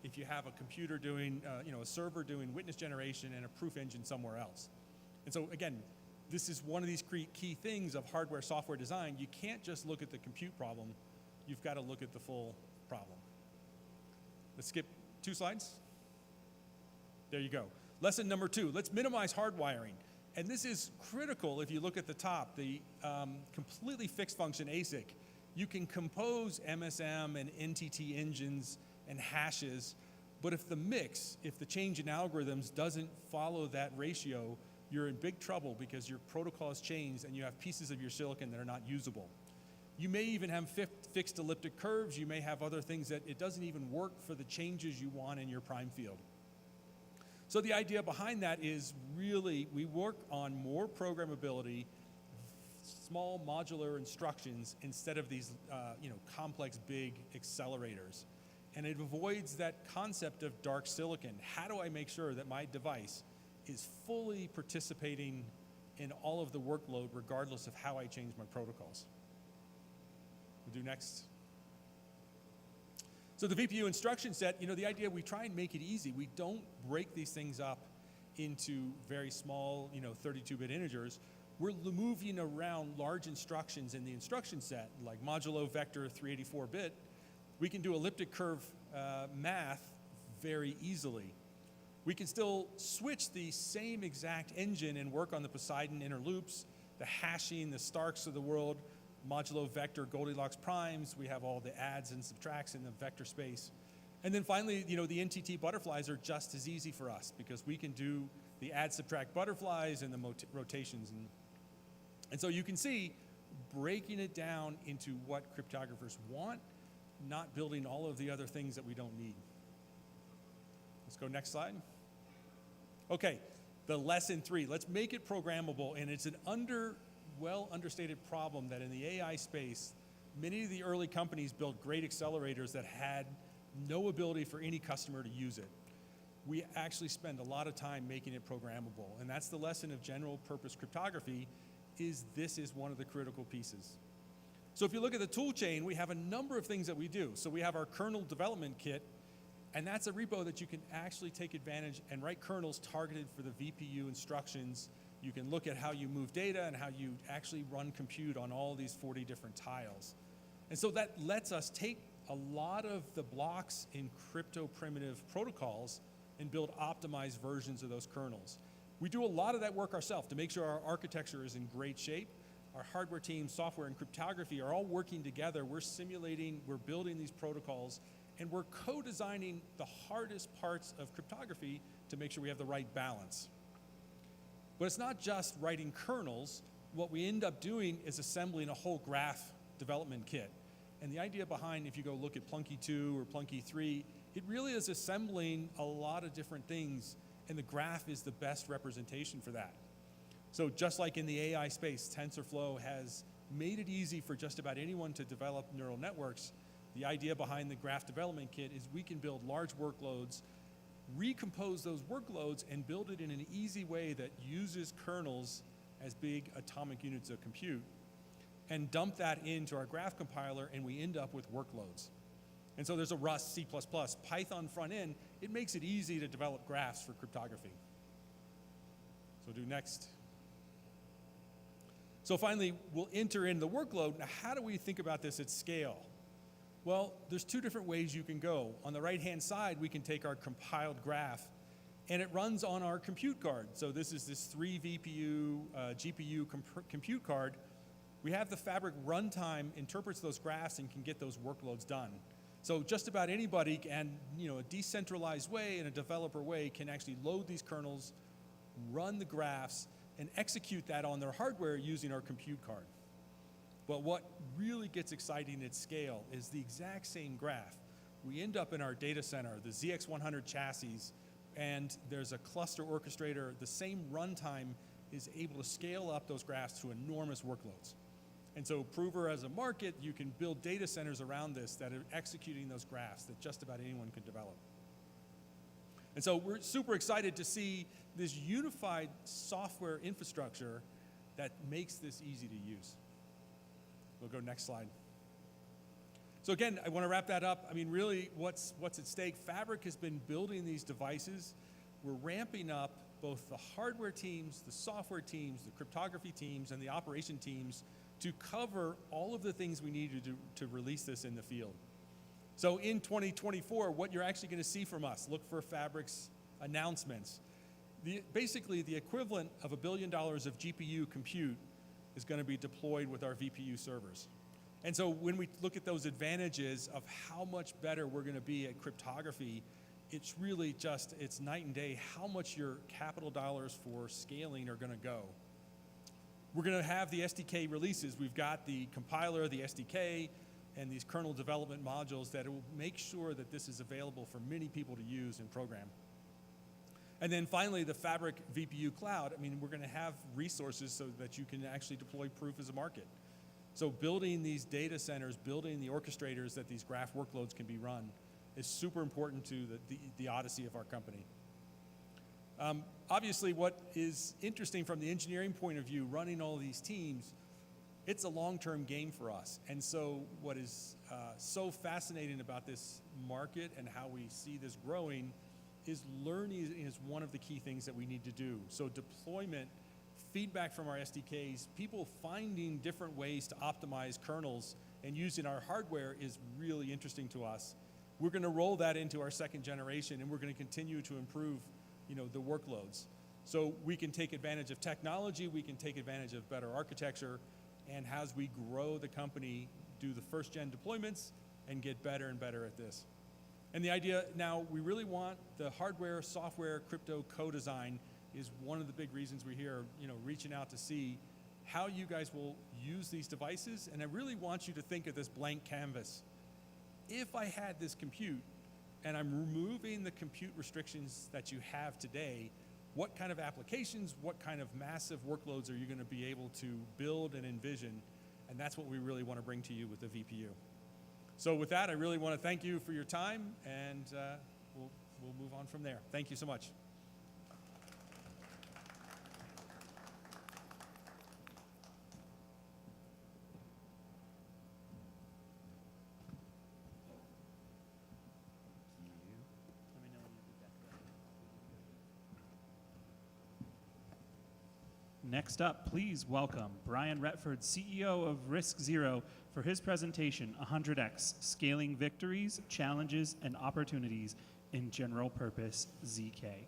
if you have a computer doing, a server doing witness generation and a proof engine somewhere else. And so again, this is one of these key things of hardware software design. You can't just look at the compute problem. You've got to look at the full problem. Let's skip 2 slides. There you go. Lesson number 2, let's minimize hardwiring. And this is critical if you look at the top, the completely fixed function ASIC. You can compose MSM and NTT engines and hashes, but if the change in algorithms doesn't follow that ratio, you're in big trouble because your protocol has changed and you have pieces of your silicon that are not usable. You may even have fixed elliptic curves. You may have other things that it doesn't even work for the changes you want in your prime field. So the idea behind that is really we work on more programmability, small modular instructions instead of these complex big accelerators. And it avoids that concept of dark silicon. How do I make sure that my device is fully participating in all of the workload regardless of how I change my protocols? We'll do next. So the VPU instruction set, the idea, we try and make it easy. We don't break these things up into very small, 32-bit integers. We're moving around large instructions in the instruction set, like modulo vector 384-bit. We can do elliptic curve math very easily. We can still switch the same exact engine and work on the Poseidon inner loops, the hashing, the Starks of the world, modulo vector Goldilocks primes. We have all the adds and subtracts in the vector space. And then finally, the NTT butterflies are just as easy for us because we can do the add subtract butterflies and the rotations. And so you can see breaking it down into what cryptographers want, not building all of the other things that we don't need. Let's go next slide. Okay, the lesson 3, let's make it programmable, and it's an well understated problem that in the AI space, many of the early companies built great accelerators that had no ability for any customer to use it. We actually spend a lot of time making it programmable, and that's the lesson of general purpose cryptography, this is one of the critical pieces. So if you look at the tool chain, we have a number of things that we do. So we have our kernel development kit, and that's a repo that you can actually take advantage and write kernels targeted for the VPU instructions. You can look at how you move data and how you actually run compute on all these 40 different tiles. And so that lets us take a lot of the blocks in crypto primitive protocols and build optimized versions of those kernels. We do a lot of that work ourselves to make sure our architecture is in great shape. Our hardware team, software, and cryptography are all working together. We're simulating, we're building these protocols, and we're co-designing the hardest parts of cryptography to make sure we have the right balance. But it's not just writing kernels. What we end up doing is assembling a whole graph development kit. And the idea behind, if you go look at Plunky 2 or Plunky 3, it really is assembling a lot of different things, and the graph is the best representation for that. So just like in the AI space, TensorFlow has made it easy for just about anyone to develop neural networks. The idea behind the graph development kit is we can build large workloads, recompose those workloads, and build it in an easy way that uses kernels as big atomic units of compute, and dump that into our graph compiler, and we end up with workloads. And so there's a Rust, C++, Python front end. It makes it easy to develop graphs for cryptography. So do next. So finally, we'll enter in the workload. Now, how do we think about this at scale? Well, there's 2 different ways you can go. On the right-hand side, we can take our compiled graph, and it runs on our compute card. So this is this 3 VPU, GPU compute card. We have the Fabric runtime interprets those graphs and can get those workloads done. So just about anybody can, a decentralized way, in a developer way, can actually load these kernels, run the graphs. and execute that on their hardware using our compute card. But what really gets exciting at scale is the exact same graph. We end up in our data center, the ZX100 chassis, and there's a cluster orchestrator. The same runtime is able to scale up those graphs to enormous workloads. And so Prover as a market, you can build data centers around this that are executing those graphs that just about anyone can develop. And so we're super excited to see this unified software infrastructure that makes this easy to use. We'll go next slide. So again, I want to wrap that up. I mean, really, what's at stake? Fabric has been building these devices. We're ramping up both the hardware teams, the software teams, the cryptography teams, and the operation teams to cover all of the things we need to do to release this in the field. So in 2024, what you're actually going to see from us, look for Fabric's announcements. Basically, the equivalent of $1 billion of GPU compute is going to be deployed with our VPU servers. And so when we look at those advantages of how much better we're going to be at cryptography, it's really just, it's night and day how much your capital dollars for scaling are going to go. We're going to have the SDK releases. We've got the compiler, the SDK, and these kernel development modules that will make sure that this is available for many people to use and program. And then finally, the Fabric VPU cloud. I mean, we're going to have resources so that you can actually deploy proof as a market. So building these data centers, building the orchestrators that these graph workloads can be run is super important to the odyssey of our company. Obviously, what is interesting from the engineering point of view, running all these teams, it's a long-term game for us. And so what is so fascinating about this market and how we see this growing is learning is one of the key things that we need to do. So deployment, feedback from our SDKs, people finding different ways to optimize kernels and using our hardware is really interesting to us. We're going to roll that into our second generation, and we're going to continue to improve, the workloads. So we can take advantage of technology, we can take advantage of better architecture, and as we grow the company, do the first gen deployments and get better and better at this. And the idea now, we really want the hardware, software, crypto co-design is one of the big reasons we're here, reaching out to see how you guys will use these devices. And I really want you to think of this blank canvas. If I had this compute and I'm removing the compute restrictions that you have today, what kind of applications, what kind of massive workloads are you going to be able to build and envision? And that's what we really want to bring to you with the VPU. So with that, I really want to thank you for your time, and we'll move on from there. Thank you so much. Next up, please welcome Brian Retford, CEO of RISC Zero, for his presentation, 100x, Scaling Victories, Challenges, and Opportunities in General Purpose ZK.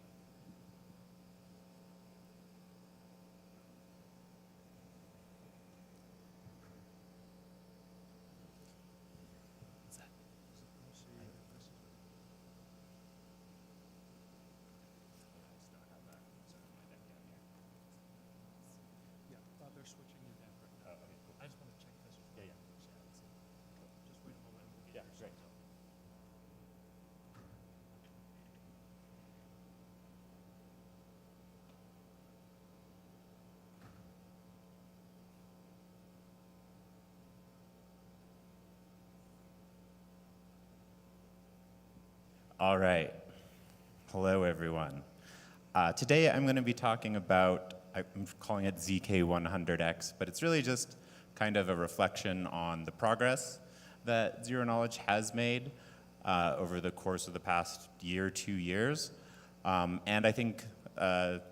All right. Hello, everyone. Today I'm going to be talking about, I'm calling it ZK100X, but it's really just kind of a reflection on the progress that Zero Knowledge has made over the course of the past year, 2 years. And I think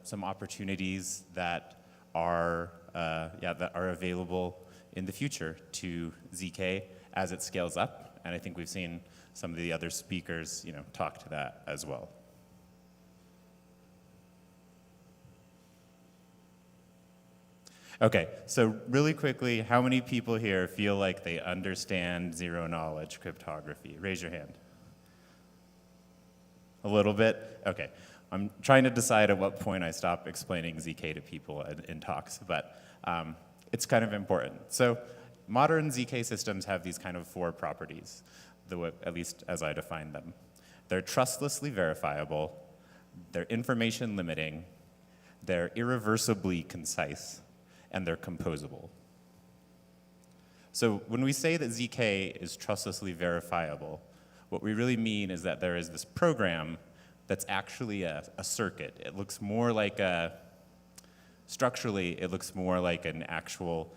some opportunities that are available in the future to ZK as it scales up. And I think we've seen some of the other speakers, talk to that as well. Okay, so really quickly, how many people here feel like they understand Zero Knowledge cryptography? Raise your hand. A little bit? Okay. I'm trying to decide at what point I stop explaining ZK to people in talks, but it's kind of important. So modern ZK systems have these kind of 4 properties, at least as I define them. They're trustlessly verifiable, they're information limiting, they're irreversibly concise, and they're composable. So when we say that ZK is trustlessly verifiable, what we really mean is that there is this program that's actually a circuit. It looks more like structurally, it looks more like an actual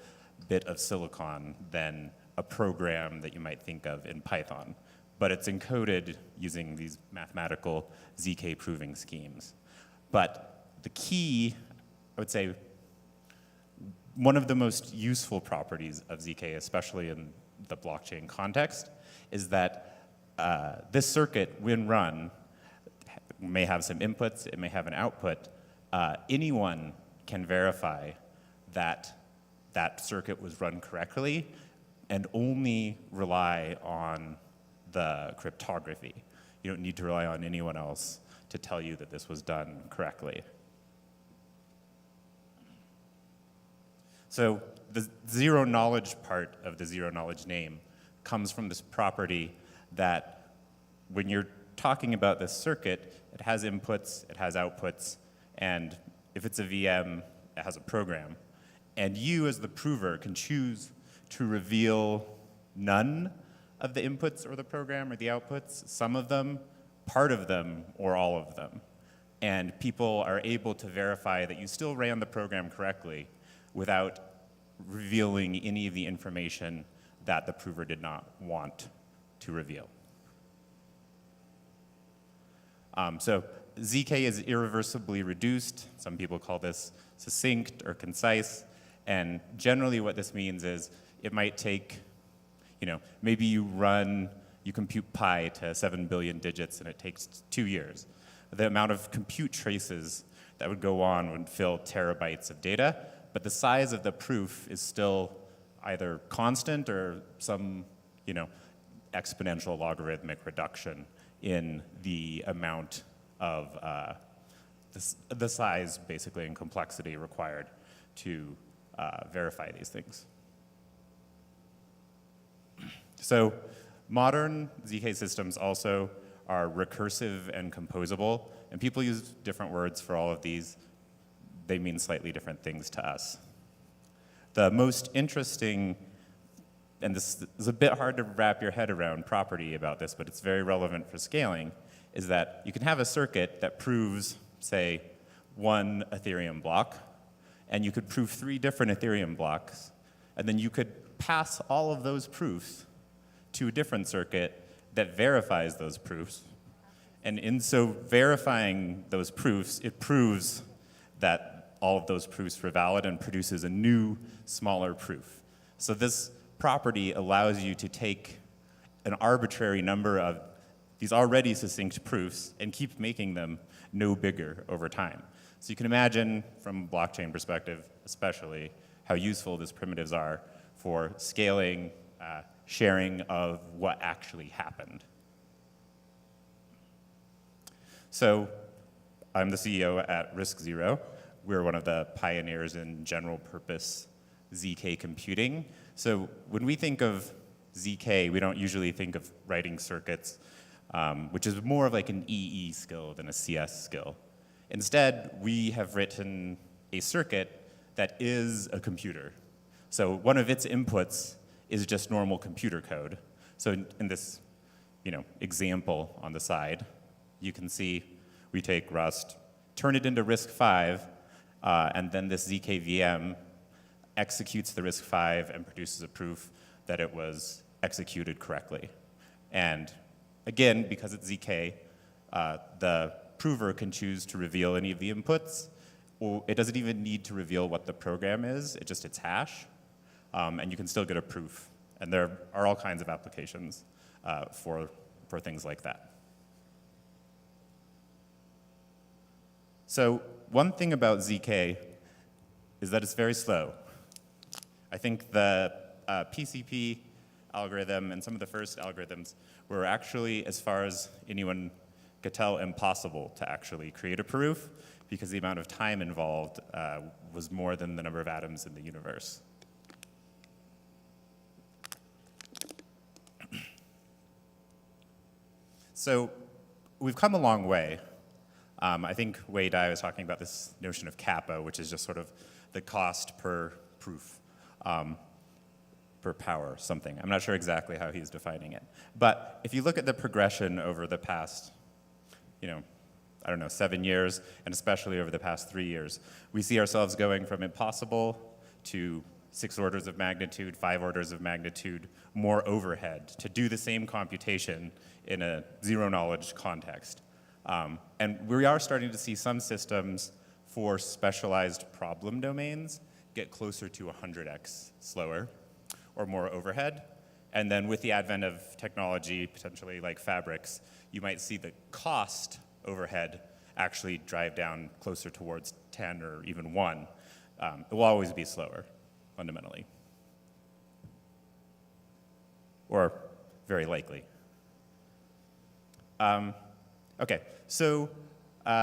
bit of silicon than a program that you might think of in Python. But it's encoded using these mathematical ZK proving schemes. But the key, I would say, one of the most useful properties of ZK, especially in the blockchain context, is that this circuit, when run, may have some inputs, it may have an output. Anyone can verify that that circuit was run correctly and only rely on the cryptography. You don't need to rely on anyone else to tell you that this was done correctly. So the zero knowledge part of the zero knowledge name comes from this property that when you're talking about this circuit, it has inputs, it has outputs, and if it's a VM, it has a program. And you, as the prover, can choose to reveal none of the inputs or the program or the outputs, some of them, part of them, or all of them. And people are able to verify that you still ran the program correctly without revealing any of the information that the prover did not want to reveal. So ZK is irreversibly reduced. Some people call this succinct or concise. And generally what this means is it might take, maybe you compute pi to 7 billion digits and it takes 2 years. The amount of compute traces that would go on would fill terabytes of data, but the size of the proof is still either constant or some, exponential logarithmic reduction in the amount of the size, basically, and complexity required to verify these things. So modern ZK systems also are recursive and composable, and people use different words for all of these. They mean slightly different things to us. The most interesting, and this is a bit hard to wrap your head around property about this, but it's very relevant for scaling, is that you can have a circuit that proves, say, 1 Ethereum block, and you could prove 3 different Ethereum blocks, and then you could pass all of those proofs to a different circuit that verifies those proofs. And in so verifying those proofs, it proves that all of those proofs were valid and produces a new, smaller proof. So this property allows you to take an arbitrary number of these already succinct proofs and keep making them no bigger over time. So you can imagine, from a blockchain perspective especially, how useful these primitives are for scaling, sharing of what actually happened. So I'm the CEO at RISC Zero. We're one of the pioneers in general purpose ZK computing. So when we think of ZK, we don't usually think of writing circuits, which is more of like an EE skill than a CS skill. Instead, we have written a circuit that is a computer. So one of its inputs is just normal computer code. So in this example on the side, you can see we take Rust, turn it into RISC-V, and then this ZK VM executes the RISC-V and produces a proof that it was executed correctly. And again, because it's ZK, the prover can choose to reveal any of the inputs, or it doesn't even need to reveal what the program is, it's just its hash, and you can still get a proof. And there are all kinds of applications for things like that. So one thing about ZK is that it's very slow. I think the PCP algorithm and some of the first algorithms were actually, as far as anyone Cattell impossible to actually create a proof because the amount of time involved was more than the number of atoms in the universe. So we've come a long way. I think Wei Dai was talking about this notion of kappa, which is just sort of the cost per proof, per power, something. I'm not sure exactly how he's defining it. But if you look at the progression over the past, I don't know, 7 years, and especially over the past 3 years, we see ourselves going from impossible to 6 orders of magnitude, 5 orders of magnitude, more overhead to do the same computation in a zero-knowledge context. And we are starting to see some systems for specialized problem domains get closer to 100x slower or more overhead. And then with the advent of technology, potentially like fabrics, you might see the cost overhead actually drive down closer towards 10 or even 1. It will always be slower, fundamentally. Or very likely. Okay, so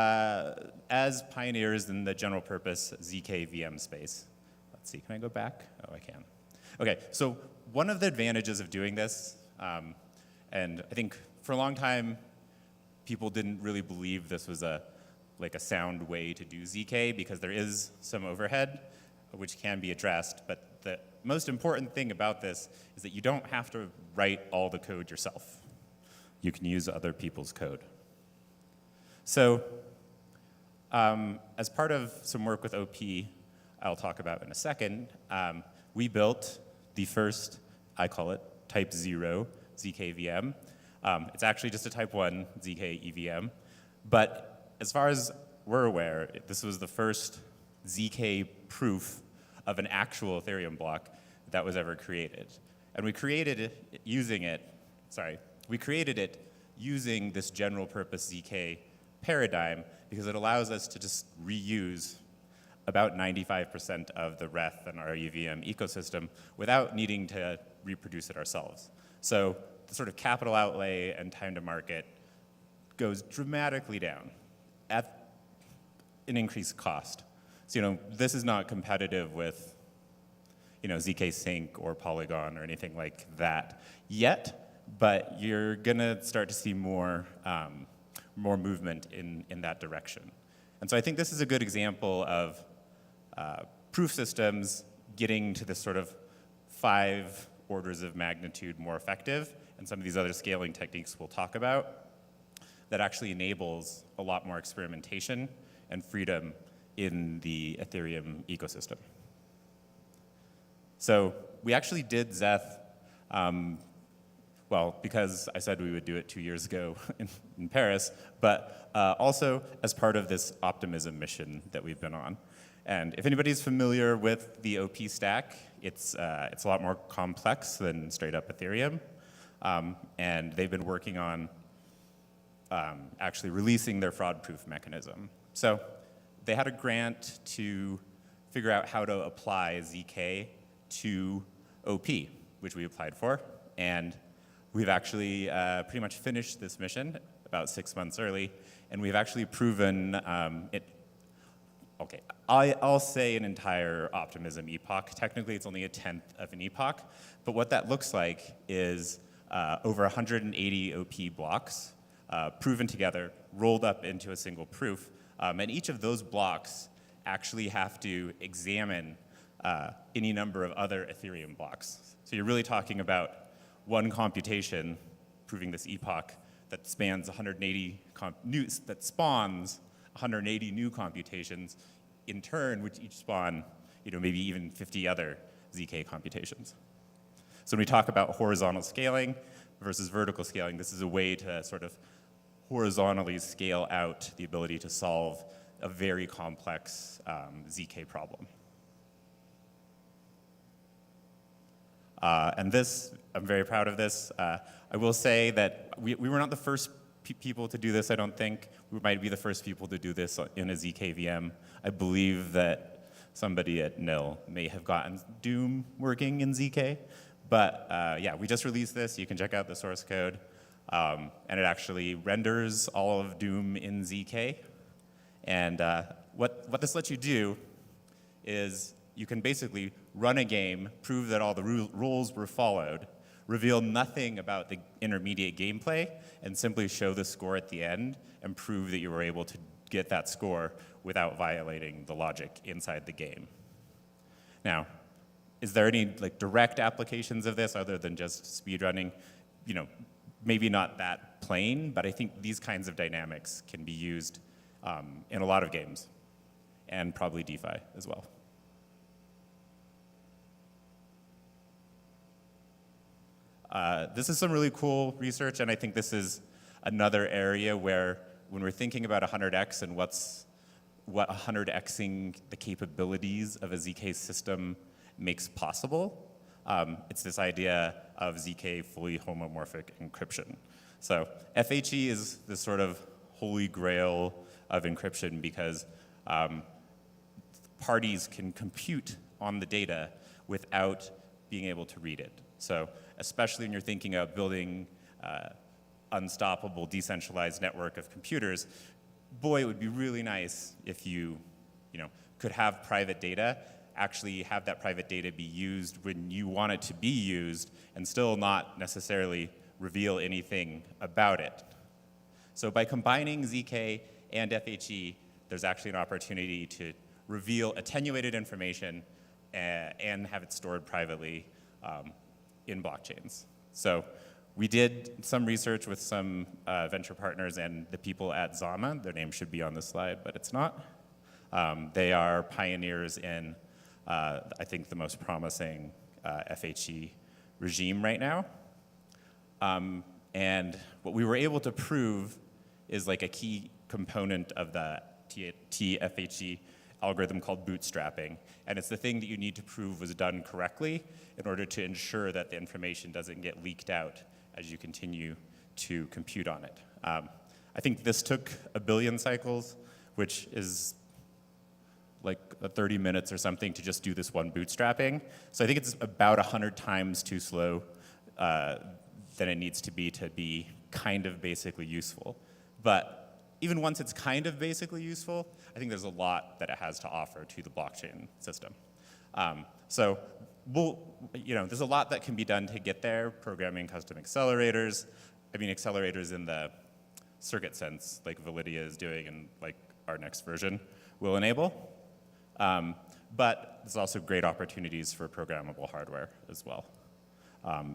as pioneers in the general purpose ZK VM space, let's see, can I go back? Oh, I can. Okay, so one of the advantages of doing this, and I think for a long time, people didn't really believe this was a sound way to do ZK because there is some overhead which can be addressed, but the most important thing about this is that you don't have to write all the code yourself. You can use other people's code. So as part of some work with OP, I'll talk about in a second, we built the first, I call it, type 0 ZK VM. It's actually just a type 1 ZK EVM. But as far as we're aware, this was the first ZK proof of an actual Ethereum block that was ever created. And we created it using this general purpose ZK paradigm because it allows us to just reuse about 95% of the REF and our EVM ecosystem without needing to reproduce it ourselves. So the sort of capital outlay and time to market goes dramatically down at an increased cost. So, this is not competitive with, ZK Sync or Polygon or anything like that yet, but you're gonna start to see more movement in that direction. And so I think this is a good example of proof systems getting to this sort of 5 orders of magnitude more effective, and some of these other scaling techniques we'll talk about, that actually enables a lot more experimentation and freedom in the Ethereum ecosystem. So we actually did Zeth, well, because I said we would do it 2 years ago in Paris, but also as part of this optimism mission that we've been on. And if anybody's familiar with the OP stack, it's a lot more complex than straight up Ethereum. And they've been working on actually releasing their fraud-proof mechanism. So they had a grant to figure out how to apply ZK to OP, which we applied for. And we've actually pretty much finished this mission about 6 months early. And we've actually proven it. Okay, I'll say an entire optimism epoch. Technically, it's only a 1/10 of an epoch. But what that looks like is over 180 OP blocks proven together, rolled up into a single proof. And each of those blocks actually have to examine any number of other Ethereum blocks. So you're really talking about one computation proving this epoch that spans that spawns 180 new computations, in turn, which each spawn, maybe even 50 other ZK computations. So when we talk about horizontal scaling versus vertical scaling, this is a way to sort of horizontally scale out the ability to solve a very complex ZK problem. And this, I'm very proud of this. I will say that we were not the first people to do this, I don't think. We might be the first people to do this in a ZK VM. I believe that somebody at NIL may have gotten Doom working in ZK. But yeah, we just released this. You can check out the source code. And it actually renders all of Doom in ZK. And what this lets you do is you can basically run a game, prove that all the rules were followed, reveal nothing about the intermediate gameplay, and simply show the score at the end and prove that you were able to get that score without violating the logic inside the game. Now, is there any direct applications of this other than just speedrunning? You know, maybe not that plain, but I think these kinds of dynamics can be used in a lot of games, and probably DeFi as well. This is some really cool research, and I think this is another area where when we're thinking about 100x and what 100xing the capabilities of a ZK system makes possible, it's this idea of ZK fully homomorphic encryption. So FHE is this sort of holy grail of encryption because parties can compute on the data without being able to read it. So especially when you're thinking of building unstoppable decentralized network of computers, boy, it would be really nice if you could have private data, actually have that private data be used when you want it to be used, and still not necessarily reveal anything about it. So by combining ZK and FHE, there's actually an opportunity to reveal attenuated information and have it stored privately in blockchains. So we did some research with some venture partners and the people at Zama. Their name should be on the slide, but it's not. They are pioneers in, I think, the most promising FHE regime right now. And what we were able to prove is a key component of the TFHE algorithm called bootstrapping. And it's the thing that you need to prove was done correctly in order to ensure that the information doesn't get leaked out as you continue to compute on it. I think this took 1 billion cycles, which is 30 minutes or something to just do this one bootstrapping. So I think it's about 100 times too slow than it needs to be kind of basically useful. But even once it's kind of basically useful, I think there's a lot that it has to offer to the blockchain system. So there's a lot that can be done to get there, programming custom accelerators. I mean, accelerators in the circuit sense, like Validia is doing and our next version will enable. But there's also great opportunities for programmable hardware as well. I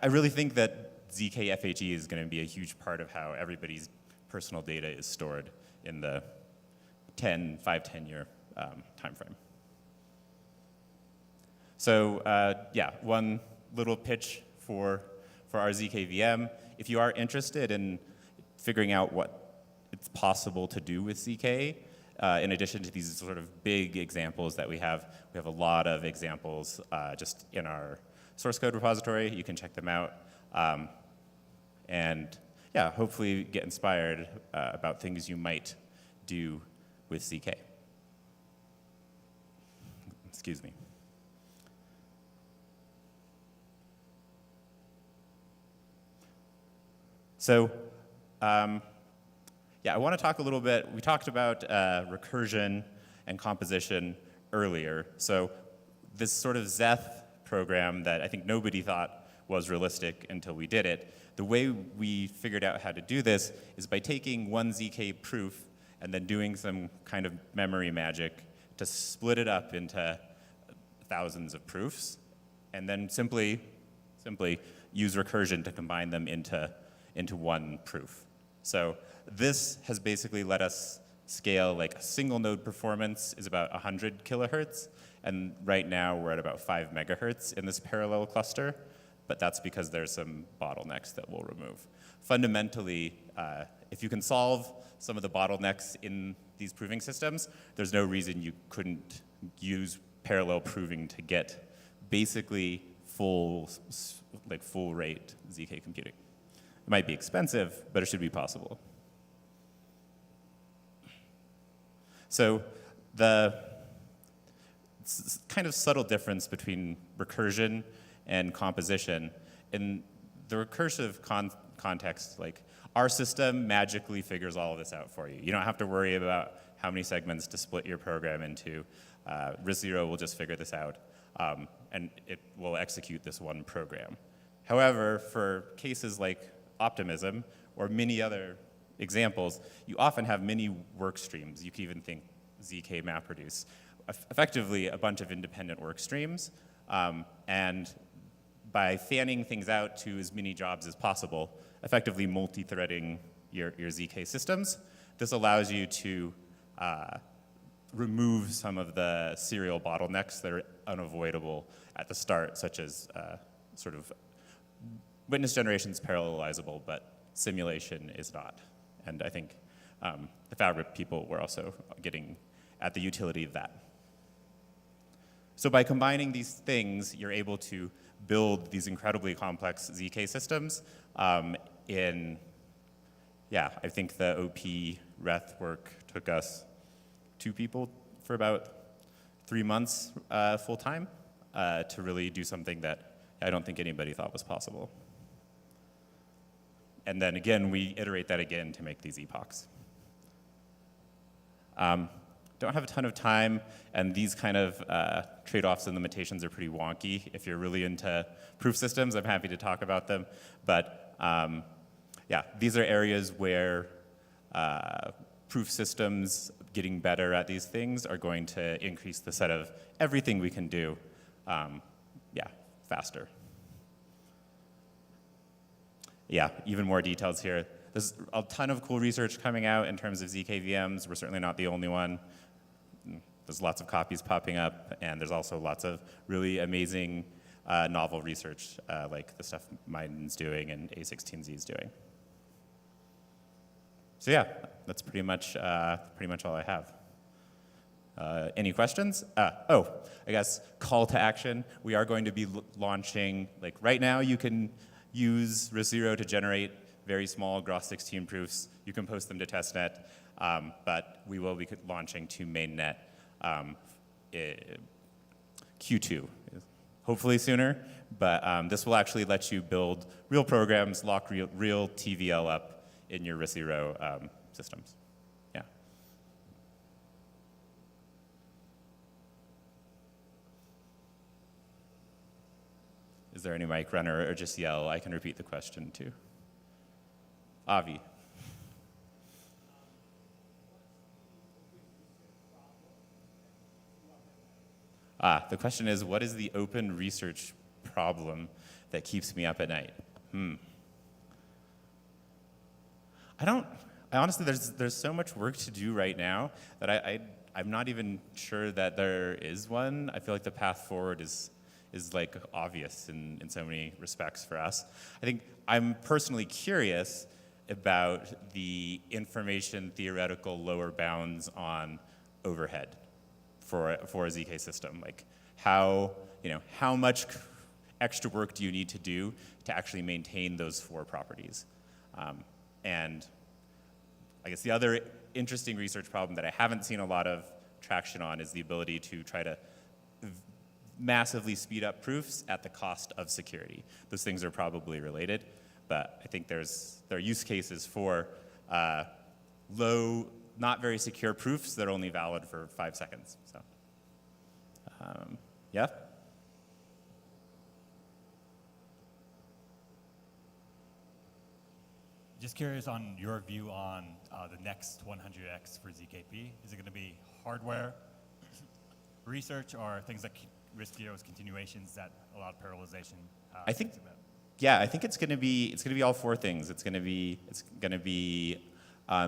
really think that ZK FHE is going to be a huge part of how everybody's personal data is stored in the 5-10 year time frame. So one little pitch for our ZK VM. If you are interested in figuring out what it's possible to do with ZK, in addition to these sort of big examples that we have a lot of examples just in our source code repository. You can check them out. And hopefully get inspired about things you might do with ZK. Excuse me. So, I want to talk a little bit. We talked about recursion and composition earlier. So this sort of Zeth program that I think nobody thought was realistic until we did it. The way we figured out how to do this is by taking one ZK proof and then doing some kind of memory magic to split it up into thousands of proofs, and then simply use recursion to combine them into one proof. So this has basically let us scale a single node performance is about 100 kilohertz, and right now we're at about 5 megahertz in this parallel cluster. But that's because there's some bottlenecks that we'll remove. Fundamentally, if you can solve some of the bottlenecks in these proving systems, there's no reason you couldn't use parallel proving to get basically full rate ZK computing. It might be expensive, but it should be possible. So the kind of subtle difference between recursion and composition. In the recursive context, like our system magically figures all of this out for you. You don't have to worry about how many segments to split your program into. RISC Zero will just figure this out, and it will execute this one program. However, for cases like optimism or many other examples, you often have many work streams. You can even think ZK MapReduce. Effectively, a bunch of independent work streams, and by fanning things out to as many jobs as possible, effectively multi-threading your ZK systems, this allows you to remove some of the serial bottlenecks that are unavoidable at the start, such as sort of witness generation is parallelizable, but simulation is not. And I think the Fabric people were also getting at the utility of that. So by combining these things, you're able to build these incredibly complex ZK systems in, yeah, I think the OP Reth work took us 2 people for about 3 months full time to really do something that I don't think anybody thought was possible. And then again, we iterate that again to make these epochs. Don't have a ton of time, and these kind of trade-offs and limitations are pretty wonky. If you're really into proof systems, I'm happy to talk about them. But yeah, these are areas where proof systems getting better at these things are going to increase the set of everything we can do, yeah, faster. Yeah, even more details here. There's a ton of cool research coming out in terms of ZK VMs. We're certainly not the only one. There's lots of copies popping up, and there's also lots of really amazing novel research, like the stuff Mine's doing and A16Z is doing. So yeah, that's pretty much all I have. Any questions? Oh, I guess call to action. We are going to be launching, like right now you can use RISC Zero to generate very small Groth16 proofs. You can post them to testnet, but we will be launching to mainnet Q2, hopefully sooner. But this will actually let you build real programs, lock real TVL up in your RISC Zero systems. Yeah. Is there any mic runner, or just yell? I can repeat the question too. Avi. The question is, what is the open research problem that keeps me up at night? I honestly, there's so much work to do right now that I'm not even sure that there is one. I feel like the path forward is like obvious in so many respects for us. I think I'm personally curious about the information theoretical lower bounds on overhead for a ZK system. Like how much extra work do you need to do to actually maintain those 4 properties? And I guess the other interesting research problem that I haven't seen a lot of traction on is the ability to try to massively speed up proofs at the cost of security. Those things are probably related, but I think there are use cases for low, not very secure proofs that are only valid for 5 seconds. So, yeah? Just curious on your view on the next 100x for ZKP. Is it going to be hardware research or things like RISC Zero's continuations that allow parallelization? I think, yeah, I think it's going to be all 4 things. It's going to be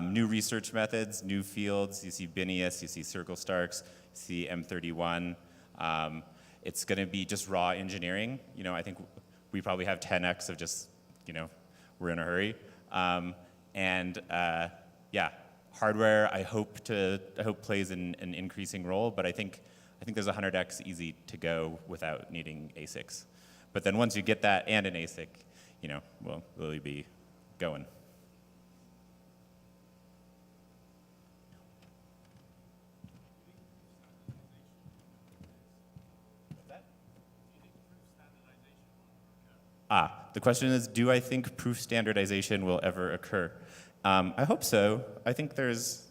new research methods, new fields. You see Binius, you see Circle Starks, you see M31. It's going to be just raw engineering. I think we probably have 10x of just, we're in a hurry. Yeah, hardware I hope plays an increasing role, but I think there's 100x easy to go without needing ASICs. But then once you get that and an ASIC, we'll really be going. The question is, do I think proof standardization will ever occur? I hope so. I think there's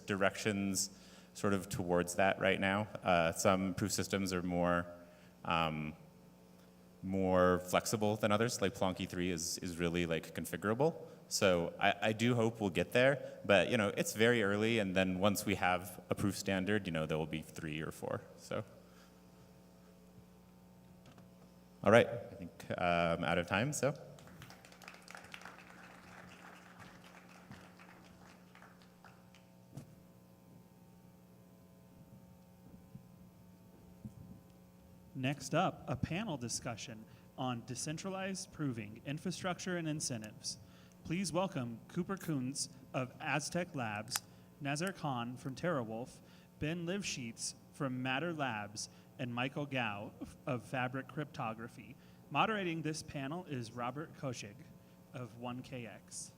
directions sort of towards that right now. Some proof systems are more flexible than others, like Plonky 3 is really like configurable. So I do hope we'll get there, but you know, it's very early, and then once we have a proof standard, you know, there will be 3 or 4. So, all right, I think I'm out of time. So. Next up, a panel discussion on decentralized proving, infrastructure, and incentives. Please welcome Cooper Kuntz of Aztec Labs, Nazar Khan from Terawulf, Ben Livsheets from Matter Labs, and Michael Gao of Fabric Cryptography. Moderating this panel is Robert Koschig of 1KX.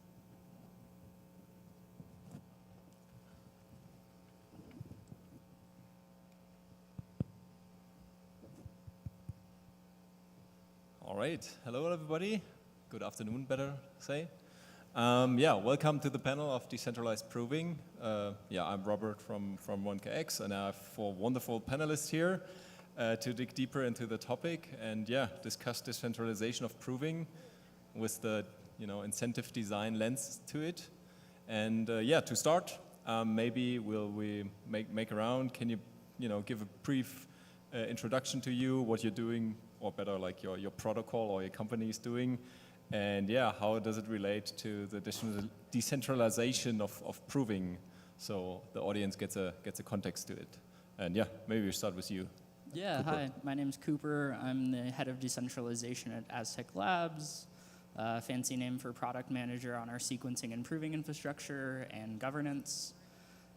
All right. Hello, everybody. Good afternoon, better say. Yeah, welcome to the panel of Decentralized Proving. I'm Robert from 1KX, and I have 4 wonderful panelists here to dig deeper into the topic and discuss decentralization of proving with the incentive design lens to it. And to start, maybe we make a round. Can you give a brief introduction to you, what you're doing, or better, like your protocol or your company is doing, and how does it relate to the decentralization of proving, so the audience gets a context to it. And maybe we start with you. Yeah, Cooper. Hi, my name's Cooper. I'm the head of decentralization at Aztec Labs, fancy name for product manager on our sequencing and proving infrastructure and governance.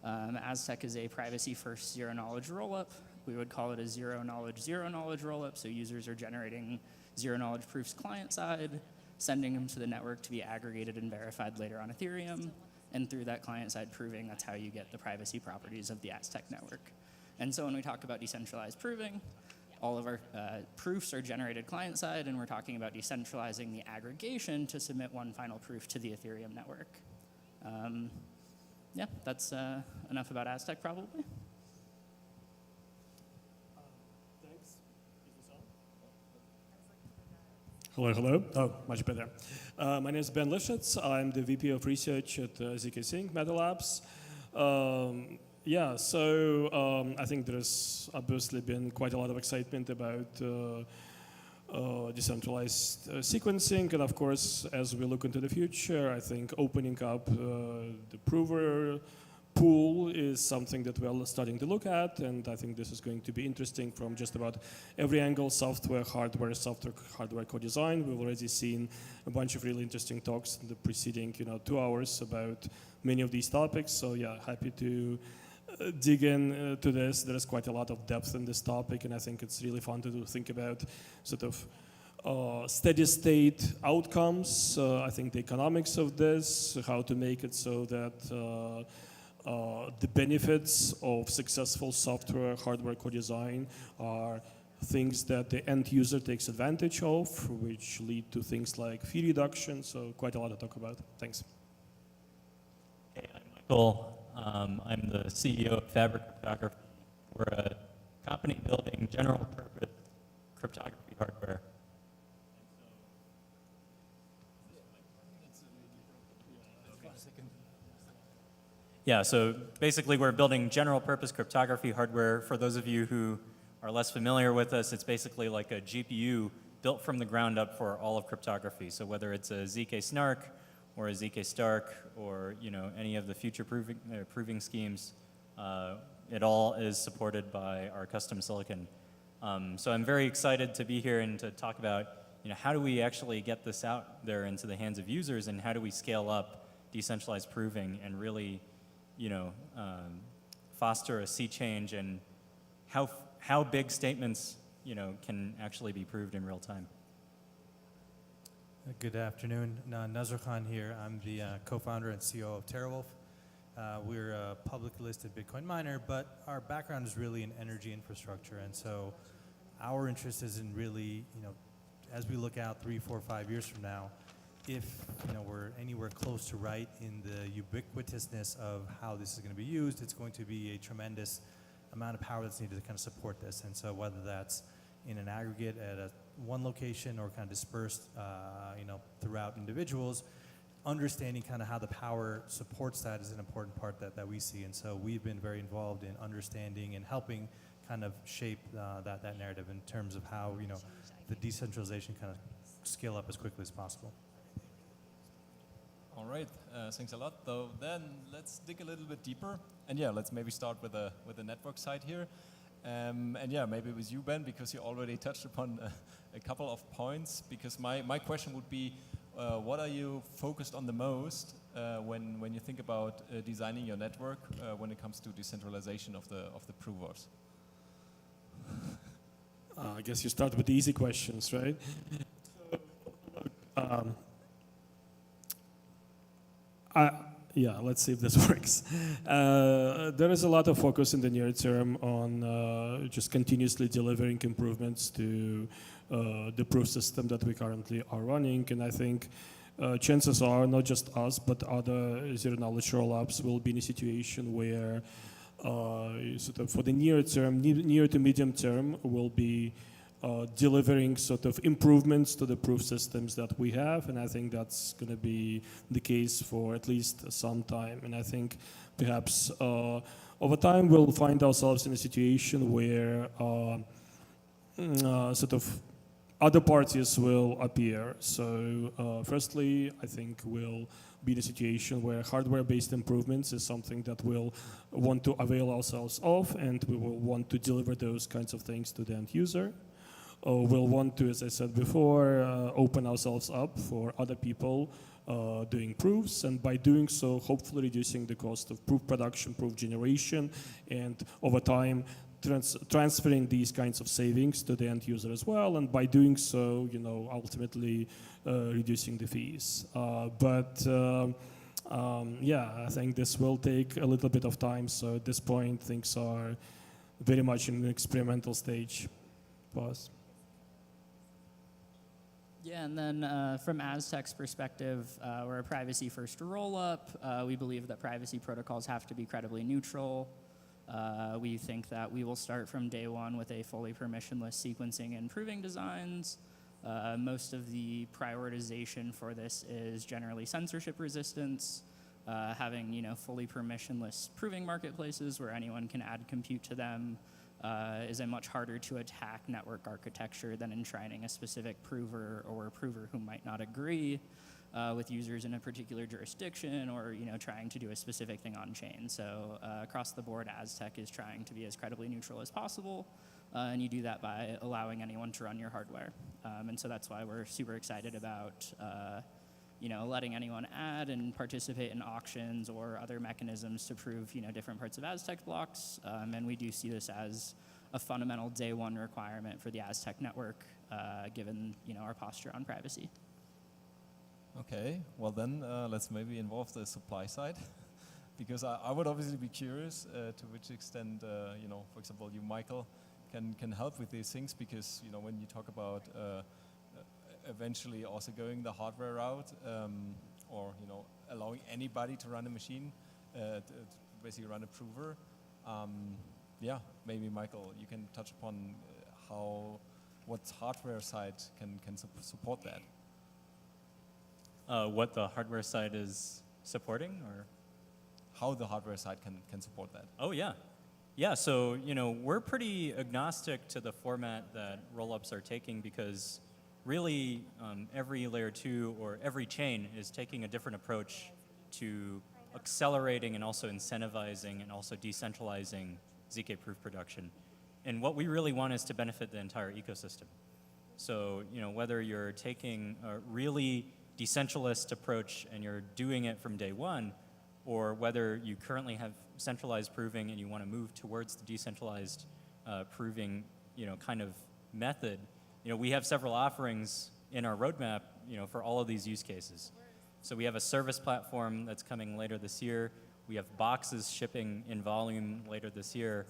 Aztec is a privacy-first zero-knowledge rollup. We would call it a zero-knowledge rollup, so users are generating zero-knowledge proofs client-side, sending them to the network to be aggregated and verified later on Ethereum, and through that client-side proving, that's how you get the privacy properties of the Aztec network. And so when we talk about decentralized proving, all of our proofs are generated client-side, and we're talking about decentralizing the aggregation to submit one final proof to the Ethereum network. That's enough about Aztec, probably. Hello, hello. Oh, much better. My name is Ben Lifshitz. I'm the VP of Research at ZK Sync Matter Labs. I think there's obviously been quite a lot of excitement about decentralized sequencing, and of course, as we look into the future, I think opening up the prover pool is something that we're starting to look at, and I think this is going to be interesting from just about every angle: software, hardware, co-design. We've already seen a bunch of really interesting talks in the preceding 2 hours about many of these topics. So happy to dig in to this. There is quite a lot of depth in this topic, and I think it's really fun to think about sort of steady state outcomes. I think the economics of this, how to make it so that the benefits of successful software, hardware co-design are things that the end user takes advantage of, which lead to things like fee reduction. So quite a lot to talk about. Thanks. Hey, I'm Michael. I'm the CEO of Fabric Cryptography. We're a company building general purpose cryptography hardware. Yeah, so basically we're building general purpose cryptography hardware. For those of you who are less familiar with us, it's basically like a GPU built from the ground up for all of cryptography. So whether it's a ZK Snark or a ZK Stark or any of the future proving schemes, it all is supported by our custom silicon. So I'm very excited to be here and to talk about how do we actually get this out there into the hands of users, and how do we scale up decentralized proving and really foster a sea change, and how big statements can actually be proved in real time. Good afternoon. Nazar Khan here. I'm the co-founder and CEO of Terawulf. We're a publicly listed Bitcoin miner, but our background is really in energy infrastructure, and so our interest is in really as we look out 3, 4, 5 years from now, if we're anywhere close to right in the ubiquitousness of how this is going to be used, it's going to be a tremendous amount of power that's needed to kind of support this. And so whether that's in an aggregate at one location or kind of dispersed, throughout individuals, understanding kind of how the power supports that is an important part that we see. And so we've been very involved in understanding and helping kind of shape that narrative in terms of how, the decentralization kind of scale up as quickly as possible. All right, thanks a lot. So then let's dig a little bit deeper. And yeah, let's maybe start with the network side here. And yeah, maybe with you, Ben, because you already touched upon a couple of points. Because my question would be, what are you focused on the most when you think about designing your network when it comes to decentralization of the provers? I guess you start with the easy questions, right? Yeah, let's see if this works. There is a lot of focus in the near term on just continuously delivering improvements to the proof system that we currently are running. And I think chances are not just us, but other zero-knowledge rollups will be in a situation where sort of for the near term, near to medium term, will be delivering sort of improvements to the proof systems that we have, and I think that's going to be the case for at least some time. And I think perhaps over time we'll find ourselves in a situation where sort of other parties will appear. So firstly, I think we'll be in a situation where hardware-based improvements is something that we'll want to avail ourselves of, and we will want to deliver those kinds of things to the end user. We'll want to, as I said before, open ourselves up for other people doing proofs, and by doing so, hopefully reducing the cost of proof production, proof generation, and over time, transferring these kinds of savings to the end user as well, and by doing so, ultimately reducing the fees. Yeah, I think this will take a little bit of time, so at this point, things are very much in an experimental stage. Pause. Yeah, and then from Aztec's perspective, we're a privacy-first roll-up. We believe that privacy protocols have to be credibly neutral. We think that we will start from day one with a fully permissionless sequencing and proving designs. Most of the prioritization for this is generally censorship resistance, having fully permissionless proving marketplaces where anyone can add compute to them. Is a much harder to attack network architecture than enshrining a specific prover or a prover who might not agree with users in a particular jurisdiction, or trying to do a specific thing on chain. So across the board, Aztec is trying to be as credibly neutral as possible, and you do that by allowing anyone to run your hardware. And so that's why we're super excited about letting anyone add and participate in auctions or other mechanisms to prove, different parts of Aztec blocks. And we do see this as a fundamental day one requirement for the Aztec network, given, our posture on privacy. Okay, well then let's maybe involve the supply side, because I would obviously be curious to which extent, for example, you, Michael, can help with these things, because, when you talk about eventually also going the hardware route, or allowing anybody to run a machine, to basically run a prover. Yeah, maybe Michael, you can touch upon what hardware side can support that. What the hardware side is supporting, or how the hardware side can support that? Oh yeah. Yeah, so we're pretty agnostic to the format that rollups are taking, because really, every layer 2 or every chain is taking a different approach to accelerating and also incentivizing and also decentralizing ZK proof production. And what we really want is to benefit the entire ecosystem. So, whether you're taking a really decentralized approach and you're doing it from day one, or whether you currently have centralized proving and you want to move towards the decentralized proving, kind of method, we have several offerings in our roadmap, for all of these use cases. So we have a service platform that's coming later this year. We have boxes shipping in volume later this year.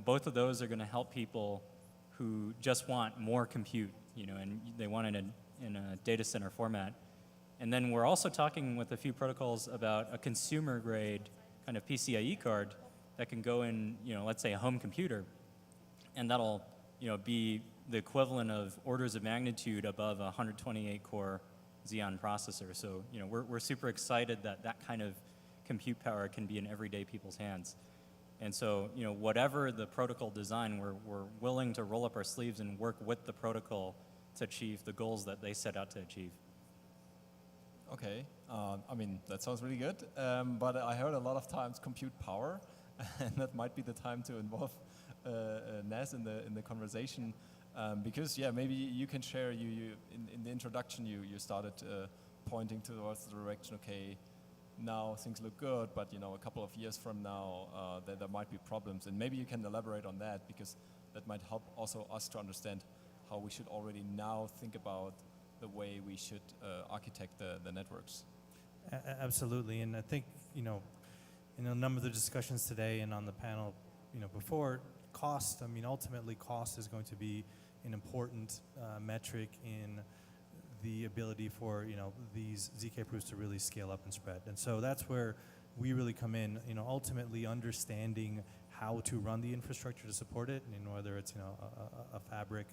Both of those are going to help people who just want more compute and they want it in a data center format. And then we're also talking with a few protocols about a consumer grade kind of PCIe card that can go in, let's say a home computer, and that'll, be the equivalent of orders of magnitude above a 128 core Xeon processor. So, we're super excited that that kind of compute power can be in everyday people's hands. And so, whatever the protocol design, we're willing to roll up our sleeves and work with the protocol to achieve the goals that they set out to achieve. Okay, I mean, that sounds really good, but I heard a lot of times compute power, and that might be the time to involve Naz in the conversation, because, yeah, maybe you can share, in the introduction, you started pointing towards the direction, okay, now things look good, but, a couple of years from now, there might be problems, and maybe you can elaborate on that, because that might help also us to understand how we should already now think about the way we should architect the networks. Absolutely, and I think, in a number of the discussions today and on the panel, before, cost, I mean, ultimately cost is going to be an important metric in the ability for, these ZK proofs to really scale up and spread. And so that's where we really come in, ultimately understanding how to run the infrastructure to support it, and whether it's, a fabric,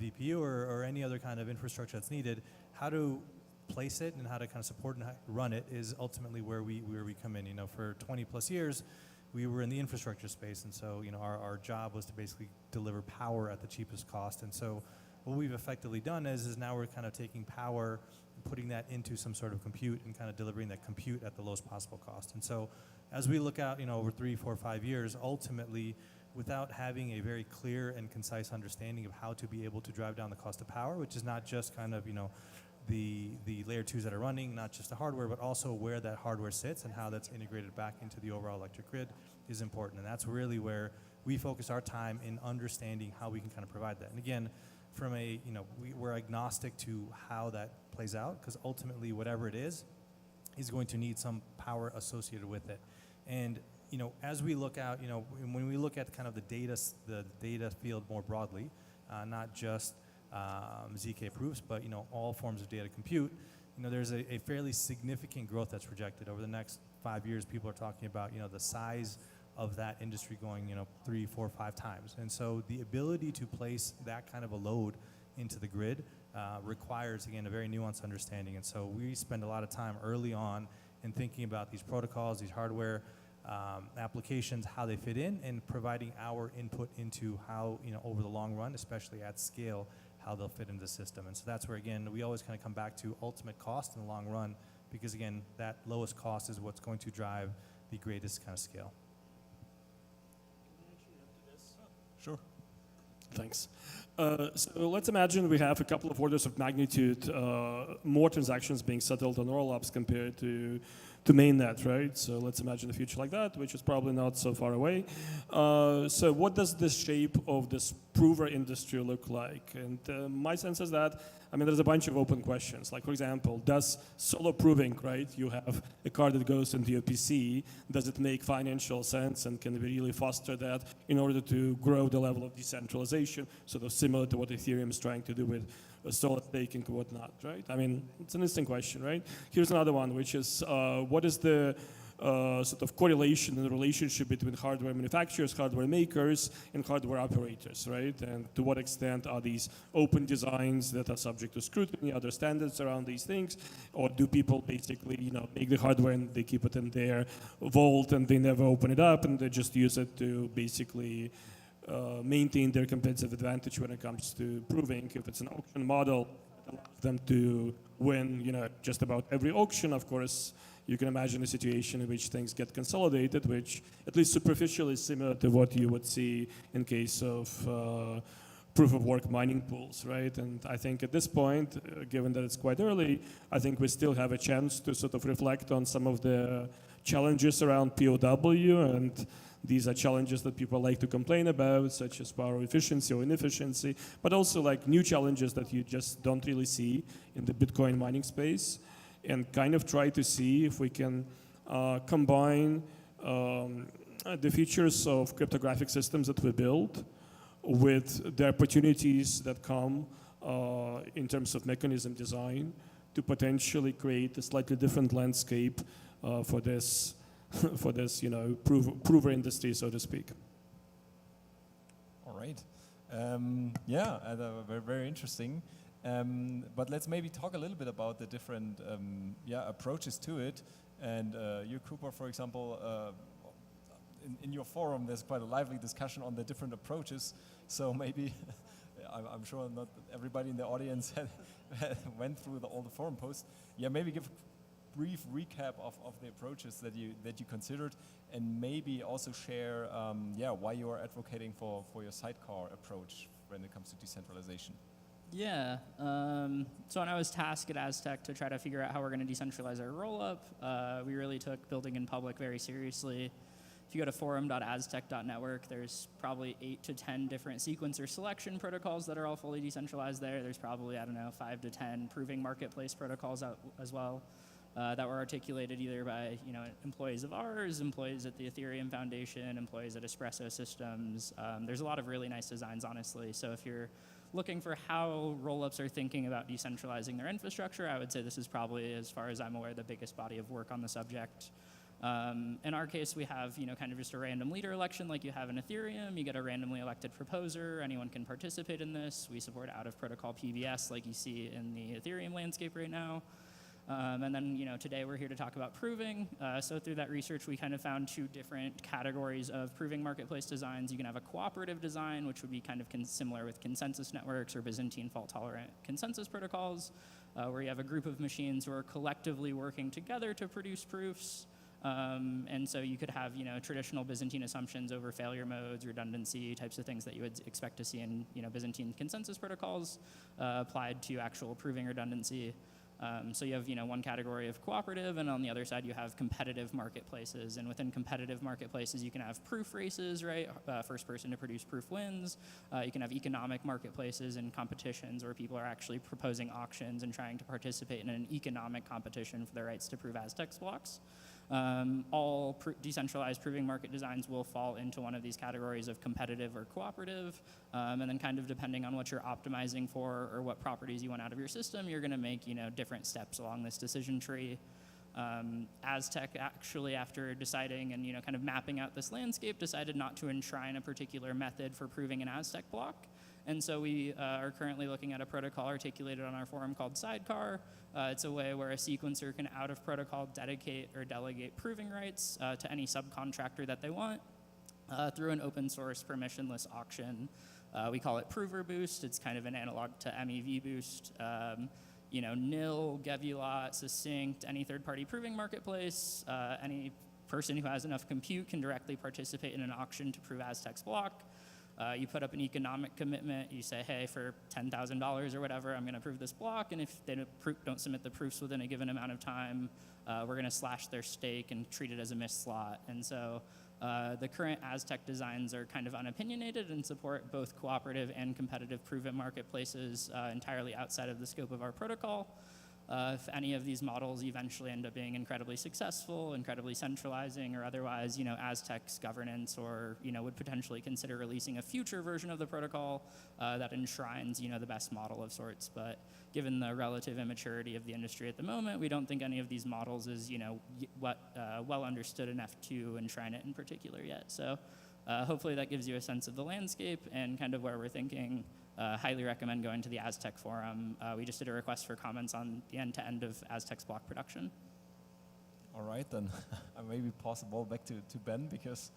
VPU or any other kind of infrastructure that's needed, how to place it and how to kind of support and run it is ultimately where we come in. For 20 plus years, we were in the infrastructure space, and so our job was to basically deliver power at the cheapest cost. And so what we've effectively done is now we're kind of taking power and putting that into some sort of compute and kind of delivering that compute at the lowest possible cost. And so as we look out, over 3, 4, 5 years, ultimately, without having a very clear and concise understanding of how to be able to drive down the cost of power, which is not just kind of, the layer 2s that are running, not just the hardware, but also where that hardware sits and how that's integrated back into the overall electric grid is important. And that's really where we focus our time in understanding how we can kind of provide that. And again, from a, we're agnostic to how that plays out, because ultimately whatever it is going to need some power associated with it. And as we look out, when we look at kind of the data field more broadly, not just ZK proofs, but all forms of data compute, there's a fairly significant growth that's projected over the next 5 years. People are talking about the size of that industry going 3, 4, 5 times, and so the ability to place that kind of a load into the grid requires, again, a very nuanced understanding. And so we spend a lot of time early on in thinking about these protocols, these hardware applications, how they fit in, and providing our input into how, over the long run, especially at scale, how they'll fit into the system. And so that's where, again, we always kind of come back to ultimate cost in the long run, because, again, that lowest cost is what's going to drive the greatest kind of scale. Sure. Thanks. So let's imagine we have a couple of orders of magnitude more transactions being settled on rollups compared to mainnet, right? So let's imagine a future like that, which is probably not so far away. So what does the shape of this prover industry look like? And my sense is that, there's a bunch of open questions. Like, for example, does solo proving, right? You have a card that goes into your PC. Does it make financial sense, and can we really foster that in order to grow the level of decentralization, sort of similar to what Ethereum is trying to do with solid staking and whatnot, right? It's an interesting question, right? Here's another one, which is what is the sort of correlation and relationship between hardware manufacturers, hardware makers, and hardware operators, right? And to what extent are these open designs that are subject to scrutiny, other standards around these things, or do people basically, make the hardware and they keep it in their vault and they never open it up and they just use it to basically maintain their competitive advantage when it comes to proving? If it's an auction model that allows them to win, just about every auction, of course, you can imagine a situation in which things get consolidated, which at least superficially is similar to what you would see in case of proof of work mining pools, right? And I think at this point, given that it's quite early, I think we still have a chance to sort of reflect on some of the challenges around POW, and these are challenges that people like to complain about, such as power efficiency or inefficiency, but also like new challenges that you just don't really see in the Bitcoin mining space, and kind of try to see if we can combine the features of cryptographic systems that we build with the opportunities that come in terms of mechanism design to potentially create a slightly different landscape for this, for this, prover industry, so to speak. All right. Yeah, very, very interesting. But let's maybe talk a little bit about the different approaches to it. And you, Cooper, for example, in your forum, there's quite a lively discussion on the different approaches. So maybe, I'm sure not everybody in the audience went through all the forum posts. Yeah, maybe give a brief recap of the approaches that you considered, and maybe also share why you are advocating for your sidecar approach when it comes to decentralization. Yeah, so when I was tasked at Aztec to try to figure out how we're going to decentralize our rollup, we really took building in public very seriously. If you go to forum.aztec.network, there's probably 8 to 10 different sequencer selection protocols that are all fully decentralized there. There's probably, 5 to 10 proving marketplace protocols out as well that were articulated either by employees of ours, employees at the Ethereum Foundation, employees at Espresso Systems. There's a lot of really nice designs, honestly. So if you're looking for how rollups are thinking about decentralizing their infrastructure, I would say this is probably, as far as I'm aware, the biggest body of work on the subject. In our case, we have kind of just a random leader election like you have in Ethereum. You get a randomly elected proposer. Anyone can participate in this. We support out-of-protocol PBS like you see in the Ethereum landscape right now. And then, today we're here to talk about proving. So through that research, we kind of found 2 different categories of proving marketplace designs. You can have a cooperative design, which would be kind of similar with consensus networks or Byzantine fault-tolerant consensus protocols, where you have a group of machines who are collectively working together to produce proofs. And so you could have, traditional Byzantine assumptions over failure modes, redundancy, types of things that you would expect to see in, Byzantine consensus protocols applied to actual proving redundancy. So you have, one category of cooperative, and on the other side you have competitive marketplaces. And within competitive marketplaces, you can have proof races, right? First person to produce proof wins. You can have economic marketplaces and competitions where people are actually proposing auctions and trying to participate in an economic competition for their rights to prove Aztec blocks. All decentralized proving market designs will fall into one of these categories of competitive or cooperative, and then kind of depending on what you're optimizing for or what properties you want out of your system, you're going to make different steps along this decision tree. Aztec actually, after deciding and kind of mapping out this landscape, decided not to enshrine a particular method for proving an Aztec block. And so we are currently looking at a protocol articulated on our forum called Sidecar. It's a way where a sequencer can out-of-protocol dedicate or delegate proving rights to any subcontractor that they want through an open source permissionless auction. We call it Prover Boost. It's kind of an analog to MEV Boost. Nil, Gevulot, Succinct, any third-party proving marketplace, any person who has enough compute can directly participate in an auction to prove Aztec's block. You put up an economic commitment. You say, hey, for $10,000 or whatever, I'm going to prove this block. And if they don't submit the proofs within a given amount of time, we're going to slash their stake and treat it as a missed slot. And so the current Aztec designs are kind of unopinionated and support both cooperative and competitive proven marketplaces entirely outside of the scope of our protocol. If any of these models eventually end up being incredibly successful, incredibly centralizing, or otherwise, Aztec's governance, or would potentially consider releasing a future version of the protocol that enshrines, the best model of sorts. But given the relative immaturity of the industry at the moment, we don't think any of these models is, well understood enough to enshrine it in particular yet. So hopefully that gives you a sense of the landscape and kind of where we're thinking. Highly recommend going to the Aztec forum. We just did a request for comments on the end-to-end of Aztec's block production. All right, then I maybe pass the ball back to Ben, because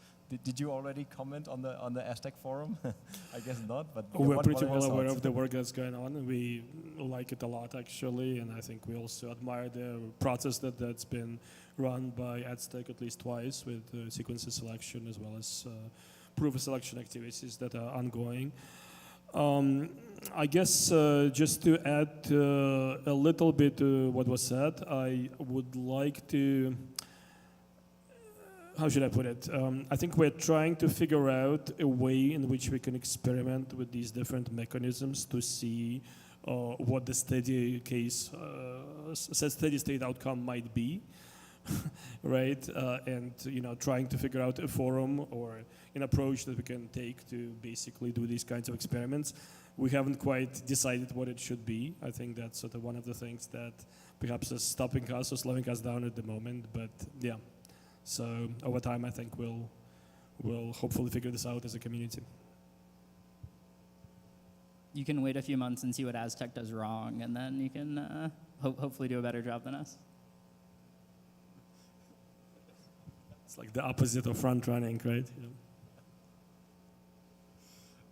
did you already comment on the Aztec forum? I guess not, but we're pretty well aware of the work that's going on. We like it a lot, actually, and I think we also admire the process that's been run by Aztec at least twice with sequencer selection as well as proof of selection activities that are ongoing. I guess just to add a little bit to what was said, I would like to, how should I put it? I think we're trying to figure out a way in which we can experiment with these different mechanisms to see what the steady state outcome might be. right? And trying to figure out a forum or an approach that we can take to basically do these kinds of experiments. We haven't quite decided what it should be. I think that's sort of one of the things that perhaps is stopping us or slowing us down at the moment. But yeah, so over time, I think we'll hopefully figure this out as a community. You can wait a few months and see what Aztec does wrong, and then you can hopefully do a better job than us. It's like the opposite of front running, right?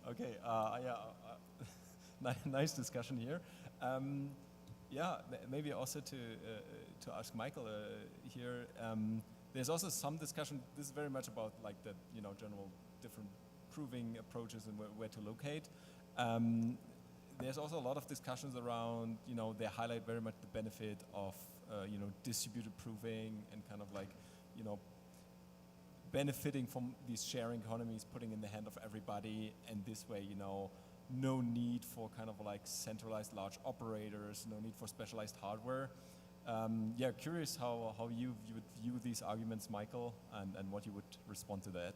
Okay, nice discussion here. Maybe also to ask Michael here. There's also some discussion. This is very much about like the general different proving approaches and where to locate. There's also a lot of discussions around, they highlight very much the benefit of, distributed proving and kind of like, benefiting from these sharing economies, putting in the hand of everybody, and this way, no need for kind of like centralized large operators, no need for specialized hardware. Curious how you would view these arguments, Michael, and what you would respond to that.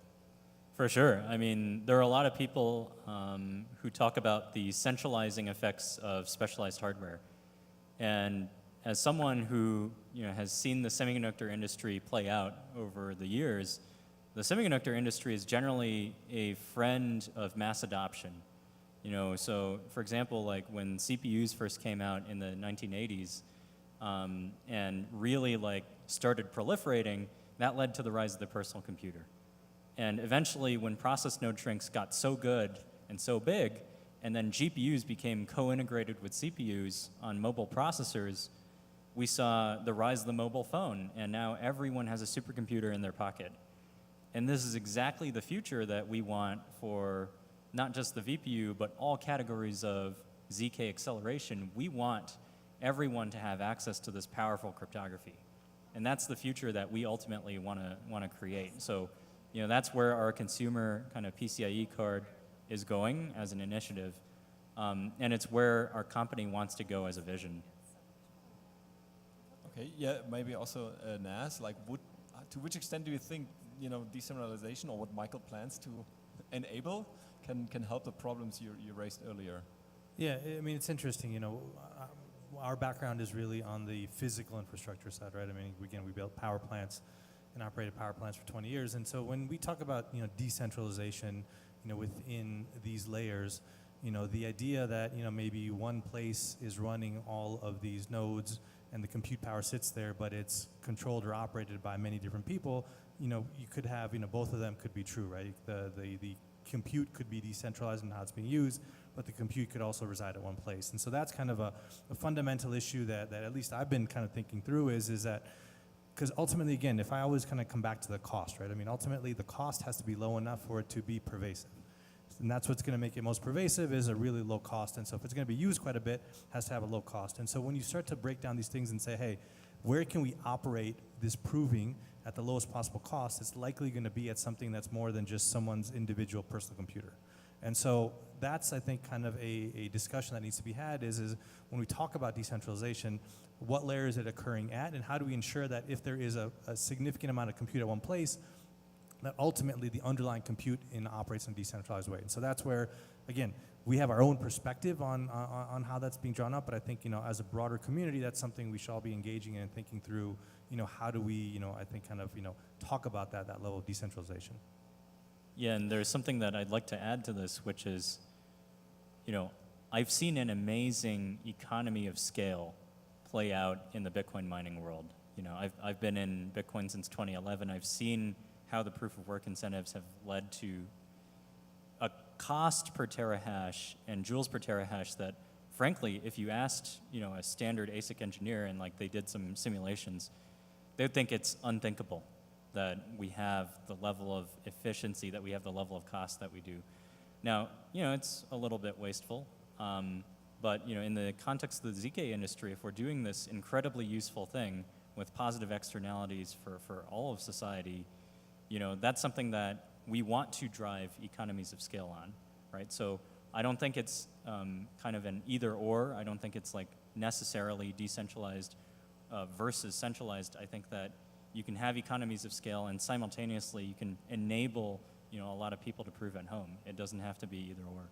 For sure. I mean, there are a lot of people who talk about the centralizing effects of specialized hardware. And as someone who has seen the semiconductor industry play out over the years, the semiconductor industry is generally a friend of mass adoption. So for example, like when CPUs first came out in the 1980s and really like started proliferating, that led to the rise of the personal computer. And eventually, when process node shrinks got so good and so big, and then GPUs became co-integrated with CPUs on mobile processors, we saw the rise of the mobile phone, and now everyone has a supercomputer in their pocket. And this is exactly the future that we want for not just the VPU, but all categories of ZK acceleration. We want everyone to have access to this powerful cryptography. And that's the future that we ultimately want to create. So, that's where our consumer kind of PCIe card is going as an initiative. And it's where our company wants to go as a vision. Okay, maybe also Nas, like to which extent do you think, decentralization or what Michael plans to enable can help the problems you raised earlier? Yeah, I mean, it's interesting, our background is really on the physical infrastructure side, right? I mean, again, we built power plants and operated power plants for 20 years. And so when we talk about, decentralization, within these layers, the idea that, maybe one place is running all of these nodes and the compute power sits there, but it's controlled or operated by many different people, you could have, both of them could be true, right? The compute could be decentralized in how it's being used, but the compute could also reside at one place. And so that's kind of a fundamental issue that at least I've been kind of thinking through is that, because ultimately, again, if I always kind of come back to the cost, right? I mean, ultimately, the cost has to be low enough for it to be pervasive. And that's what's going to make it most pervasive is a really low cost. And so if it's going to be used quite a bit, it has to have a low cost. And so when you start to break down these things and say, hey, where can we operate this proving at the lowest possible cost, it's likely going to be at something that's more than just someone's individual personal computer. And so that's, I think, kind of a discussion that needs to be had is when we talk about decentralization, what layer is it occurring at, and how do we ensure that if there is a significant amount of compute at one place, that ultimately the underlying compute operates in a decentralized way. And so that's where, again, we have our own perspective on how that's being drawn up, but I think, as a broader community, that's something we should all be engaging in and thinking through, how do we, I think, kind of, talk about that level of decentralization. Yeah, and there's something that I'd like to add to this, which is, I've seen an amazing economy of scale play out in the Bitcoin mining world. I've been in Bitcoin since 2011. I've seen how the proof of work incentives have led to a cost per terahash and joules per terahash that, frankly, if you asked, a standard ASIC engineer and like they did some simulations, they would think it's unthinkable that we have the level of efficiency, that we have the level of cost that we do. Now, it's a little bit wasteful, but in the context of the ZK industry, if we're doing this incredibly useful thing with positive externalities for all of society, that's something that we want to drive economies of scale on, right? So I don't think it's kind of an either or. I don't think it's like necessarily decentralized versus centralized. I think that you can have economies of scale, and simultaneously you can enable, you know, a lot of people to prove at home. It doesn't have to be either or.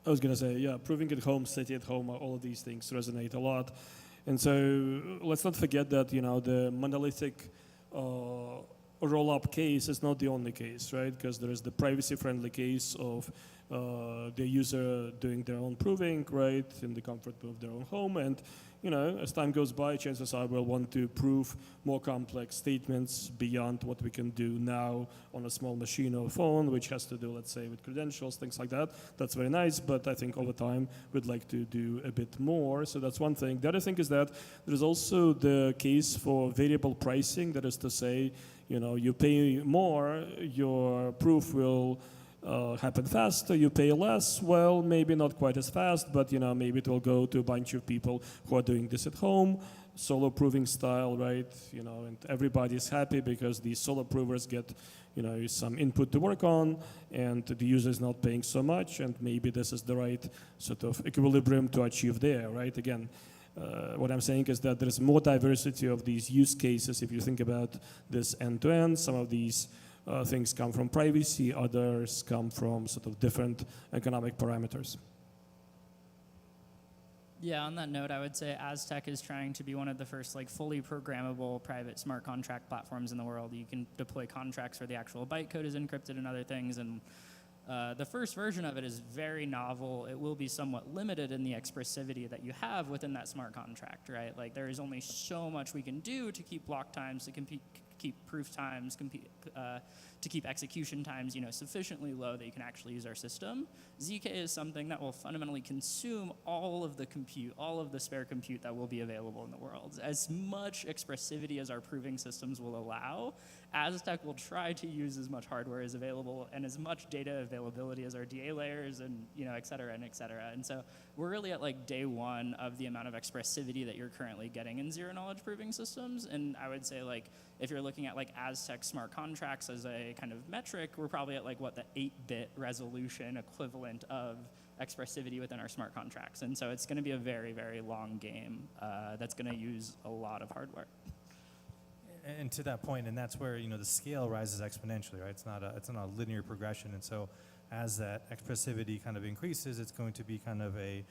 I was going to say, yeah, proving at home, city at home, all of these things resonate a lot. And so let's not forget that, you know, the monolithic roll-up case is not the only case, right? Because there is the privacy-friendly case of the user doing their own proving, right, in the comfort of their own home. And, you know, as time goes by, chances are we'll want to prove more complex statements beyond what we can do now on a small machine or phone, which has to do, let's say, with credentials, things like that. That's very nice, but I think over time we'd like to do a bit more. So that's one thing. The other thing is that there's also the case for variable pricing. That is to say, you know, you pay more, your proof will happen faster. You pay less, well, maybe not quite as fast, but, you know, maybe it will go to a bunch of people who are doing this at home, solo proving style, right? You know, and everybody's happy because these solo provers get, you know, some input to work on, and the user is not paying so much, and maybe this is the right sort of equilibrium to achieve there, right? Again, what I'm saying is that there's more diversity of these use cases if you think about this end-to-end. Some of these things come from privacy, others come from sort of different economic parameters. Yeah, on that note, I would say Aztec is trying to be one of the first like fully programmable private smart contract platforms in the world. You can deploy contracts where the actual bytecode is encrypted and other things, and the first version of it is very novel. It will be somewhat limited in the expressivity that you have within that smart contract, right? Like there is only so much we can do to keep block times, to keep proof times, to keep execution times, you know, sufficiently low that you can actually use our system. ZK is something that will fundamentally consume all of the compute, all of the spare compute that will be available in the world. As much expressivity as our proving systems will allow, Aztec will try to use as much hardware as available and as much data availability as our DA layers and, you know, et cetera and et cetera. And so we're really at like day one of the amount of expressivity that you're currently getting in zero knowledge proving systems. And I would say like, if you're looking at like Aztec smart contracts as a kind of metric, we're probably at like what the 8-bit resolution equivalent of expressivity within our smart contracts. And so it's going to be a very, very long game that's going to use a lot of hardware. And to that point, and that's where, you know, the scale rises exponentially, right? It's not a linear progression. And so as that expressivity kind of increases, it's going to be kind of a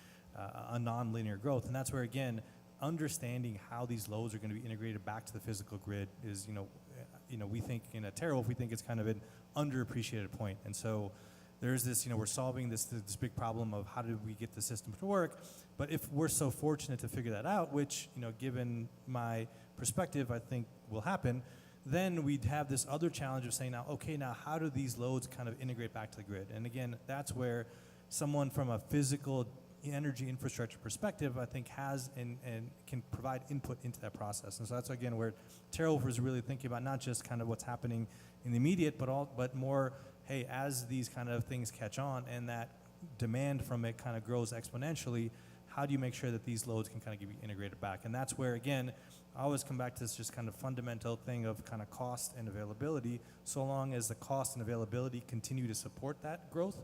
non-linear growth. And that's where, again, understanding how these loads are going to be integrated back to the physical grid is, you know, we think in a Terawulf, we think it's kind of an underappreciated point. And so there's this, you know, we're solving this big problem of how do we get the system to work. But if we're so fortunate to figure that out, which, you know, given my perspective, I think will happen, then we'd have this other challenge of saying now, okay, now how do these loads kind of integrate back to the grid? And again, that's where someone from a physical energy infrastructure perspective, I think has and can provide input into that process. And so that's again where Terawulf is really thinking about not just kind of what's happening in the immediate, but more, hey, as these kind of things catch on and that demand from it kind of grows exponentially, how do you make sure that these loads can kind of be integrated back? And that's where, again, I always come back to this just kind of fundamental thing of kind of cost and availability. So long as the cost and availability continue to support that growth,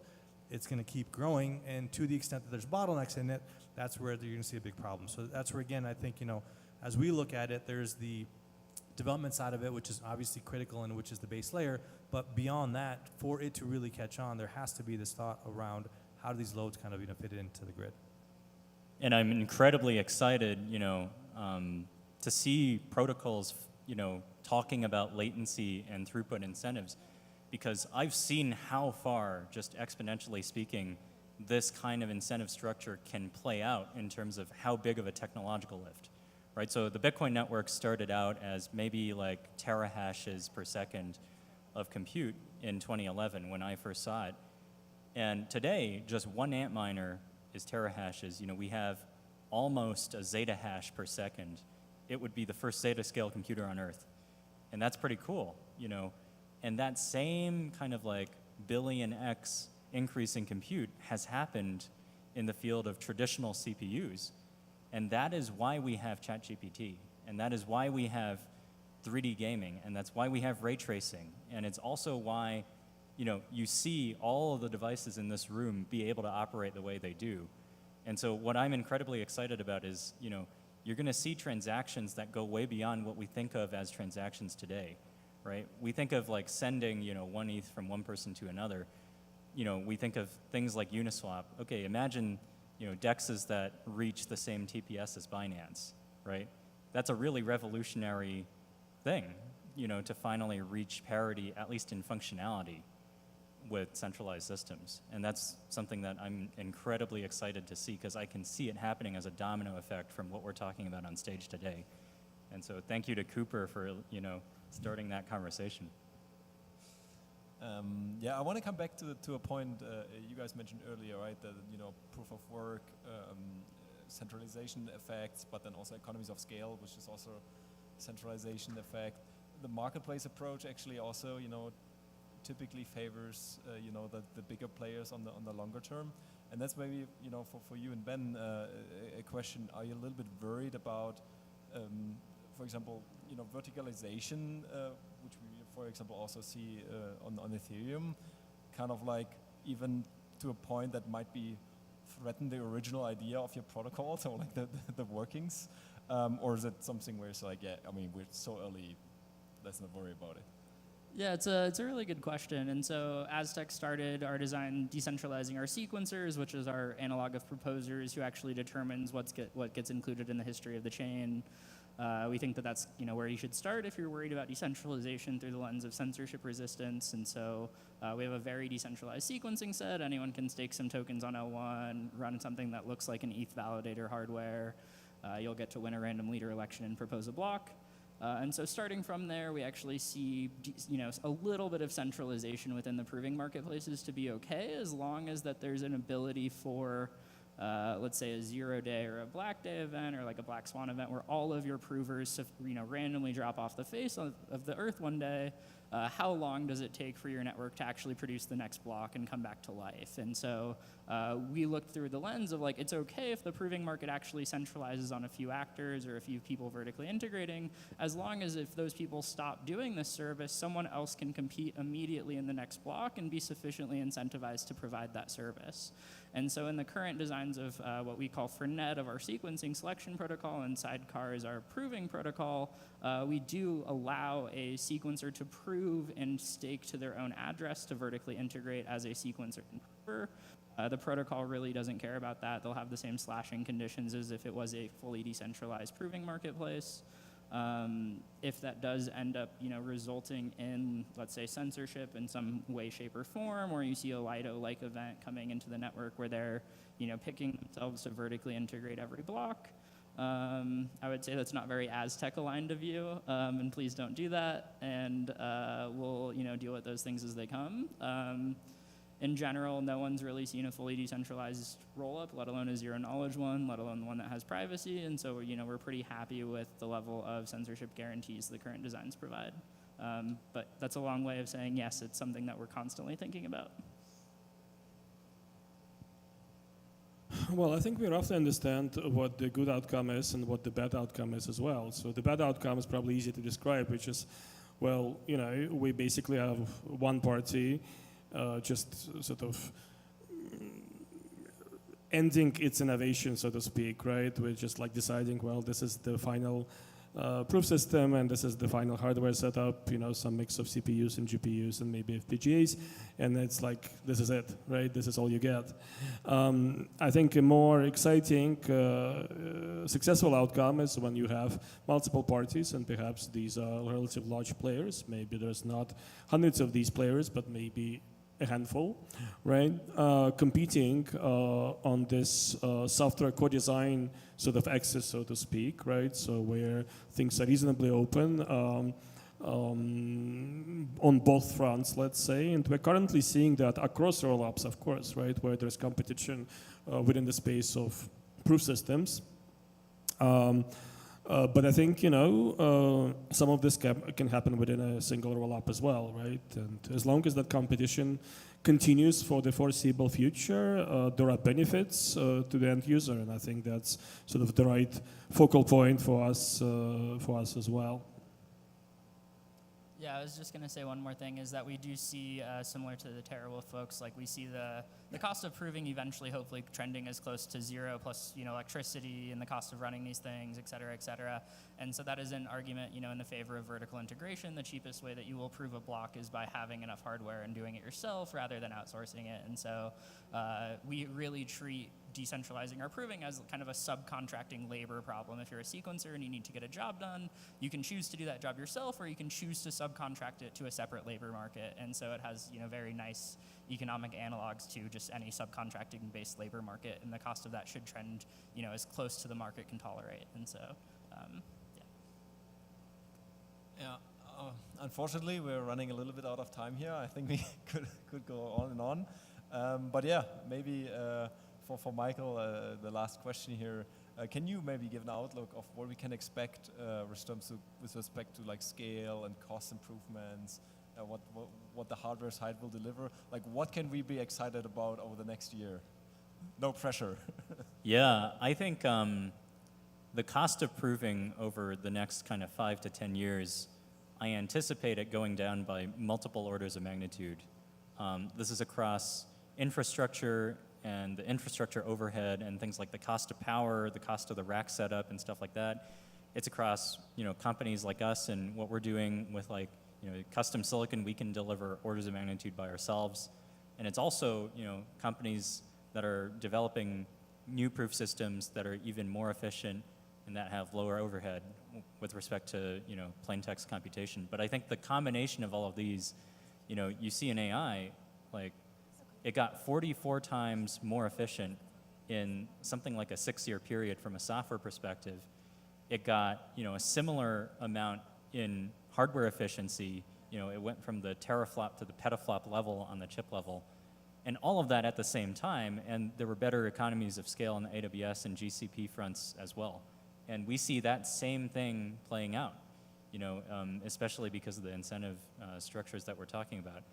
it's going to keep growing, and to the extent that there's bottlenecks in it, that's where you're going to see a big problem. So that's where, again, I think, you know, as we look at it, there's the development side of it, which is obviously critical and which is the base layer, but beyond that, for it to really catch on, there has to be this thought around how do these loads kind of, you know, fit into the grid. And I'm incredibly excited, you know, to see protocols, you know, talking about latency and throughput incentives, because I've seen how far, just exponentially speaking, this kind of incentive structure can play out in terms of how big of a technological lift, right? So the Bitcoin network started out as maybe like terahashes per second of compute in 2011 when I first saw it. And today, just one Antminer is terahashes. You know, we have almost a zeta hash per second. It would be the first zeta scale computer on Earth. And that's pretty cool, you know. And that same kind of like billion X increase in compute has happened in the field of traditional CPUs. And that is why we have ChatGPT. And that is why we have 3D gaming. And that's why we have ray tracing. And it's also why, you know, you see all of the devices in this room be able to operate the way they do. And so what I'm incredibly excited about is, you know, you're going to see transactions that go way beyond what we think of as transactions today, right? We think of like sending, you know, 1 ETH from one person to another. You know, we think of things like Uniswap. Okay, imagine, you know, DEXs that reach the same TPS as Binance, right? That's a really revolutionary thing, you know, to finally reach parity, at least in functionality, with centralized systems. And that's something that I'm incredibly excited to see, because I can see it happening as a domino effect from what we're talking about on stage today. And so thank you to Cooper for, you know, starting that conversation. Yeah, I want to come back to a point you guys mentioned earlier, right? The, you know, proof of work, centralization effects, but then also economies of scale, which is also centralization effect. The marketplace approach actually also, you know, typically favors, you know, the bigger players on the longer term. And that's maybe, you know, for you and Ben, a question: are you a little bit worried about, for example, you know, verticalization, which we, for example, also see on Ethereum, kind of like even to a point that might be threaten the original idea of your protocol, so like the workings, or is it something where it's like, yeah, I mean, we're so early, let's not worry about it? Yeah, it's a really good question. And so Aztec started our design decentralizing our sequencers, which is our analog of proposers who actually determines what gets included in the history of the chain. We think that that's, you know, where you should start if you're worried about decentralization through the lens of censorship resistance. And so we have a very decentralized sequencing set. Anyone can stake some tokens on L1, run something that looks like an ETH validator hardware. You'll get to win a random leader election and propose a block. And so starting from there, we actually see, you know, a little bit of centralization within the proving marketplaces to be okay, as long as that there's an ability for, let's say, a 0-day or a black day event or like a black swan event where all of your provers, you know, randomly drop off the face of the earth one day. How long does it take for your network to actually produce the next block and come back to life? And so we looked through the lens of like, it's okay if the proving market actually centralizes on a few actors or a few people vertically integrating, as long as if those people stop doing this service, someone else can compete immediately in the next block and be sufficiently incentivized to provide that service. And so in the current designs of what we call FRNet of our sequencing selection protocol and Sidecar is our proving protocol, we do allow a sequencer to prove and stake to their own address to vertically integrate as a sequencer and prover. The protocol really doesn't care about that. They'll have the same slashing conditions as if it was a fully decentralized proving marketplace. If that does end up, you know, resulting in, let's say, censorship in some way, shape, or form, or you see a Lido-like event coming into the network where they're, you know, picking themselves to vertically integrate every block, I would say that's not very Aztec-aligned of you, and please don't do that. And we'll, you know, deal with those things as they come. In general, no one's really seen a fully decentralized roll-up, let alone a zero-knowledge one, let alone one that has privacy. And so, you know, we're pretty happy with the level of censorship guarantees the current designs provide. But that's a long way of saying, yes, it's something that we're constantly thinking about. Well, I think we roughly understand what the good outcome is and what the bad outcome is as well. So the bad outcome is probably easy to describe, which is, well, you know, we basically have one party just sort of ending its innovation, so to speak, right? We're just like deciding, well, this is the final proof system and this is the final hardware setup, you know, some mix of CPUs and GPUs and maybe FPGAs, and it's like, this is it, right? This is all you get. I think a more exciting, successful outcome is when you have multiple parties and perhaps these are relatively large players. Maybe there's not hundreds of these players, but maybe a handful, right? Competing on this software co-design sort of access, so to speak, right? So where things are reasonably open on both fronts, let's say. And we're currently seeing that across rollups, of course, right? Where there's competition within the space of proof systems. But I think, you know, some of this can happen within a single rollup as well, right? And as long as that competition continues for the foreseeable future, there are benefits to the end user, and I think that's sort of the right focal point for us as well. Yeah, I was just going to say one more thing is that we do see, similar to the Terawulf folks, like we see the cost of proving eventually hopefully trending as close to zero plus, electricity and the cost of running these things, et cetera, et cetera. And so that is an argument, in the favor of vertical integration. The cheapest way that you will prove a block is by having enough hardware and doing it yourself rather than outsourcing it. And so we really treat decentralizing our proving as kind of a subcontracting labor problem. If you're a sequencer and you need to get a job done, you can choose to do that job yourself, or you can choose to subcontract it to a separate labor market. And so it has, very nice economic analogs to just any subcontracting-based labor market, and the cost of that should trend, as close to the market can tolerate. And so, Yeah, unfortunately, we're running a little bit out of time here. I think we could go on and on. But yeah, maybe for Michael, the last question here. Can you maybe give an outlook of what we can expect with respect to like scale and cost improvements, what the hardware side will deliver? Like, what can we be excited about over the next year? No pressure. Yeah, I think the cost of proving over the next kind of 5 to 10 years, I anticipate it going down by multiple orders of magnitude. This is across infrastructure and the infrastructure overhead and things like the cost of power, the cost of the rack setup and stuff like that. It's across, companies like us and what we're doing with custom silicon we can deliver orders of magnitude by ourselves. And it's also, companies that are developing new proof systems that are even more efficient and that have lower overhead with respect to, plain text computation. But I think the combination of all of these, you see in AI, it got 44 times more efficient in something like a 6-year period from a software perspective. It got, a similar amount in hardware efficiency. It went from the teraflop to the petaflop level on the chip level. And all of that at the same time, and there were better economies of scale on the AWS and GCP fronts as well. And we see that same thing playing out, especially because of the incentive structures that we're talking about.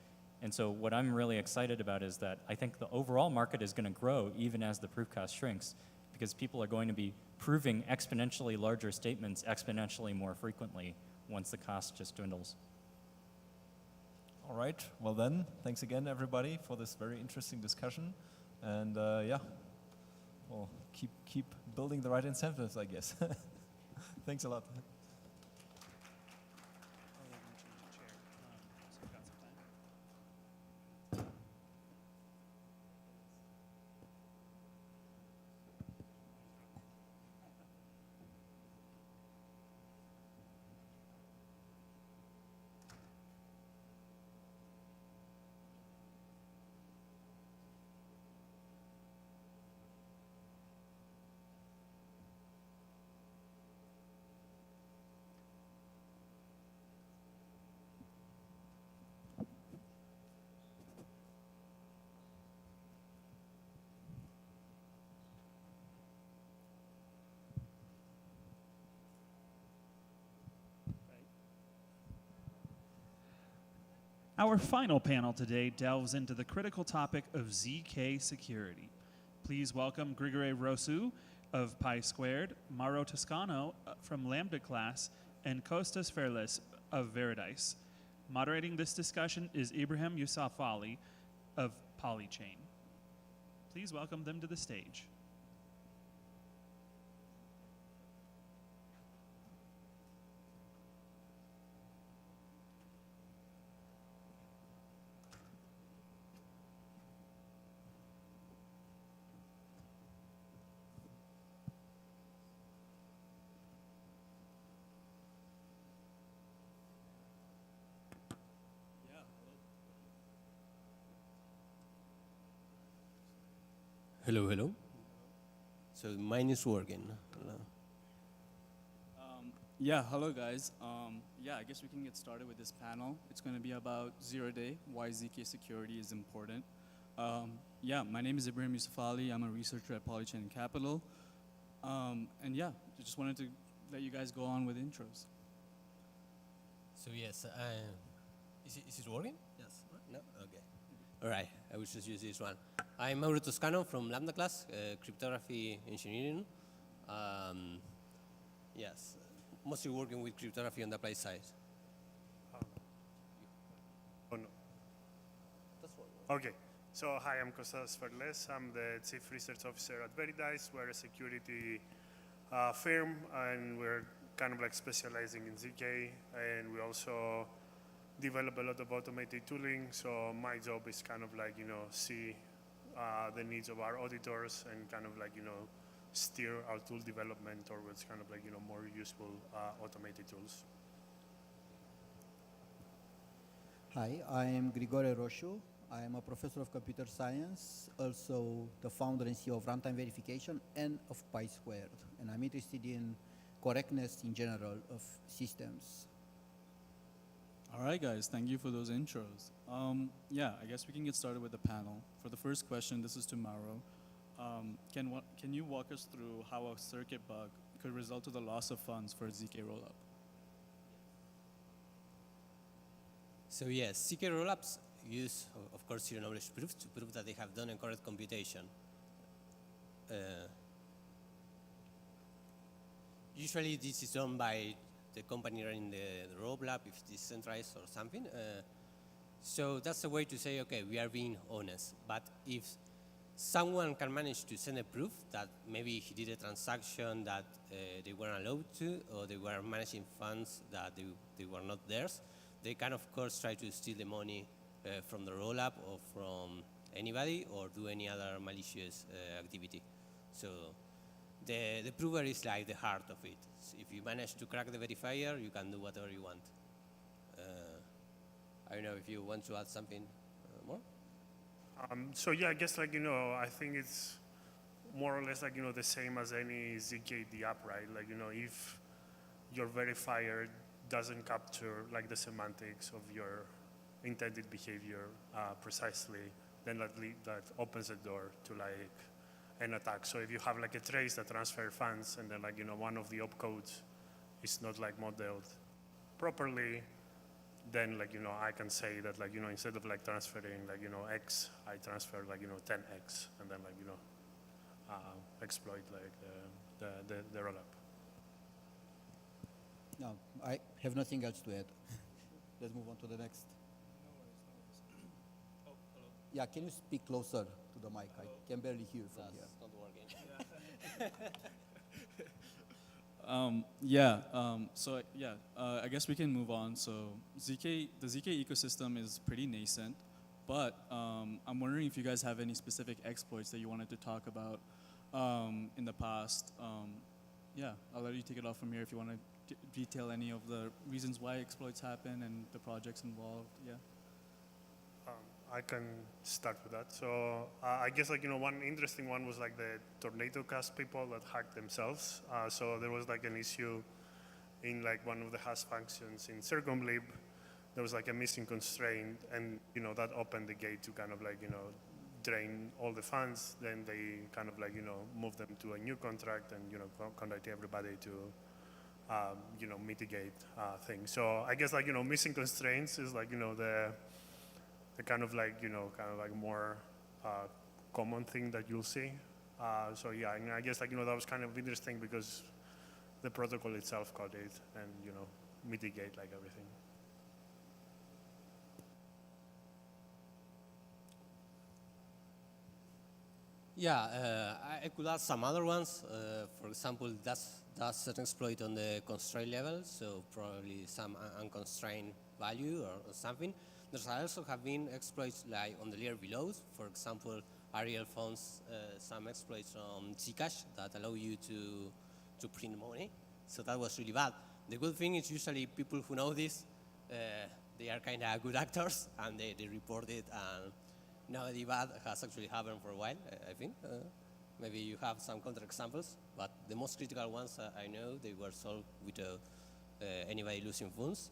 And so what I'm really excited about is that I think the overall market is going to grow even as the proof cost shrinks, because people are going to be proving exponentially larger statements exponentially more frequently once the cost just dwindles. All right, well then, thanks again everybody for this very interesting discussion. And yeah, we'll keep building the right incentives, I guess. Thanks a lot. Our final panel today delves into the critical topic of ZK security. Please welcome Grigore Rosu of PySquared, Mauro Toscano from Lambda Class, and Kostas Ferlis of Veridise. Moderating this discussion is Ibrahim Yusuf Ali of Polychain. Please welcome them to the stage. Hello, hello. So mine is working. Hello. Yeah, hello guys. Yeah, I guess we can get started with this panel. It's going to be about zero-day, why ZK security is important. Yeah, my name is Ibrahim Yusuf Ali. I'm a researcher at Polychain Capital. And yeah, I just wanted to let you guys go on with intros. So yes, is it working? Yes. No? Okay. All right, I will just use this one. I'm Mauro Toscano from Lambda Class, Cryptography Engineering. Yes, mostly working with cryptography on the applied side. Okay. So hi, I'm Kostas Ferles. I'm the Chief Research Officer at Veridise. We're a security firm, and we're kind of like specializing in ZK, and we also develop a lot of automated tooling. So my job is kind of like, see the needs of our auditors and kind of like, steer our tool development towards kind of like, more useful automated tools. Hi, I am Grigore Roșu. I am a professor of computer science, also the founder and CEO of Runtime Verification and of PySquared. And I'm interested in correctness in general of systems. All right, guys, thank you for those intros. Yeah, I guess we can get started with the panel. For the first question, this is to Mauro. Can you walk us through how a circuit bug could result to the loss of funds for a ZK rollup? So yes, ZK rollups use, of course, zero knowledge proofs to prove that they have done a correct computation. Usually this is done by the company running the rollup, if it's decentralized or something. So that's a way to say, okay, we are being honest. But if someone can manage to send a proof that maybe he did a transaction that they weren't allowed to, or they were managing funds that they were not theirs, they can, of course, try to steal the money from the rollup or from anybody, or do any other malicious activity. So the prover is like the heart of it. So if you manage to crack the verifier, you can do whatever you want. I don't know if you want to add something more? So yeah, I guess like, I think it's more or less like, the same as any ZKD app, right? Like, if your verifier doesn't capture like the semantics of your intended behavior precisely, then that opens the door to like an attack. So if you have like a trace that transfer funds and then like, one of the opcodes is not like modeled properly, then like, I can say that like, instead of like transferring like, X, I transfer like, 10X and then like, exploit like the rollup. No, I have nothing else to add. Let's move on to the next. Yeah, can you speak closer to the mic? I can barely hear from here. Not working. I guess we can move on. So the ZK ecosystem is pretty nascent, but I'm wondering if you guys have any specific exploits that you wanted to talk about in the past. I'll let you take it off from here if you want to detail any of the reasons why exploits happen and the projects involved. I can start with that. So I guess like, one interesting one was like the tornado cast people that hacked themselves. So there was like an issue in like one of the hash functions in circumlib. There was like a missing constraint, and that opened the gate to kind of like, drain all the funds. Then they kind of like, move them to a new contract and, contact everybody to, mitigate things. So I guess like, missing constraints is like, the kind of like, more common thing that you'll see. So yeah, and I guess like, that was kind of interesting because the protocol itself caught it and, mitigate like everything. Yeah, I could add some other ones. For example, that's an exploit on the constraint level, so probably some unconstrained value or something. There's also have been exploits like on the layer below. For example, Ariel found some exploits on Zcash that allow you to print money. So that was really bad. The good thing is usually people who know this, they are kind of good actors and they report it, and nobody bad has actually happened for a while, I think. Maybe you have some counterexamples, but the most critical ones I know, they were solved without anybody losing funds.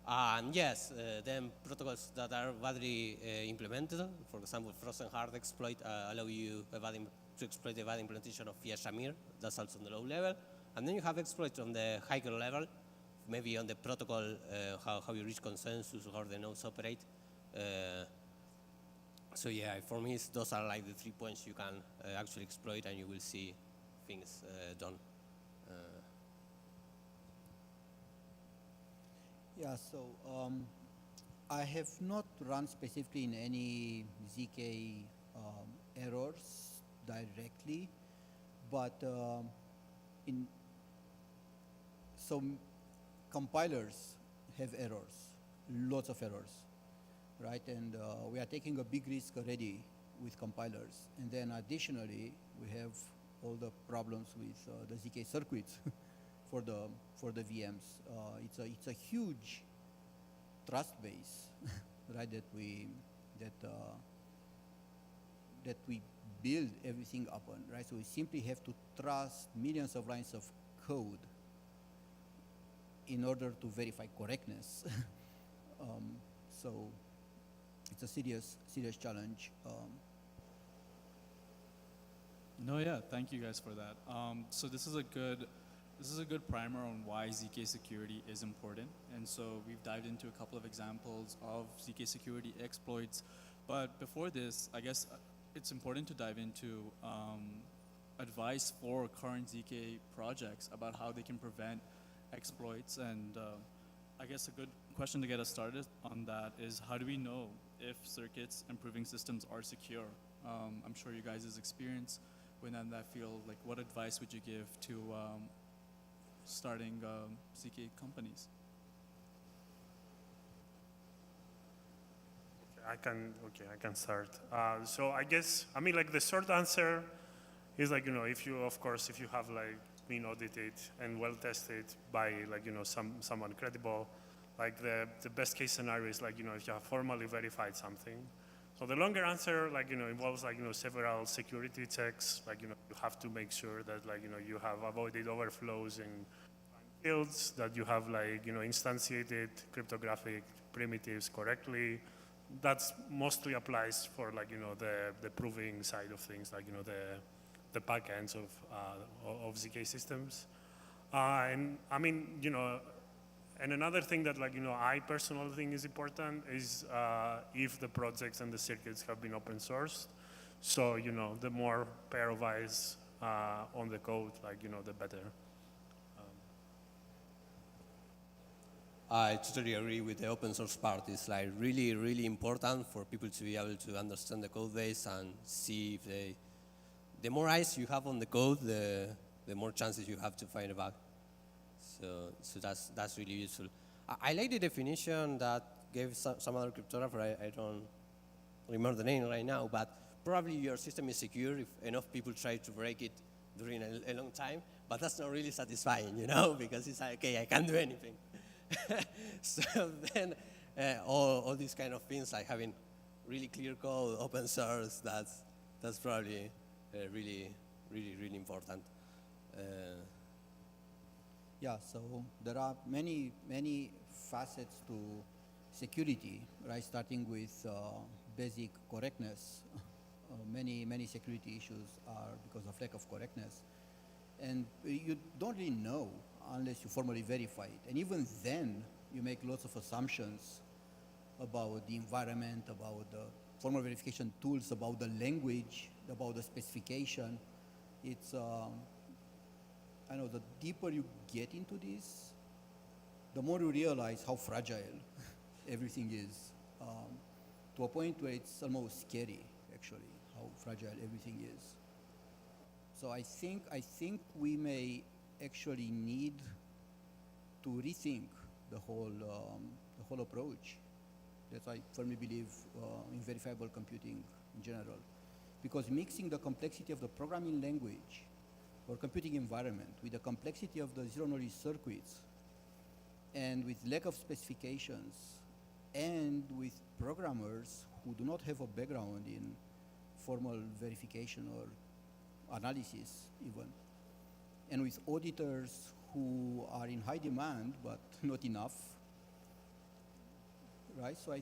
And yes, then protocols that are badly implemented, for example, Frozen Hard exploit allow you to exploit the bad implementation of Shamir. That's also on the low level. And then you have exploits on the higher level, maybe on the protocol, how you reach consensus, or how the nodes operate. So yeah, for me, those are like the 3 points you can actually exploit, and you will see things done. Yeah, so I have not run specifically in any ZK errors directly, but in some compilers have errors, lots of errors, right? And we are taking a big risk already with compilers. And then additionally, we have all the problems with the ZK circuits for the VMs. It's a huge trust base, right? That we build everything upon, right? So we simply have to trust millions of lines of code in order to verify correctness. So it's a serious challenge. No, yeah, thank you guys for that. So this is a good primer on why ZK security is important. And so we've dived into a couple of examples of ZK security exploits. But before this, I guess it's important to dive into advice for current ZK projects about how they can prevent exploits. And I guess a good question to get us started on that is, how do we know if circuits and proving systems are secure? I'm sure you guys' experience within that field, like what advice would you give to starting ZK companies? I can start. So I guess, I mean, like the short answer is like, if you have like been audited and well tested by like, someone credible, like the best case scenario is like, if you have formally verified something. So the longer answer, like, involves like, several security checks. Like, you have to make sure that like, you have avoided overflows in fields, that you have like, instantiated cryptographic primitives correctly. That's mostly applies for like, the proving side of things, like, the backends of ZK systems. And I mean, and another thing that like, I personally think is important is if the projects and the circuits have been open sourced. So, the more pair of eyes on the code, like, the better. I totally agree with the open source part. It's like really, really important for people to be able to understand the code base and see if the more eyes you have on the code, the more chances you have to find a bug. So that's really useful. I like the definition that gave some other cryptographer. I don't remember the name right now, but probably your system is secure if enough people try to break it during a long time. But that's not really satisfying, because it's like, okay, I can't do anything. So then all these kind of things, like having really clear code, open source, that's probably really, really, really important. Yeah, so there are many facets to security, right? Starting with basic correctness. Many security issues are because of lack of correctness. And you don't really know unless you formally verify it. And even then, you make lots of assumptions about the environment, about the formal verification tools, about the language, about the specification. It's, I know, the deeper you get into this, the more you realize how fragile everything is, to a point where it's almost scary, actually, how fragile everything is. So I think we may actually need to rethink the whole approach. That I firmly believe in verifiable computing in general, because mixing the complexity of the programming language or computing environment with the complexity of the zero-knowledge circuits and with lack of specifications and with programmers who do not have a background in formal verification or analysis even, and with auditors who are in high demand but not enough, right? So I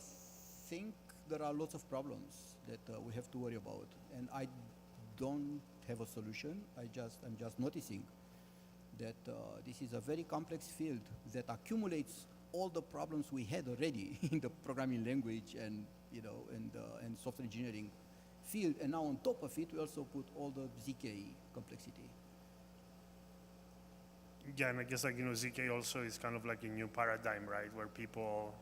think there are lots of problems that we have to worry about, and I don't have a solution. I'm just noticing that this is a very complex field that accumulates all the problems we had already in the programming language and and software engineering field, and now on top of it we also put all the ZK complexity. Yeah, and I guess ZK also is kind of like a new paradigm, right? Where people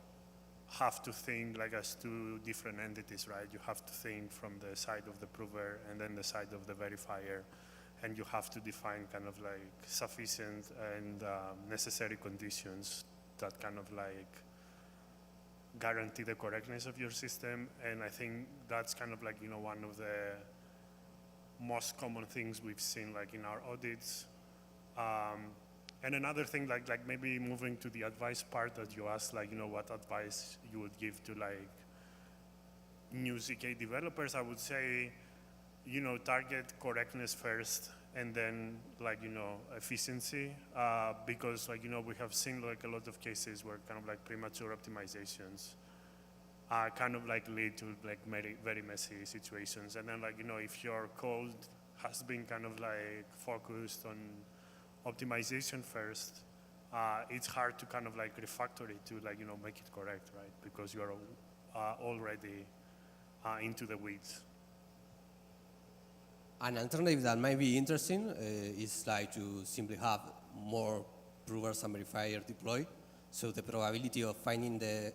have to think like as two different entities, right? You have to think from the side of the prover and then the side of the verifier, and you have to define kind of like sufficient and necessary conditions that kind of like guarantee the correctness of your system. And I think that's kind of like, you know, one of the most common things we've seen like in our audits. And another thing, like maybe moving to the advice part that you asked, like, you know, what advice you would give to like new ZK developers, I would say, you know, target correctness first and then like, you know, efficiency, because like, you know, we have seen like a lot of cases where kind of like premature optimizations kind of like lead to like very messy situations. And then like, you know, if your code has been kind of like focused on optimization first, it's hard to kind of like refactor it to like, you know, make it correct, right? Because you're already into the weeds. An alternative that might be interesting is like to simply have more provers and verifiers deployed. So the probability of finding the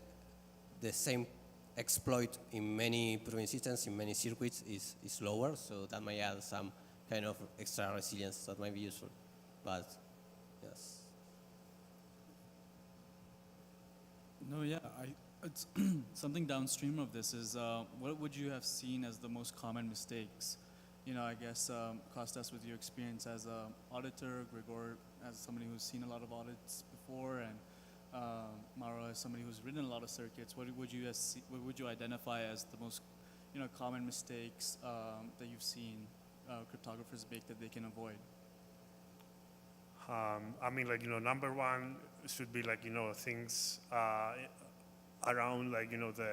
same exploit in many proving systems, in many circuits is lower. So that might add some kind of extra resilience that might be useful. But yes. No, yeah, it's something downstream of this is what would you have seen as the most common mistakes? You know, I guess Kostas, with your experience as an auditor, Gregor as somebody who's seen a lot of audits before, and Mauro as somebody who's written a lot of circuits, what would you identify as the most, you know, common mistakes that you've seen cryptographers make that they can avoid? I mean, like, you know, number one should be like, you know, things around like, you know, the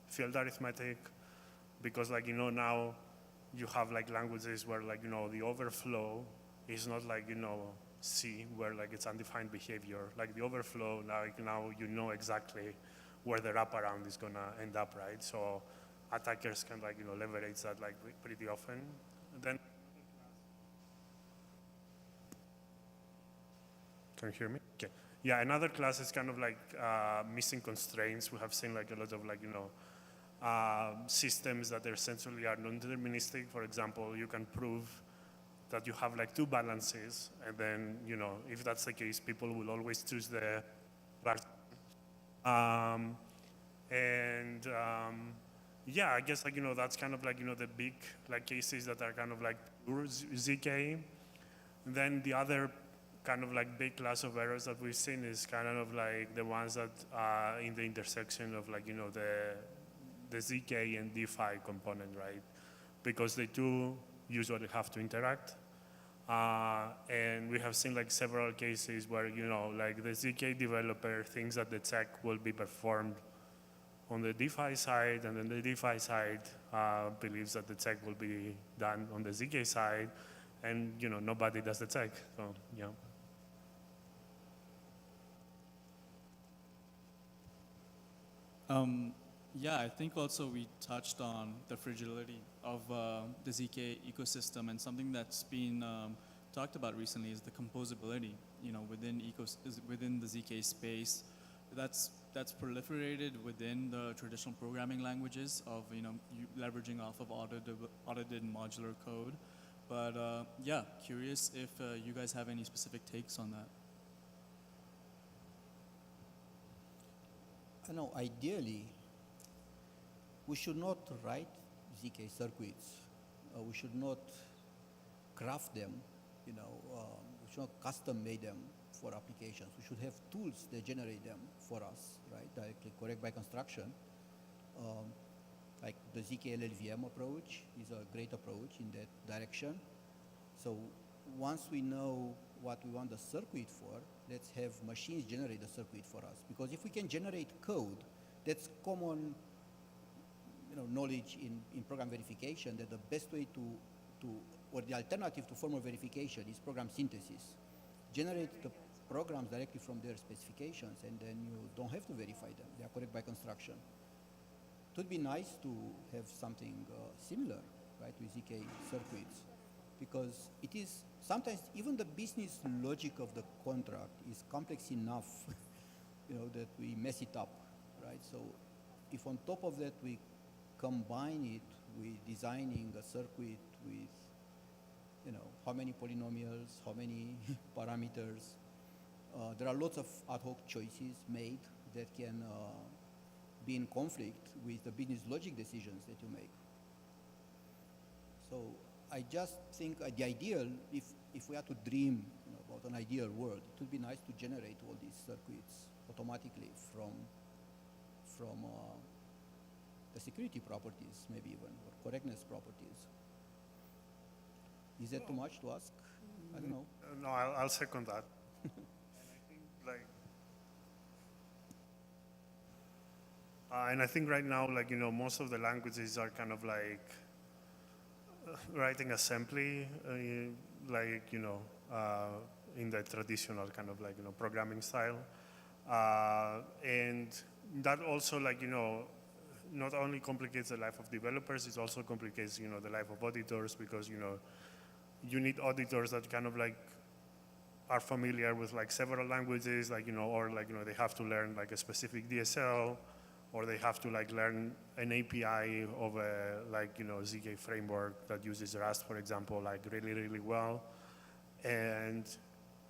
field arithmetic, because like, you know, now you have like languages where like, you know, the overflow is not like, you know, C, where like it's undefined behavior. Like the overflow, like now you know exactly where the wraparound is gonna end up, right? So attackers can like, you know, leverage that like pretty often. And then, can you hear me? Okay. Yeah, another class is kind of like missing constraints. We have seen like a lot of like, you know, systems that essentially are non-deterministic. For example, you can prove that you have like two balances, and then, you know, if that's the case, people will always choose the large. Yeah, I guess like, you know, that's kind of like, you know, the big like cases that are kind of like pure ZK. Then the other kind of like big class of errors that we've seen is kind of like the ones that are in the intersection of like, you know, the ZK and DeFi component, right? Because the two usually have to interact. And we have seen like several cases where, you know, like the ZK developer thinks that the check will be performed on the DeFi side, and then the DeFi side believes that the check will be done on the ZK side, and, you know, nobody does the check, so, yeah. Yeah, I think also we touched on the fragility of the ZK ecosystem, and something that's been talked about recently is the composability. You know, within the ZK space, that's proliferated within the traditional programming languages of, you know, leveraging off of audited modular code. But yeah, curious if you guys have any specific takes on that. I know, ideally, we should not write ZK circuits. We should not craft them, you know, we should not custom make them for applications. We should have tools that generate them for us, right? Directly correct by construction. Like the ZK LLVM approach is a great approach in that direction. So once we know what we want the circuit for, let's have machines generate the circuit for us. Because if we can generate code, that's common, you know, knowledge in program verification, that the best way or the alternative to formal verification is program synthesis. Generate the programs directly from their specifications, and then you don't have to verify them. They are correct by construction. It would be nice to have something similar, right, with ZK circuits, because it is sometimes even the business logic of the contract is complex enough that we mess it up, right? So if on top of that we combine it with designing a circuit with, how many polynomials, how many parameters, there are lots of ad hoc choices made that can be in conflict with the business logic decisions that you make. So I just think the ideal, if we had to dream about an ideal world, it would be nice to generate all these circuits automatically from the security properties, maybe even, or correctness properties. Is that too much to ask? I don't know. No, I'll second that. And I think right now, most of the languages are kind of like writing assembly, in the traditional kind of programming style. And that also not only complicates the life of developers, it also complicates, the life of auditors, because, you need auditors that kind of are familiar with several languages, or they have to learn a specific DSL, or they have to learn an API of a ZK framework that uses Rust, for example, really, really well. And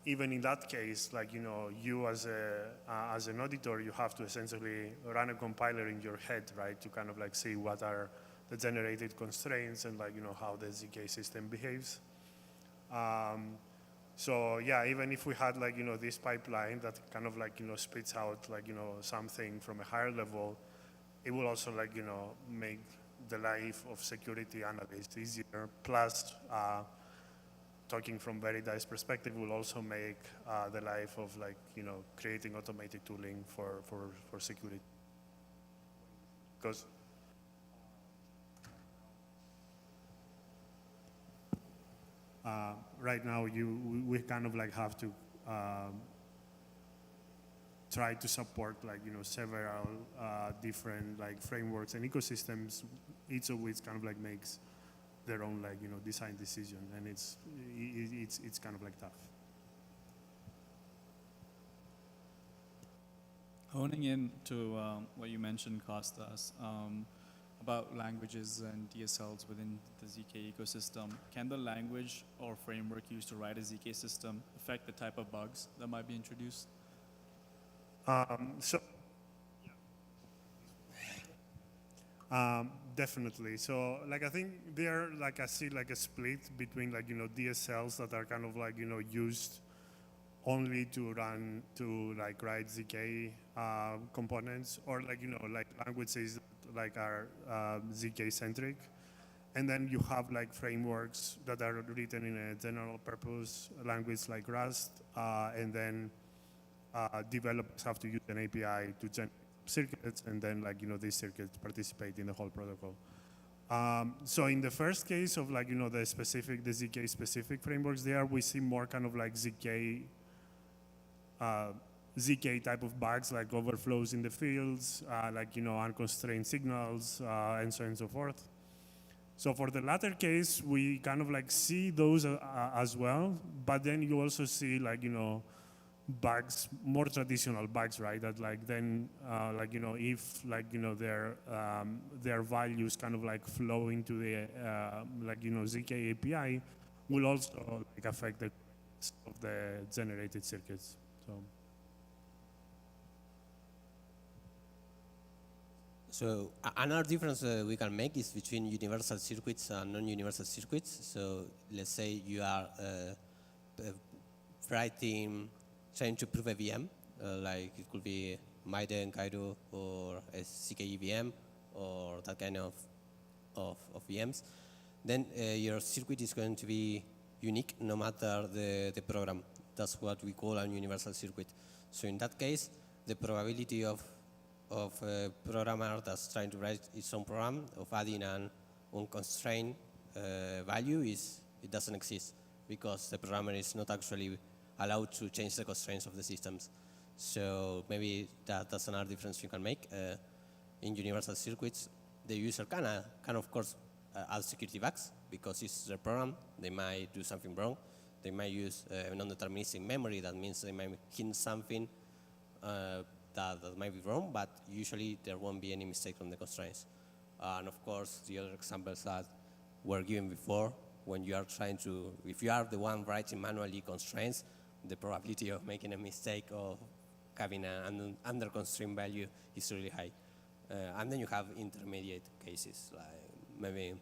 even in that case, you as an auditor, you have to essentially run a compiler in your head, right, to kind of see what are the generated constraints and how the ZK system behaves. So yeah, even if we had this pipeline that kind of spits out something from a higher level, it will also make the life of security analysts easier. Plus, talking from Veridise perspective, will also make the life of creating automated tooling for security. Because right now, we kind of have to try to support several different frameworks and ecosystems, each of which kind of makes their own design decision, and it's kind of tough. Honing in to what you mentioned, Kostas, about languages and DSLs within the ZK ecosystem, can the language or framework used to write a ZK system affect the type of bugs that might be introduced? Definitely. So I think there I see a split between DSLs that are kind of used only to write ZK components, or languages that are ZK centric, and then you have frameworks that are written in a general purpose language like Rust, and then developers have to use an API to generate circuits, and then these circuits participate in the whole protocol. So in the first case of the ZK specific frameworks, there we see more kind of ZK type of bugs, like overflows in the fields, unconstrained signals, and so on and so forth. So for the latter case, we kind of see those as well, but then you also see bugs, more traditional bugs, right? That then if their values kind of flow into the ZK API, will also affect the of the generated circuits. So another difference we can make is between universal circuits and non-universal circuits. So let's say you are trying to prove a VM, it could be Maiden, Cairo, or a CKE VM, or that kind of VMs. Then your circuit is going to be unique no matter the program. That's what we call a universal circuit. So in that case, the probability of a programmer that's trying to write its own program of adding an unconstrained value it doesn't exist, because the programmer is not actually allowed to change the constraints of the systems. So maybe that's another difference you can make. In universal circuits, the user can of course add security bugs, because it's their program. They might do something wrong. They might use non-deterministic memory. That means they might hint something that might be wrong, but usually there won't be any mistake from the constraints. And of course, the other examples that were given before, when you are trying to, if you are the one writing manually constraints, the probability of making a mistake of having an under constraint value is really high. And then you have intermediate cases, like maybe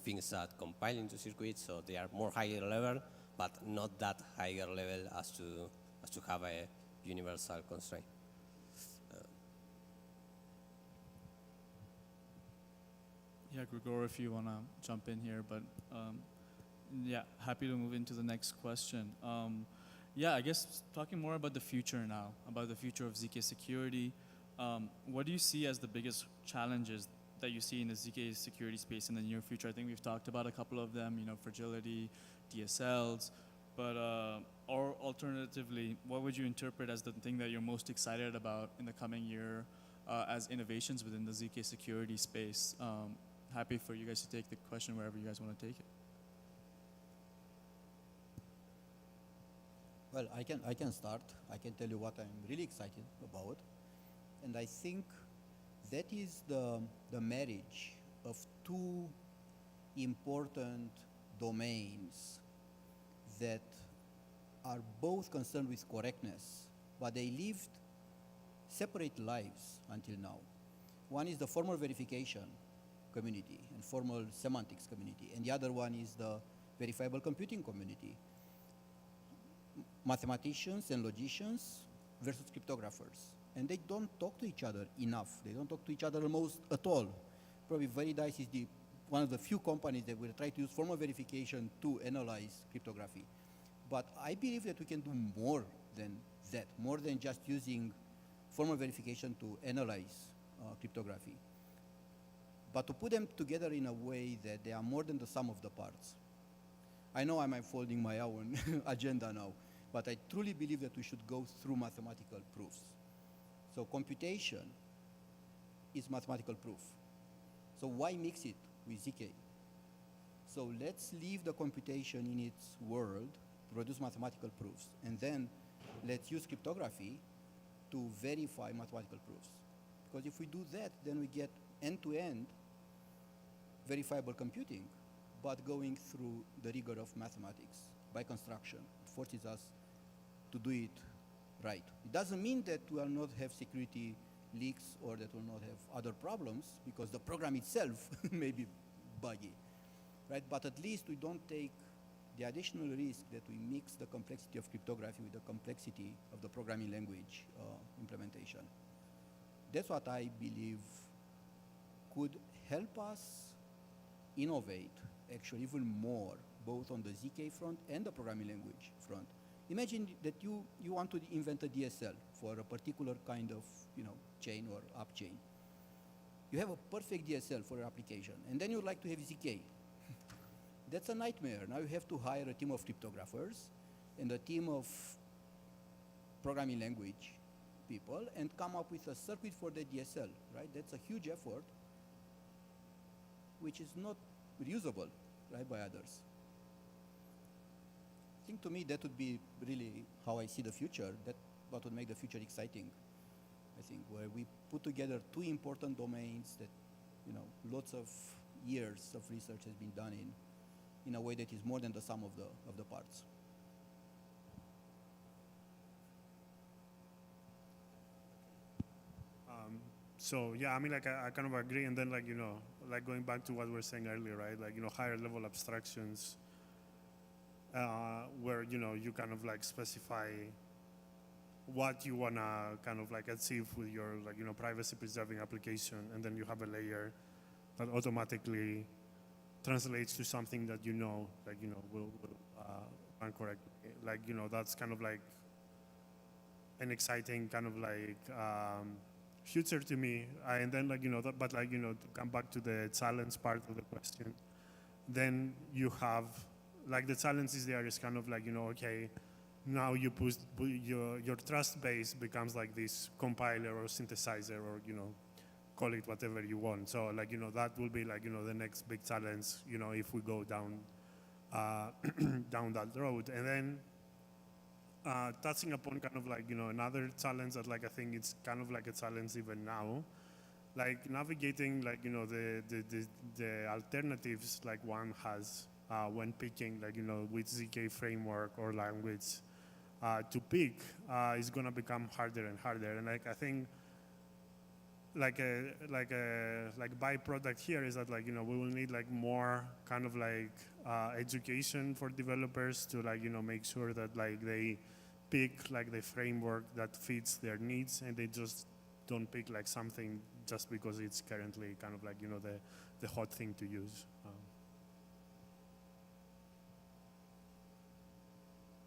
things that compile into circuits, so they are more higher level, but not that higher level as to have a universal constraint. Yeah, Gregor, if you want to jump in here, but yeah, happy to move into the next question. Yeah, I guess talking more about the future now, about the future of ZK security. What do you see as the biggest challenges that you see in the ZK security space in the near future? I think we've talked about a couple of them, fragility, DSLs, but or alternatively, what would you interpret as the thing that you're most excited about in the coming year as innovations within the ZK security space? Happy for you guys to take the question wherever you guys want to take it. Well, I can start. I can tell you what I'm really excited about. And I think that is the marriage of two important domains that are both concerned with correctness, but they lived separate lives until now. One is the formal verification community and formal semantics community, and the other one is the verifiable computing community. Mathematicians and logicians versus cryptographers. And they don't talk to each other enough. They don't talk to each other almost at all. Probably Veridise is one of the few companies that will try to use formal verification to analyze cryptography. But I believe that we can do more than that, more than just using formal verification to analyze cryptography. But to put them together in a way that they are more than the sum of the parts. I know I'm unfolding my own agenda now, but I truly believe that we should go through mathematical proofs. So computation is mathematical proof. So why mix it with ZK? So let's leave the computation in its world, produce mathematical proofs, and then let's use cryptography to verify mathematical proofs. Because if we do that, then we get end-to-end verifiable computing, but going through the rigor of mathematics by construction. It forces us to do it right. It doesn't mean that we will not have security leaks or that we'll not have other problems, because the program itself may be buggy, right? But at least we don't take the additional risk that we mix the complexity of cryptography with the complexity of the programming language implementation. That's what I believe could help us innovate actually even more, both on the ZK front and the programming language front. Imagine that you want to invent a DSL for a particular kind of chain or app chain. You have a perfect DSL for your application, and then you'd like to have ZK. That's a nightmare. Now you have to hire a team of cryptographers and a team of programming language people and come up with a circuit for the DSL, right? That's a huge effort, which is not reusable, right, by others. I think to me that would be really how I see the future. That what would make the future exciting, I think, where we put together two important domains that, lots of years of research has been done in a way that is more than the sum of the parts. So yeah, I mean, like I kind of agree, and then like going back to what we were saying earlier, right? Like higher level abstractions, where you kind of like specify what you wanna kind of like achieve with your privacy preserving application, and then you have a layer that automatically translates to something that will run correctly. Like that's kind of like an exciting kind of like future to me. And then to come back to the challenge part of the question, then you have like the challenge is there is kind of like okay, now you put your trust base becomes like this compiler or synthesizer or call it whatever you want. So like that will be like the next big challenge if we go down down that road. And then touching upon kind of like, another challenge that like I think it's kind of like a challenge even now, like navigating like, the alternatives like one has when picking like, which ZK framework or language to pick is going to become harder and harder. And like I think like byproduct here is that like, we will need like more kind of like education for developers to like, make sure that like they pick like the framework that fits their needs and they just don't pick like something just because it's currently kind of like, the hot thing to use.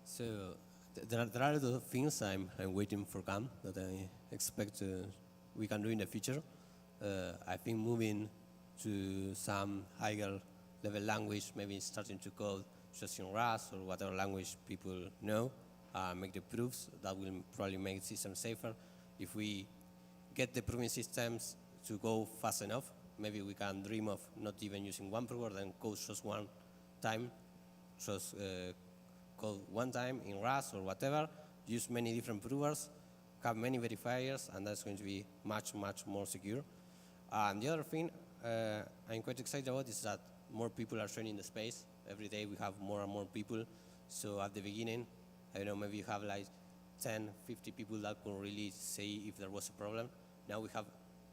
So there are a lot of things I'm waiting for come that I expect we can do in the future. I think moving to some higher level language, maybe starting to code just in RISC or whatever language people know, make the proofs, that will probably make the system safer. If we get the proving systems to go fast enough, maybe we can dream of not even using one prover, then code just one time, just code one time in RISC or whatever, use many different provers, have many verifiers, and that's going to be much, much more secure. And the other thing I'm quite excited about is that more people are joining the space. Every day we have more and more people. So at the beginning, I don't know, maybe you have like 10, 50 people that could really say if there was a problem. Now we have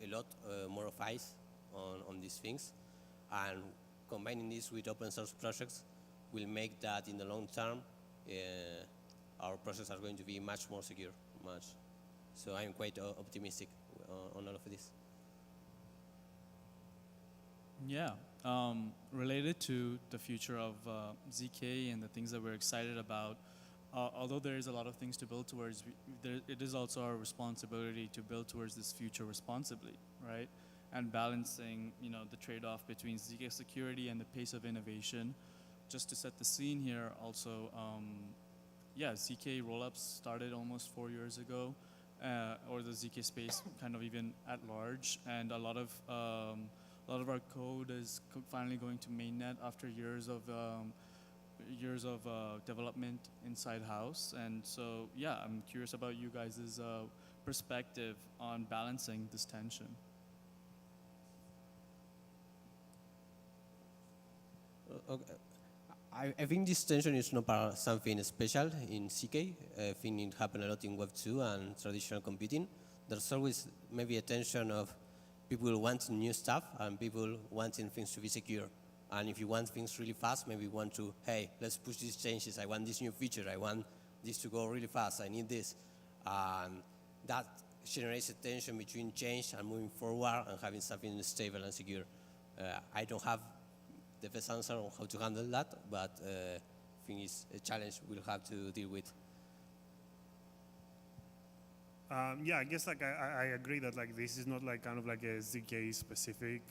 a lot more of eyes on these things. And combining this with open source projects will make that in the long term, our projects are going to be much more secure, much. So I'm quite optimistic on all of this. Yeah, related to the future of ZK and the things that we're excited about, although there is a lot of things to build towards, it is also our responsibility to build towards this future responsibly, right? And balancing, the trade-off between ZK security and the pace of innovation. Just to set the scene here, also, ZK rollups started almost 4 years ago, or the ZK space kind of even at large, and a lot of our code is finally going to mainnet after years of development inside house. And so, I'm curious about you guys' perspective on balancing this tension. Okay. I think this tension is not something special in ZK. I think it happened a lot in Web 2 and traditional computing. There's always maybe a tension of people wanting new stuff and people wanting things to be secure. And if you want things really fast, maybe you want to, hey, let's push these changes. I want this new feature. I want this to go really fast. I need this. That generates a tension between change and moving forward and having something stable and secure. I don't have the best answer on how to handle that, but I think it's a challenge we'll have to deal with. I guess like I agree that like this is not like kind of like a ZK specific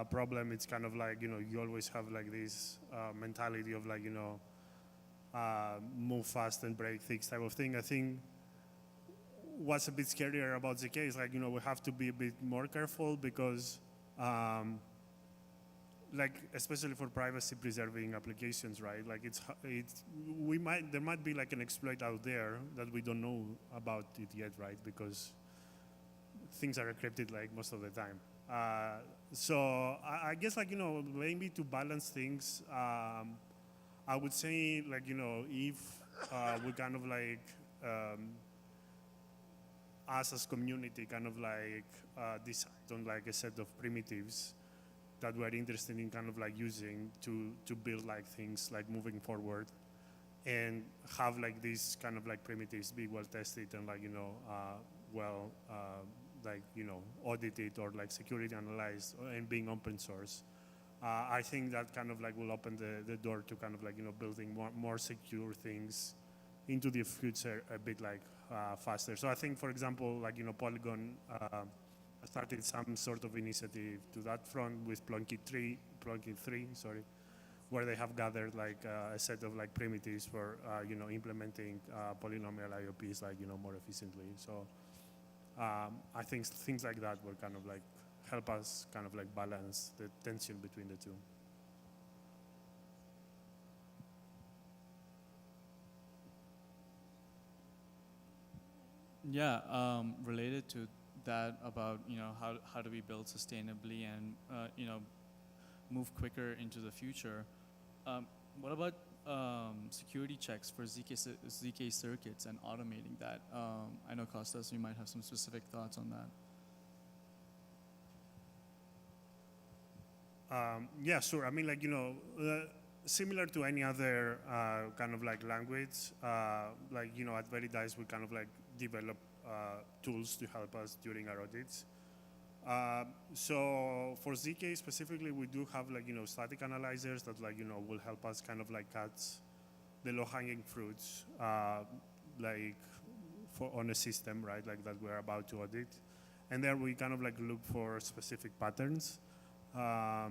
problem. It's kind of like, you always have like this mentality of like, move fast and break things type of thing. I think what's a bit scarier about ZK is like, we have to be a bit more careful because like especially for privacy preserving applications, right? Like there might be like an exploit out there that we don't know about it yet, right? Because things are encrypted like most of the time. So I guess like, maybe to balance things, I would say like, if we kind of like, us as community kind of like decide on like a set of primitives that we're interested in kind of like using to build like things like moving forward and have like these kind of like primitives be well tested and like, audited or like security analyzed and being open source. I think that kind of like will open the door to kind of like, building more secure things into the future a bit like faster. So I think, for example, like, Polygon started some sort of initiative to that front with Plonky 3, where they have gathered like a set of like primitives for implementing polynomial IOPs like more efficiently. So I think things like that will kind of like help us kind of like balance the tension between the two. Yeah, related to that about, how do we build sustainably and, move quicker into the future. What about security checks for ZK circuits and automating that? I know, Kostas, you might have some specific thoughts on that. Yeah, sure. I mean, similar to any other kind of language, at Veridise, we kind of develop tools to help us during our audits. So for ZK specifically, we do have static analyzers that will help us kind of catch the low-hanging fruits on a system, right, that we're about to audit. And there we kind of look for specific patterns. Now,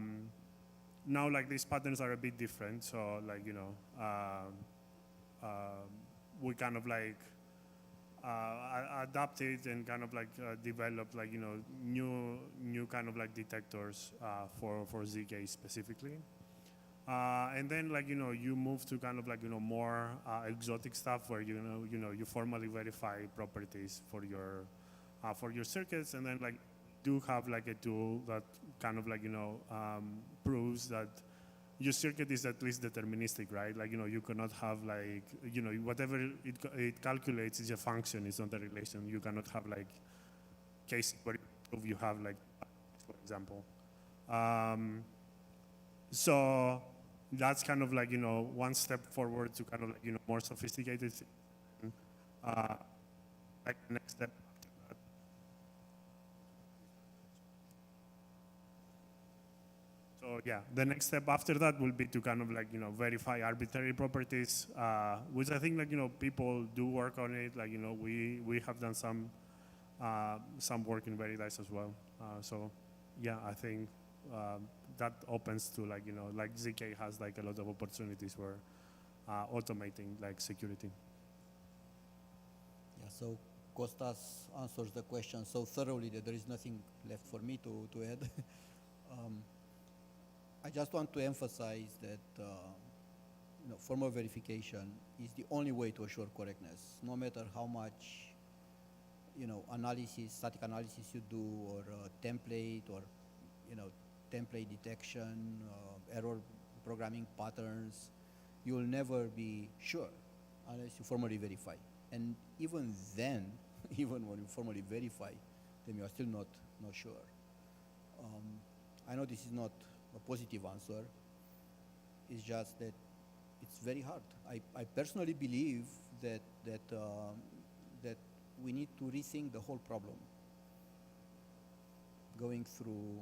these patterns are a bit different, so we kind of adapt it and kind of develop new kind of detectors for ZK specifically. And then you move to kind of more exotic stuff where you formally verify properties for your circuits, and then do have a tool that kind of proves that your circuit is at least deterministic, right? You cannot have whatever it calculates is a function, it's not a relation. You cannot have cases where you have for example. So that's kind of one step forward to kind of more sophisticated. Next step. So yeah, the next step after that will be to kind of verify arbitrary properties, which I think people do work on it. We have done some work in Veridise as well. So yeah, I think that opens to ZK has a lot of opportunities for automating security. Yeah. So Kostas answers the question so thoroughly that there is nothing left for me to add. I just want to emphasize that formal verification is the only way to assure correctness, no matter how much static analysis you do, or template, or template detection, error programming patterns. You will never be sure unless you formally verify. And even then, even when you formally verify, then you are still not sure. I know this is not a positive answer. It's just that it's very hard. I personally believe that we need to rethink the whole problem, going through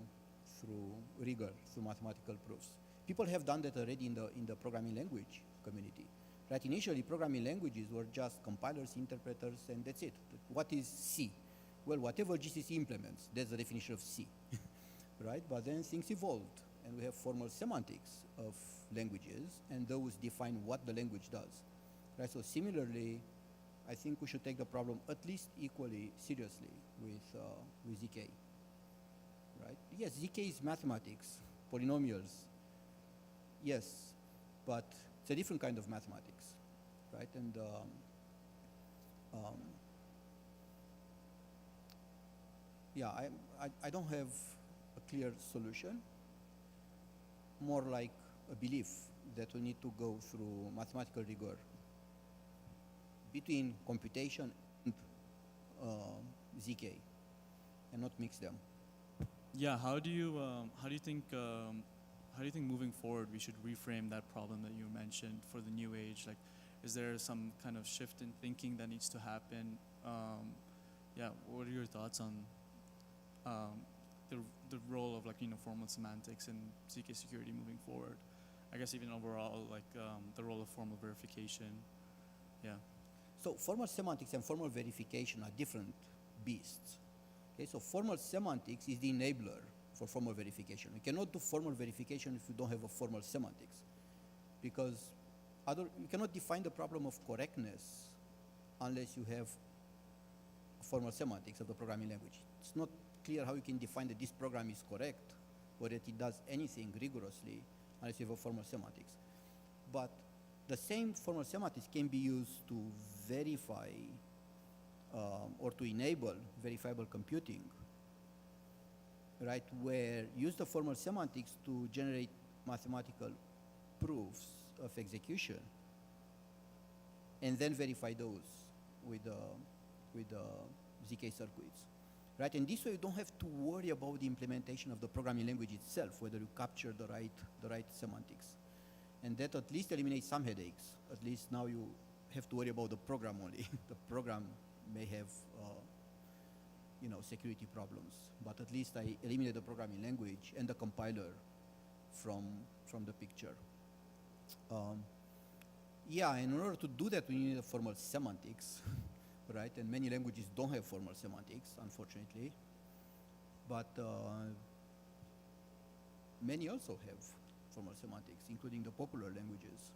rigor, through mathematical proofs. People have done that already in the programming language community. Right? Initially, programming languages were just compilers, interpreters, and that's it. What is C? Well, whatever GCC implements, that's the definition of C. Right? But then things evolved, and we have formal semantics of languages, and those define what the language does. Right? So similarly, I think we should take the problem at least equally seriously with ZK. Right? Yes, ZK is mathematics, polynomials. Yes, but it's a different kind of mathematics, right? And yeah, I don't have a clear solution. More like a belief that we need to go through mathematical rigor between computation and ZK, and not mix them. Yeah, how do you think moving forward we should reframe that problem that you mentioned for the new age? Like, is there some kind of shift in thinking that needs to happen? Yeah, what are your thoughts on the role of formal semantics and ZK security moving forward? I guess even overall, the role of formal verification. Yeah. So formal semantics and formal verification are different beasts. Okay, so formal semantics is the enabler for formal verification. We cannot do formal verification if you don't have a formal semantics, because you cannot define the problem of correctness unless you have formal semantics of the programming language. It's not clear how you can define that this program is correct or that it does anything rigorously unless you have a formal semantics. But the same formal semantics can be used to verify or to enable verifiable computing, right, where use the formal semantics to generate mathematical proofs of execution, and then verify those with ZK circuits, right? And this way you don't have to worry about the implementation of the programming language itself, whether you capture the right semantics, and that at least eliminates some headaches. At least now you have to worry about the program only. The program may have, security problems, but at least I eliminate the programming language and the compiler from the picture. Yeah, and in order to do that, we need a formal semantics, right? And many languages don't have formal semantics, unfortunately. But many also have formal semantics, including the popular languages.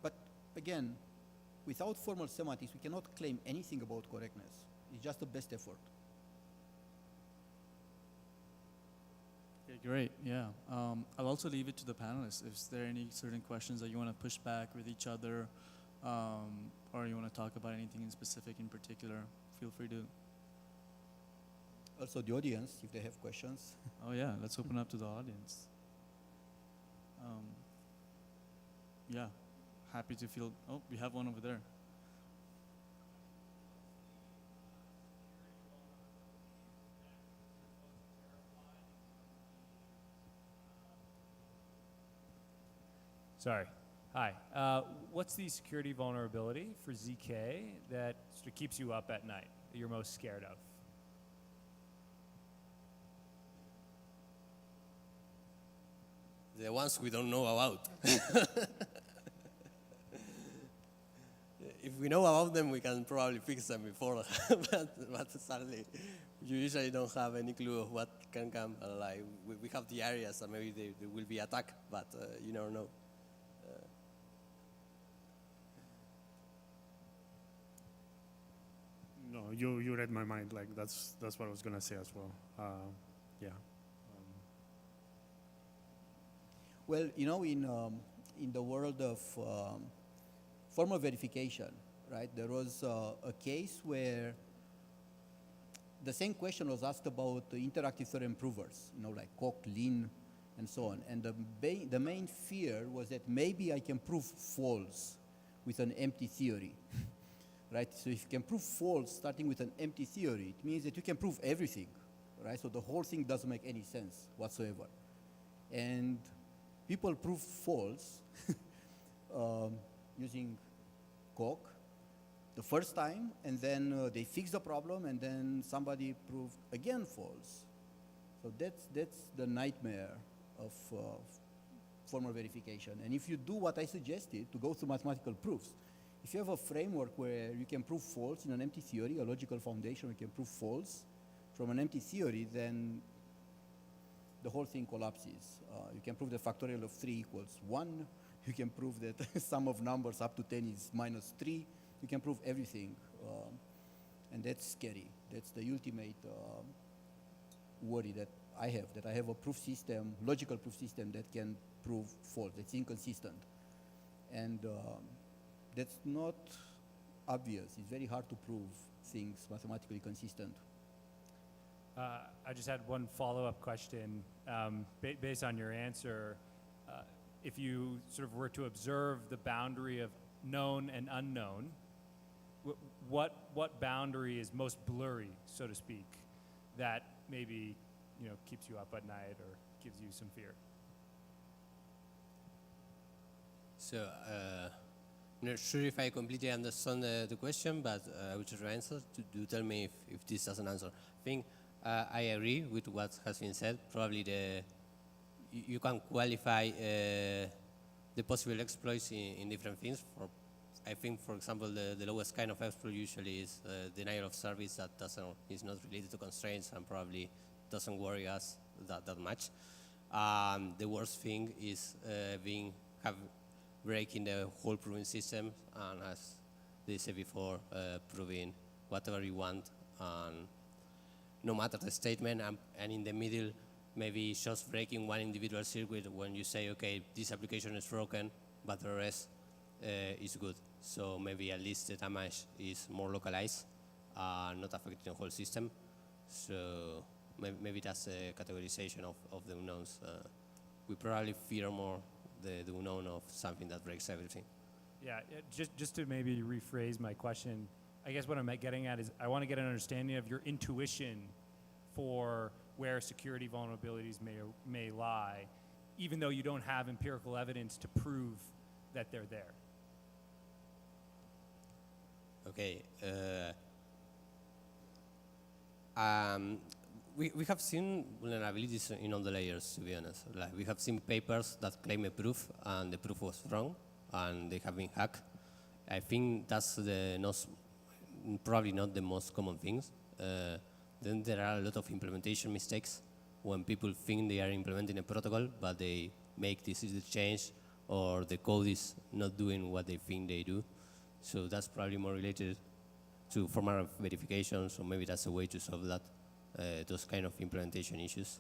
But again, without formal semantics, we cannot claim anything about correctness. It's just the best effort. Okay, great. Yeah. I'll also leave it to the panelists. If there are any certain questions that you want to push back with each other, or you want to talk about anything in specific in particular, feel free to. Also the audience, if they have questions. Oh yeah, let's open up to the audience. Yeah, happy to field. Oh, we have one over there. Sorry. Hi. What's the security vulnerability for ZK that sort of keeps you up at night, that you're most scared of? The ones we don't know about. If we know about them, we can probably fix them before. but sadly, you usually don't have any clue of what can come. Like we have the areas that maybe they will be attacked, but you never know. No, you read my mind. Like that's what I was gonna say as well. Yeah. Well, in the world of formal verification, right? There was a case where the same question was asked about the interactive theorem provers, like Koch, Lin, and so on. And the main fear was that maybe I can prove false with an empty theory. Right? So if you can prove false starting with an empty theory, it means that you can prove everything, right? So the whole thing doesn't make any sense whatsoever. And people prove false using Koch the first time, and then they fix the problem, and then somebody proved again false. So that's the nightmare of formal verification. And if you do what I suggested, to go through mathematical proofs, if you have a framework where you can prove false in an empty theory, a logical foundation, you can prove false from an empty theory, then the whole thing collapses. You can prove the factorial of 3 equals 1. You can prove that sum of numbers up to 10 is minus 3. You can prove everything. And that's scary. That's the ultimate worry that I have a proof system, logical proof system that can prove false, that's inconsistent. And that's not obvious. It's very hard to prove things mathematically consistent. I just had one follow-up question. Based on your answer, if you sort of were to observe the boundary of known and unknown, what boundary is most blurry, so to speak, that maybe keeps you up at night or gives you some fear? So I'm not sure if I completely understand the question, but I will try to answer. Do tell me if this doesn't answer. I think I agree with what has been said. Probably you can qualify the possible exploits in different things. I think, for example, the lowest kind of exploit usually is denial of service that is not related to constraints and probably doesn't worry us that much. The worst thing is breaking the whole proving system, and as they said before, proving whatever you want, and no matter the statement, and in the middle, maybe just breaking one individual circuit when you say, okay, this application is broken, but the rest is good. So maybe at least the damage is more localized, not affecting the whole system. So maybe that's a categorization of the unknowns. We probably fear more the unknown of something that breaks everything. Yeah, just to maybe rephrase my question, I guess what I'm getting at is I want to get an understanding of your intuition for where security vulnerabilities may lie, even though you don't have empirical evidence to prove that they're there. Okay. We have seen vulnerabilities in all the layers, to be honest. Like we have seen papers that claim a proof and the proof was wrong and they have been hacked. I think that's probably not the most common things. Then there are a lot of implementation mistakes when people think they are implementing a protocol, but they make this change or the code is not doing what they think they do. So that's probably more related to formal verification, so maybe that's a way to solve that, those kind of implementation issues.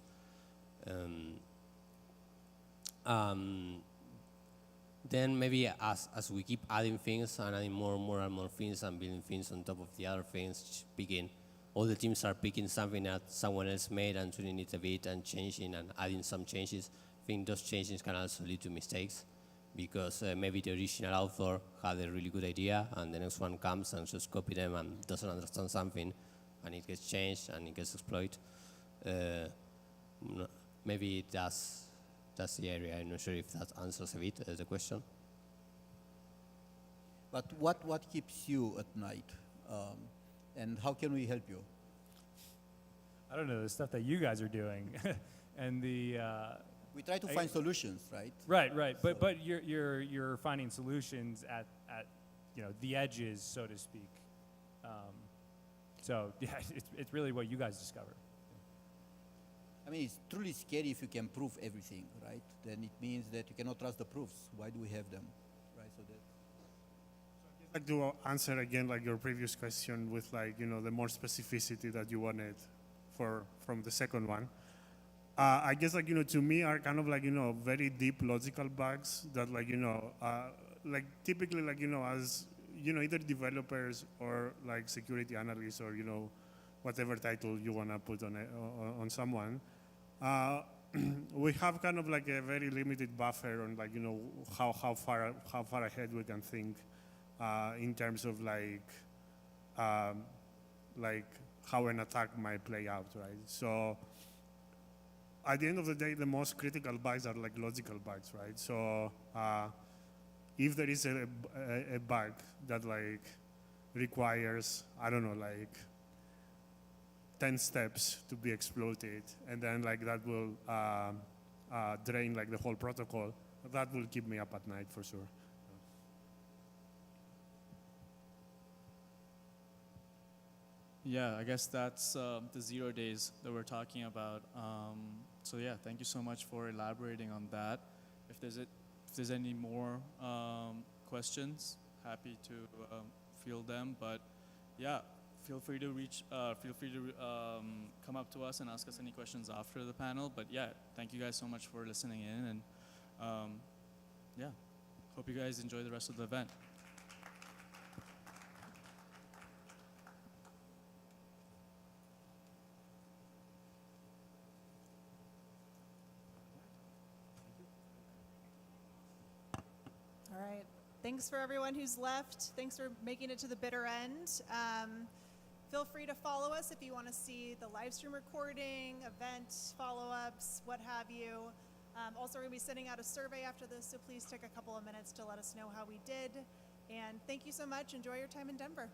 Then maybe as we keep adding things and adding more and more things and building things on top of the other things, all the teams are picking something that someone else made and tuning it a bit and changing and adding some changes. I think those changes can also lead to mistakes because maybe the original author had a really good idea and the next one comes and just copy them and doesn't understand something and it gets changed and it gets exploited. Maybe that's the area. I'm not sure if that answers a bit the question. But what keeps you at night? And how can we help you? I don't know, the stuff that you guys are doing. And the we try to find solutions, right? Right. So but you're finding solutions at the edges, so to speak. So yeah, it's really what you guys discover. I mean, it's truly scary if you can prove everything, right? Then it means that you cannot trust the proofs. Why do we have them, right? So that. I'd like to answer again, like your previous question, with the more specificity that you wanted from the second one. I guess to me are kind of very deep logical bugs that typically as either developers or security analysts or whatever title you want to put on someone. We have kind of a very limited buffer on how far ahead we can think in terms of how an attack might play out, right? So at the end of the day, the most critical bugs are logical bugs, right? So if there is a bug that requires, I don't know, 10 steps to be exploited, and then that will drain the whole protocol, that will keep me up at night for sure. Yeah, I guess that's the 0 days that we're talking about. So yeah, thank you so much for elaborating on that. If there's any more questions, happy to field them. But yeah, feel free to come up to us and ask us any questions after the panel. But yeah, thank you guys so much for listening in, and yeah, hope you guys enjoy the rest of the event. All right. Thanks for everyone who's left. Thanks for making it to the bitter end. Feel free to follow us if you want to see the live stream recording, event follow-ups, what have you. Also, we're going to be sending out a survey after this, so please take a couple of minutes to let us know how we did. And thank you so much. Enjoy your time in Denver.